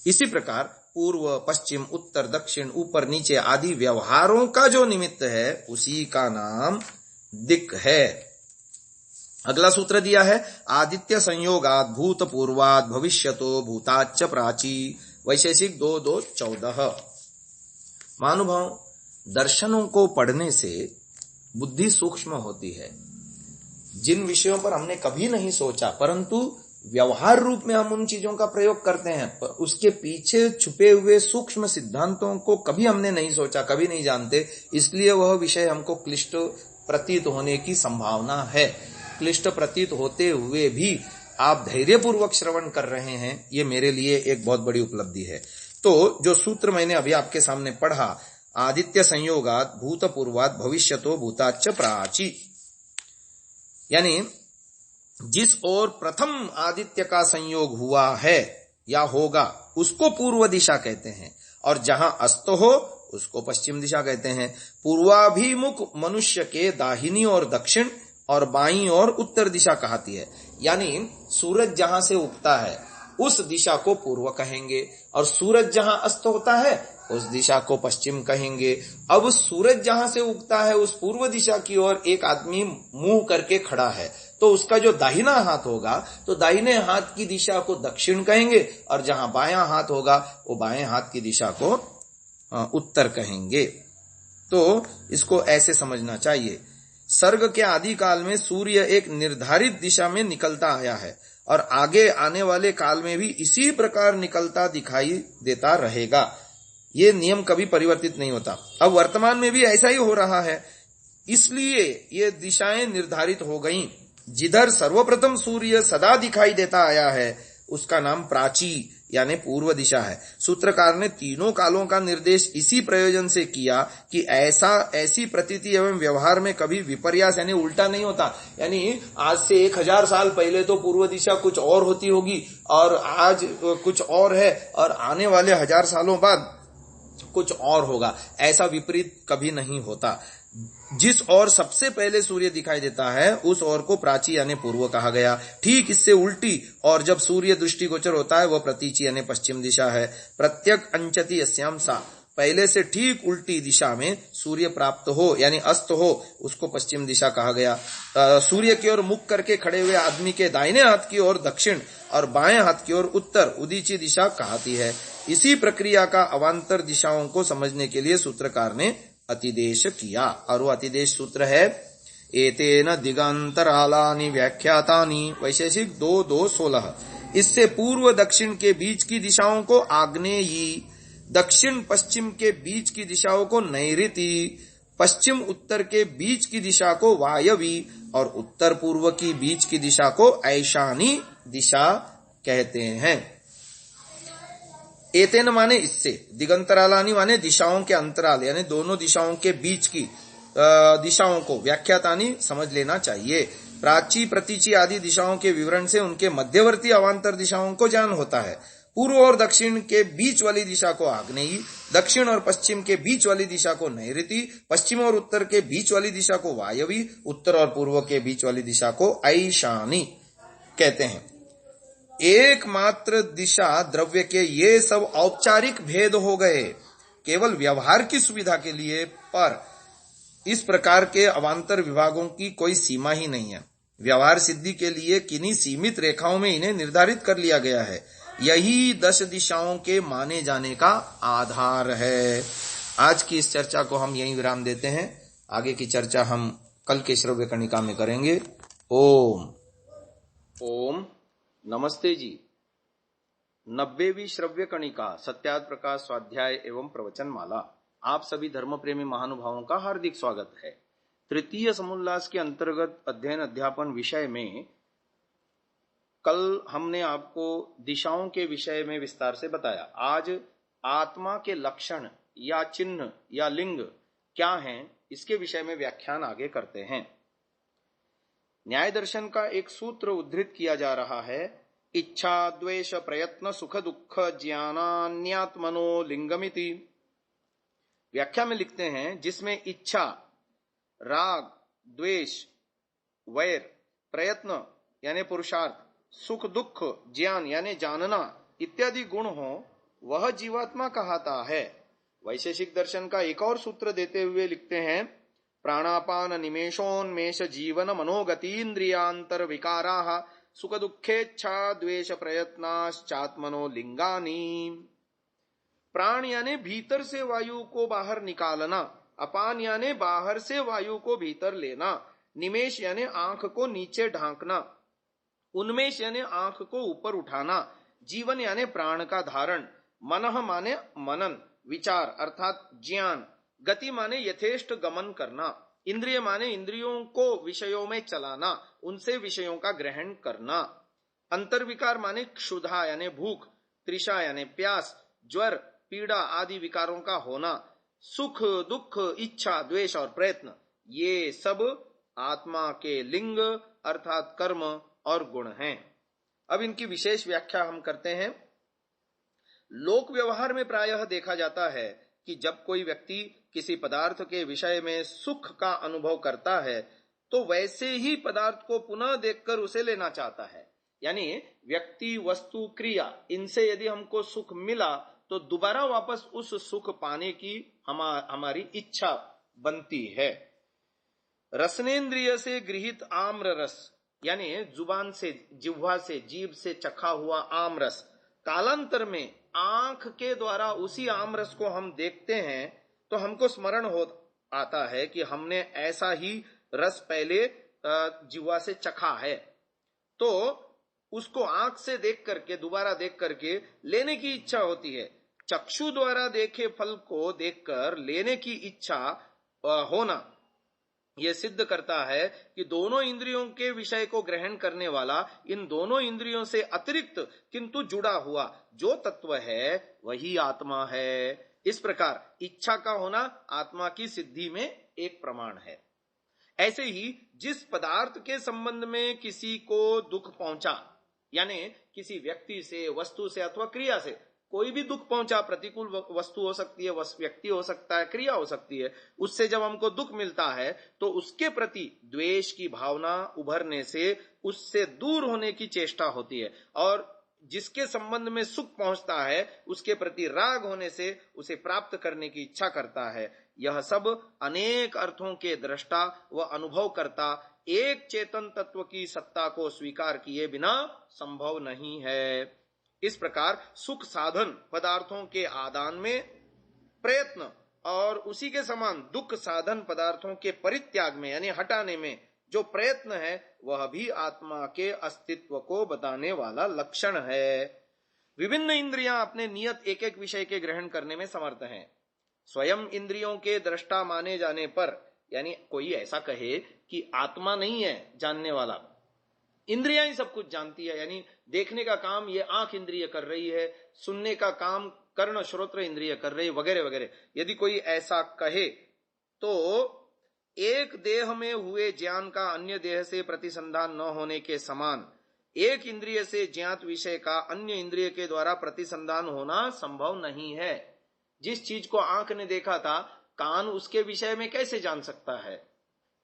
Speaker 1: इसी प्रकार पूर्व पश्चिम उत्तर दक्षिण ऊपर नीचे आदि व्यवहारों का जो निमित्त है उसी का नाम दिक् है। अगला सूत्र दिया है, आदित्य संयोगात भूत पूर्वात भविष्यतो भूताच्च प्राची। वैशेषिक 2:2-14। महानुभाव, दर्शनों को पढ़ने से बुद्धि सूक्ष्म होती है। जिन विषयों पर हमने कभी नहीं सोचा परंतु व्यवहार रूप में हम उन चीजों का प्रयोग करते हैं, पर उसके पीछे छुपे हुए सूक्ष्म सिद्धांतों को कभी हमने नहीं सोचा, कभी नहीं जानते, इसलिए वह विषय हमको क्लिष्ट प्रतीत होने की संभावना है। क्लिष्ट प्रतीत होते हुए भी आप धैर्यपूर्वक श्रवण कर रहे हैं, ये मेरे लिए एक बहुत बड़ी उपलब्धि है। तो जो सूत्र मैंने अभी आपके सामने पढ़ा, आदित्य संयोगात भूतपूर्वात भविष्यतो भूताच्च प्राची, यानी जिस ओर प्रथम आदित्य का संयोग हुआ है या होगा उसको पूर्व दिशा कहते हैं, और जहां अस्त हो उसको पश्चिम दिशा कहते हैं। पूर्वाभिमुख मनुष्य के दाहिनी और दक्षिण और बाईं और उत्तर दिशा कहती है, यानी सूरज जहां से उगता है उस दिशा को पूर्व कहेंगे, और सूरज जहां अस्त होता है उस दिशा को पश्चिम कहेंगे। अब सूरज जहां से उगता है उस पूर्व दिशा की ओर एक आदमी मुंह करके खड़ा है, तो उसका जो दाहिना हाथ होगा तो दाहिने हाथ की दिशा को दक्षिण कहेंगे, और जहां बायां हाथ होगा वो बाएं हाथ की दिशा को उत्तर कहेंगे। तो इसको ऐसे समझना चाहिए। सर्ग के आदि काल में सूर्य एक निर्धारित दिशा में निकलता आया है, और आगे आने वाले काल में भी इसी प्रकार निकलता दिखाई देता रहेगा। ये नियम कभी परिवर्तित नहीं होता। अब वर्तमान में भी ऐसा ही हो रहा है, इसलिए ये दिशाएं निर्धारित हो गईं। जिधर सर्वप्रथम सूर्य सदा दिखाई देता आया है उसका नाम प्राची यानी पूर्व दिशा है। सूत्रकार ने तीनों कालों का निर्देश इसी प्रयोजन से किया कि ऐसी प्रतीति एवं व्यवहार में कभी विपर्यास यानी उल्टा नहीं होता। यानी आज से 1000 साल पहले तो पूर्व दिशा कुछ और होती होगी और आज कुछ और है, और आने वाले 1000 सालों बाद कुछ और होगा, ऐसा विपरीत कभी नहीं होता। जिस ओर सबसे पहले सूर्य दिखाई देता है उस ओर को प्राची यानी पूर्व कहा गया। ठीक इससे उल्टी और जब सूर्य दृष्टिगोचर होता है वह प्रतीची यानी पश्चिम दिशा है। प्रत्यक अंचति यस्याम सा, पहले से ठीक उल्टी दिशा में सूर्य प्राप्त हो यानी अस्त हो उसको पश्चिम दिशा कहा गया। सूर्य की ओर मुख करके खड़े हुए आदमी के दाहिने हाथ की ओर दक्षिण और बाएं हाथ की ओर उत्तर उदीची दिशा कहती है। इसी प्रक्रिया का अवान्तर दिशाओं को समझने के लिए सूत्रकार ने अतिदेश किया, और वो अतिदेश सूत्र है एतेन दिगंतरालानि व्याख्यातानि वैशेषिक 2:2:16। इससे पूर्व दक्षिण के बीच की दिशाओं को आग्नेयी, दक्षिण पश्चिम के बीच की दिशाओं को नैऋति, पश्चिम उत्तर के बीच की दिशा को वायवी और उत्तर पूर्व की बीच की दिशा को ऐशानी दिशा कहते हैं। एतेन माने इससे, दिगंतरालानी माने दिशाओं के अंतराल यानी दोनों दिशाओं के बीच की दिशाओं को, व्याख्यातानी समझ लेना चाहिए। प्राची प्रतीची आदि दिशाओं के विवरण से उनके मध्यवर्ती अवान्तर दिशाओं को ज्ञान होता है। पूर्व और दक्षिण के बीच वाली दिशा को आग्नेयी, दक्षिण और पश्चिम के बीच वाली दिशा को नैऋति, पश्चिम और उत्तर के बीच वाली दिशा को वायवी, उत्तर और पूर्व के बीच वाली दिशा को ऐशानी कहते हैं। एकमात्र दिशा द्रव्य के ये सब औपचारिक भेद हो गए केवल व्यवहार की सुविधा के लिए, पर इस प्रकार के अवान्तर विभागों की कोई सीमा ही नहीं है। व्यवहार सिद्धि के लिए किन्हीं सीमित रेखाओं में इन्हें निर्धारित कर लिया गया है। यही 10 दिशाओं के माने जाने का आधार है। आज की इस चर्चा को हम यहीं विराम देते हैं। आगे की चर्चा हम कल के श्रव्य कणिका में करेंगे। ओम ओम नमस्ते जी। 90वीं श्रव्य कणिका सत्यार्थ प्रकाश स्वाध्याय एवं प्रवचन माला। आप सभी धर्म प्रेमी महानुभावों का हार्दिक स्वागत है। तृतीय समुल्लास के अंतर्गत अध्ययन अध्यापन विषय में कल हमने आपको दिशाओं के विषय में विस्तार से बताया। आज आत्मा के लक्षण या चिन्ह या लिंग क्या हैं इसके विषय में व्याख्यान आगे करते हैं। न्याय दर्शन का एक सूत्र उद्धृत किया जा रहा है। इच्छा द्वेष प्रयत्न सुख दुख ज्ञानान्यात्मनो लिंगमिति। व्याख्या में लिखते हैं जिसमें इच्छा, राग, द्वेष, वैर, प्रयत्न यानी पुरुषार्थ, सुख दुख, ज्ञान यानी जानना इत्यादि गुण हो वह जीवात्मा कहता है। वैशेषिक दर्शन का एक और सूत्र देते हुए लिखते हैं प्राणापान निमेषोन्मेष जीवन मनोगतीन्द्रियांतर विकाराः सुख दुखेच्छा द्वेष प्रयत्नाश्चात्मनो लिंगानी। प्राण यानी भीतर से वायु को बाहर निकालना, अपान यानी बाहर से वायु को भीतर लेना, निमेष यानी आंख को नीचे ढांकना, उन्मेष यानी आंख को ऊपर उठाना, जीवन यानी प्राण का धारण, मनः माने मनन, विचार अर्थात ज्ञान, गति माने यथेष्ट गमन करना, इंद्रिय माने इंद्रियों को विषयों में चलाना, उनसे विषयों का ग्रहण करना, अंतर्विकार माने क्षुधा यानी भूख, तृषा यानी प्यास, ज्वर पीड़ा आदि विकारों का होना, सुख दुख इच्छा द्वेष और प्रयत्न, ये सब आत्मा के लिंग अर्थात कर्म और गुण हैं। अब इनकी विशेष व्याख्या हम करते हैं। लोक व्यवहार में प्रायः देखा जाता है कि जब कोई व्यक्ति किसी पदार्थ के विषय में सुख का अनुभव करता है तो वैसे ही पदार्थ को पुनः देखकर उसे लेना चाहता है। यानी व्यक्ति वस्तु क्रिया इनसे यदि हमको सुख मिला तो दोबारा वापस उस सुख पाने की हमारी इच्छा बनती है। रसनेन्द्रिय से गृहित आम्र रस यानी जुबान से जिह्वा से जीभ से चखा हुआ आम रस, कालांतर में आंख के द्वारा उसी आम रस को हम देखते हैं तो हमको स्मरण हो आता है कि हमने ऐसा ही रस पहले जिह्वा से चखा है, तो उसको आंख से देख करके दोबारा देख करके लेने की इच्छा होती है। चक्षु द्वारा देखे फल को देखकर लेने की इच्छा होना यह सिद्ध करता है कि दोनों इंद्रियों के विषय को ग्रहण करने वाला इन दोनों इंद्रियों से अतिरिक्त किंतु जुड़ा हुआ जो तत्व है वही आत्मा है। इस प्रकार इच्छा का होना आत्मा की सिद्धि में एक प्रमाण है। ऐसे ही जिस पदार्थ के संबंध में किसी को दुख पहुंचा, यानी किसी व्यक्ति से वस्तु से अथवा क्रिया से कोई भी दुख पहुंचा, प्रतिकूल वस्तु हो सकती है, व्यक्ति हो सकता है, क्रिया हो सकती है, उससे जब हमको दुख मिलता है तो उसके प्रति द्वेष की भावना उभरने से उससे दूर होने की चेष्टा होती है, और जिसके संबंध में सुख पहुंचता है उसके प्रति राग होने से उसे प्राप्त करने की इच्छा करता है। यह सब अनेक अर्थों के दृष्टा व अनुभव करता एक चेतन तत्व की सत्ता को स्वीकार किए बिना संभव नहीं है। इस प्रकार सुख साधन पदार्थों के आदान में प्रयत्न और उसी के समान दुख साधन पदार्थों के परित्याग में यानी हटाने में जो प्रयत्न है वह भी आत्मा के अस्तित्व को बताने वाला लक्षण है। विभिन्न इंद्रियां अपने नियत एक एक विषय के ग्रहण करने में समर्थ हैं। स्वयं इंद्रियों के दृष्टा माने जाने पर, यानी कोई ऐसा कहे कि आत्मा नहीं है जानने वाला, इंद्रियां ही सब कुछ जानती है, यानी देखने का काम ये आंख इंद्रिय कर रही है, सुनने का काम कर्ण श्रोत्र इंद्रिय कर रही है, वगैरह वगैरह, यदि कोई ऐसा कहे तो एक देह में हुए ज्ञान का अन्य देह से प्रतिसंधान न होने के समान एक इंद्रिय से ज्ञात विषय का अन्य इंद्रिय के द्वारा प्रतिसंधान होना संभव नहीं है। जिस चीज को आंख ने देखा था कान उसके विषय में कैसे जान सकता है,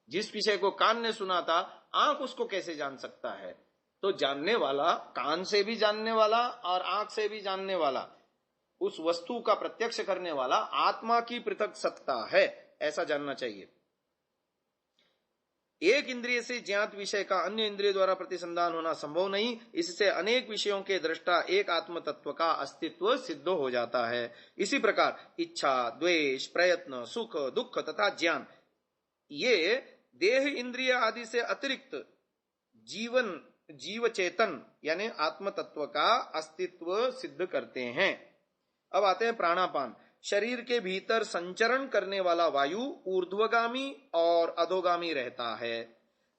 Speaker 1: जिस विषय को कान ने सुना था आंख उसको कैसे जान सकता है। तो जानने वाला, कान से भी जानने वाला और आंख से भी जानने वाला, उस वस्तु का प्रत्यक्ष करने वाला आत्मा की पृथक सत्ता है, ऐसा जानना चाहिए। एक इंद्रिय से ज्ञात विषय का अन्य इंद्रिय द्वारा प्रतिसंधान होना संभव नहीं, इससे अनेक विषयों के दृष्टा एक आत्म तत्व का अस्तित्व सिद्ध हो जाता है। इसी प्रकार इच्छा, द्वेष, प्रयत्न, सुख, दुख तथा ज्ञान ये देह इंद्रिय आदि से अतिरिक्त जीव चेतन यानी आत्म तत्व का अस्तित्व सिद्ध करते हैं। अब आते हैं प्राणापान। शरीर के भीतर संचरण करने वाला वायु ऊर्ध्वगामी और अधोगामी रहता है।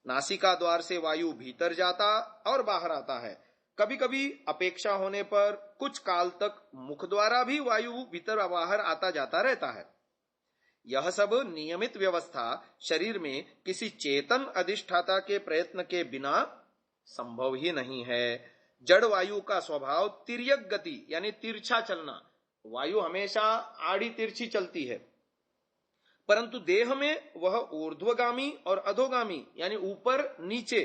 Speaker 1: नासिका द्वार से वायु भीतर जाता और बाहर आता है। कभी कभी अपेक्षा होने पर कुछ काल तक मुख द्वारा भी वायु भीतर बाहर आता जाता रहता है। यह सब नियमित व्यवस्था शरीर में किसी चेतन अधिष्ठाता के प्रयत्न के बिना संभव ही नहीं है। जड़ वायु का स्वभाव तिर्यक गति यानी तिरछा चलना, वायु हमेशा आड़ी तिरछी चलती है, परंतु देह में वह ऊर्ध्वगामी और अधोगामी यानी ऊपर नीचे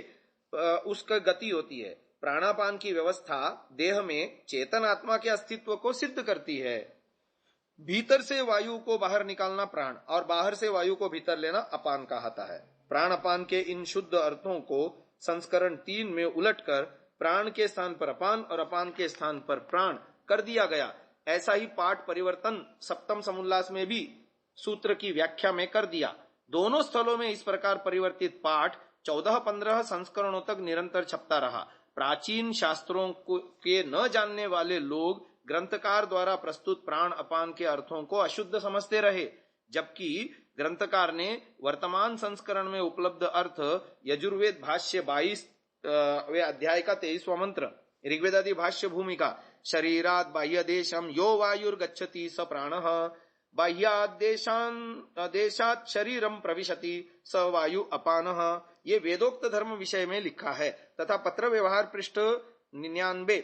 Speaker 1: उसका गति होती है। प्राणापान की व्यवस्था देह में चेतन आत्मा के अस्तित्व को सिद्ध करती है। भीतर से वायु को बाहर निकालना प्राण और बाहर से वायु को भीतर लेना अपान कहलाता है। प्राण अपान के इन शुद्ध अर्थों को संस्करण 3 में उलटकर प्राण के स्थान पर अपान और अपान के स्थान पर प्राण कर दिया गया। ऐसा ही पाठ परिवर्तन सप्तम समुल्लास में भी सूत्र की व्याख्या में कर दिया। दोनों स्थलों में इस प्रकार परिवर्तित पाठ 14-15 संस्करणों तक निरंतर छपता रहा। प्राचीन शास्त्रों के न जानने वाले लोग ग्रंथकार द्वारा प्रस्तुत प्राण अपान के अर्थों को अशुद्ध समझते रहे, जबकि ग्रंथकार ने वर्तमान संस्करण में उपलब्ध अर्थ यजुर्वेद भाष्य 22वें अध्याय का 23वां मंत्र, ऋग्वेदादि भाष्य भूमिका, शरीरात बाह्य देशम यो वायुर्गच्छति स प्राणः, बाह्यात देशात शरीरम प्रविशति स वायु अपानः, ये वेदोक्त धर्म विषय में लिखा है तथा पत्र व्यवहार पृष्ठ 99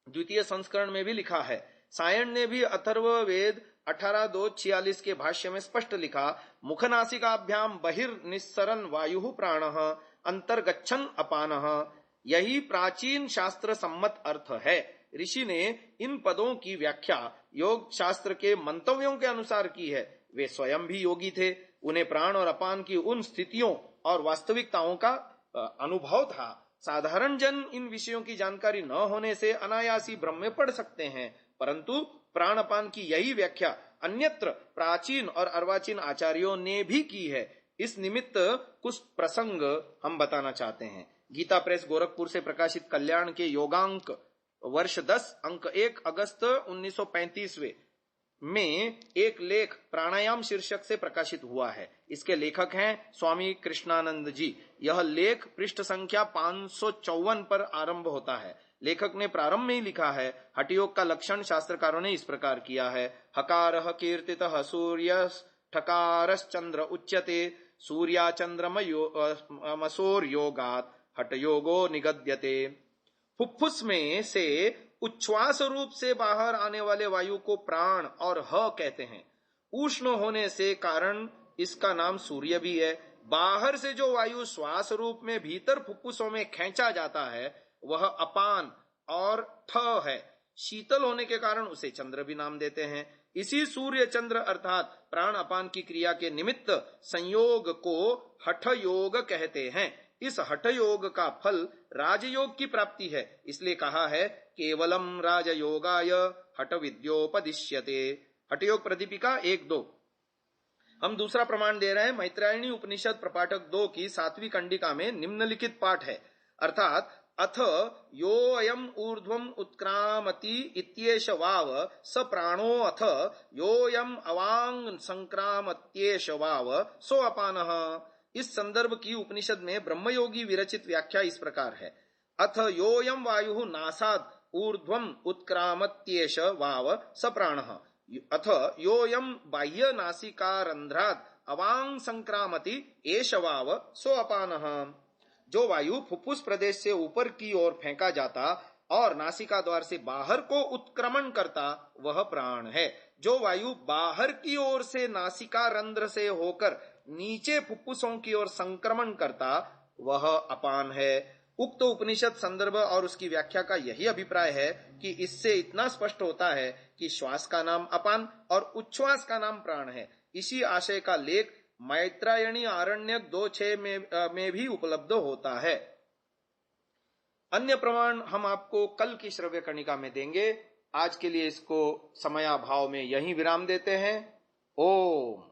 Speaker 1: द्वितीय संस्करण में भी लिखा है। सायण ने भी अथर्व वेद 18:2-46 के भाष्य में स्पष्ट लिखा, मुखनासिकाभ्याम बहिर्निस्सरन् वायुः प्राणः अंतर्गच्छन् अपानः। यही प्राचीन शास्त्र सम्मत अर्थ है। ऋषि ने इन पदों की व्याख्या योग शास्त्र के मंतव्यों के अनुसार की है। वे स्वयं भी योगी थे, उन्हें प्राण और अपान की उन स्थितियों और वास्तविकताओं का अनुभव था। साधारण जन इन विषयों की जानकारी न होने से अनायासी भ्रम में पड़ सकते हैं, परंतु प्राण अपान की यही व्याख्या अन्यत्र प्राचीन और अर्वाचीन आचार्यों ने भी की है। इस निमित्त कुछ प्रसंग हम बताना चाहते हैं। गीता प्रेस गोरखपुर से प्रकाशित कल्याण के योगांक वर्ष 10 अंक 1 अगस्त 1935 में एक लेख प्राणायाम शीर्षक से प्रकाशित हुआ है। इसके लेखक हैं स्वामी कृष्णानंद जी। यह लेख पृष्ठ संख्या 554 पर आरंभ होता है। लेखक ने प्रारंभ में ही लिखा है, हठयोग का लक्षण शास्त्रकारों ने इस प्रकार किया है, हकारः कीर्तितः सूर्य ठकारश्चंद्र उच्यते सूर्या चंद्रमसोर योगात हठयोगो निगद्यते। फुफ्फुस में से उच्छ्वास रूप से बाहर आने वाले वायु को प्राण और ह कहते हैं। उष्ण होने से कारण इसका नाम सूर्य भी है। बाहर से जो वायु श्वास रूप में भीतर फुफ्फुसों में खींचा जाता है वह अपान और ठ है। शीतल होने के कारण उसे चंद्र भी नाम देते हैं। इसी सूर्य चंद्र अर्थात प्राण अपान की क्रिया के निमित्त संयोग को हठ योग कहते हैं। इस हठ योग का फल राजयोग की प्राप्ति है, इसलिए कहा है केवलम राजयोगाय हठ विद्योपदिश्यते। हठयोग प्रदीपिका 1-2। हम दूसरा प्रमाण दे रहे हैं। मैत्रायणी उपनिषद प्रपाठक 2 की 7वीं कंडिका में निम्नलिखित पाठ है, अर्थात अथ यो अयम ऊर्ध्वम उत्क्रामति इत्येष वाव स प्राणो अथ योयम अवांग संक्रामत्येष वाव सो अपानः। इस संदर्भ की उपनिषद में ब्रह्मयोगी विरचित व्याख्या इस प्रकार है, अथ योयम वायु नासाद ऊर्ध्वम उत्क्रामत्येष वाव स प्राणः, अथ योयम बाह्य नासिकारंध्राद अवांग संक्रामति एष वाव सो अपानः। जो वायु फुफ्फुस प्रदेश से ऊपर की ओर फेंका जाता और नासिका द्वार से बाहर को उत्क्रमण करता वह प्राण है। जो वायु बाहर की ओर से नासिका रंध्र से होकर नीचे फुफ्फुसों की ओर संक्रमण करता वह अपान है। उक्त उपनिषद संदर्भ और उसकी व्याख्या का यही अभिप्राय है कि इससे इतना स्पष्ट होता है कि श्वास का नाम अपान और उच्छ्वास का नाम प्राण है। इसी आशय का लेख मैत्रायणी आरण्यक 2:6 में भी उपलब्ध होता है। अन्य प्रमाण हम आपको कल की श्रव्य कणिका में देंगे। आज के लिए इसको समयाभाव में यहीं विराम देते हैं। ओम।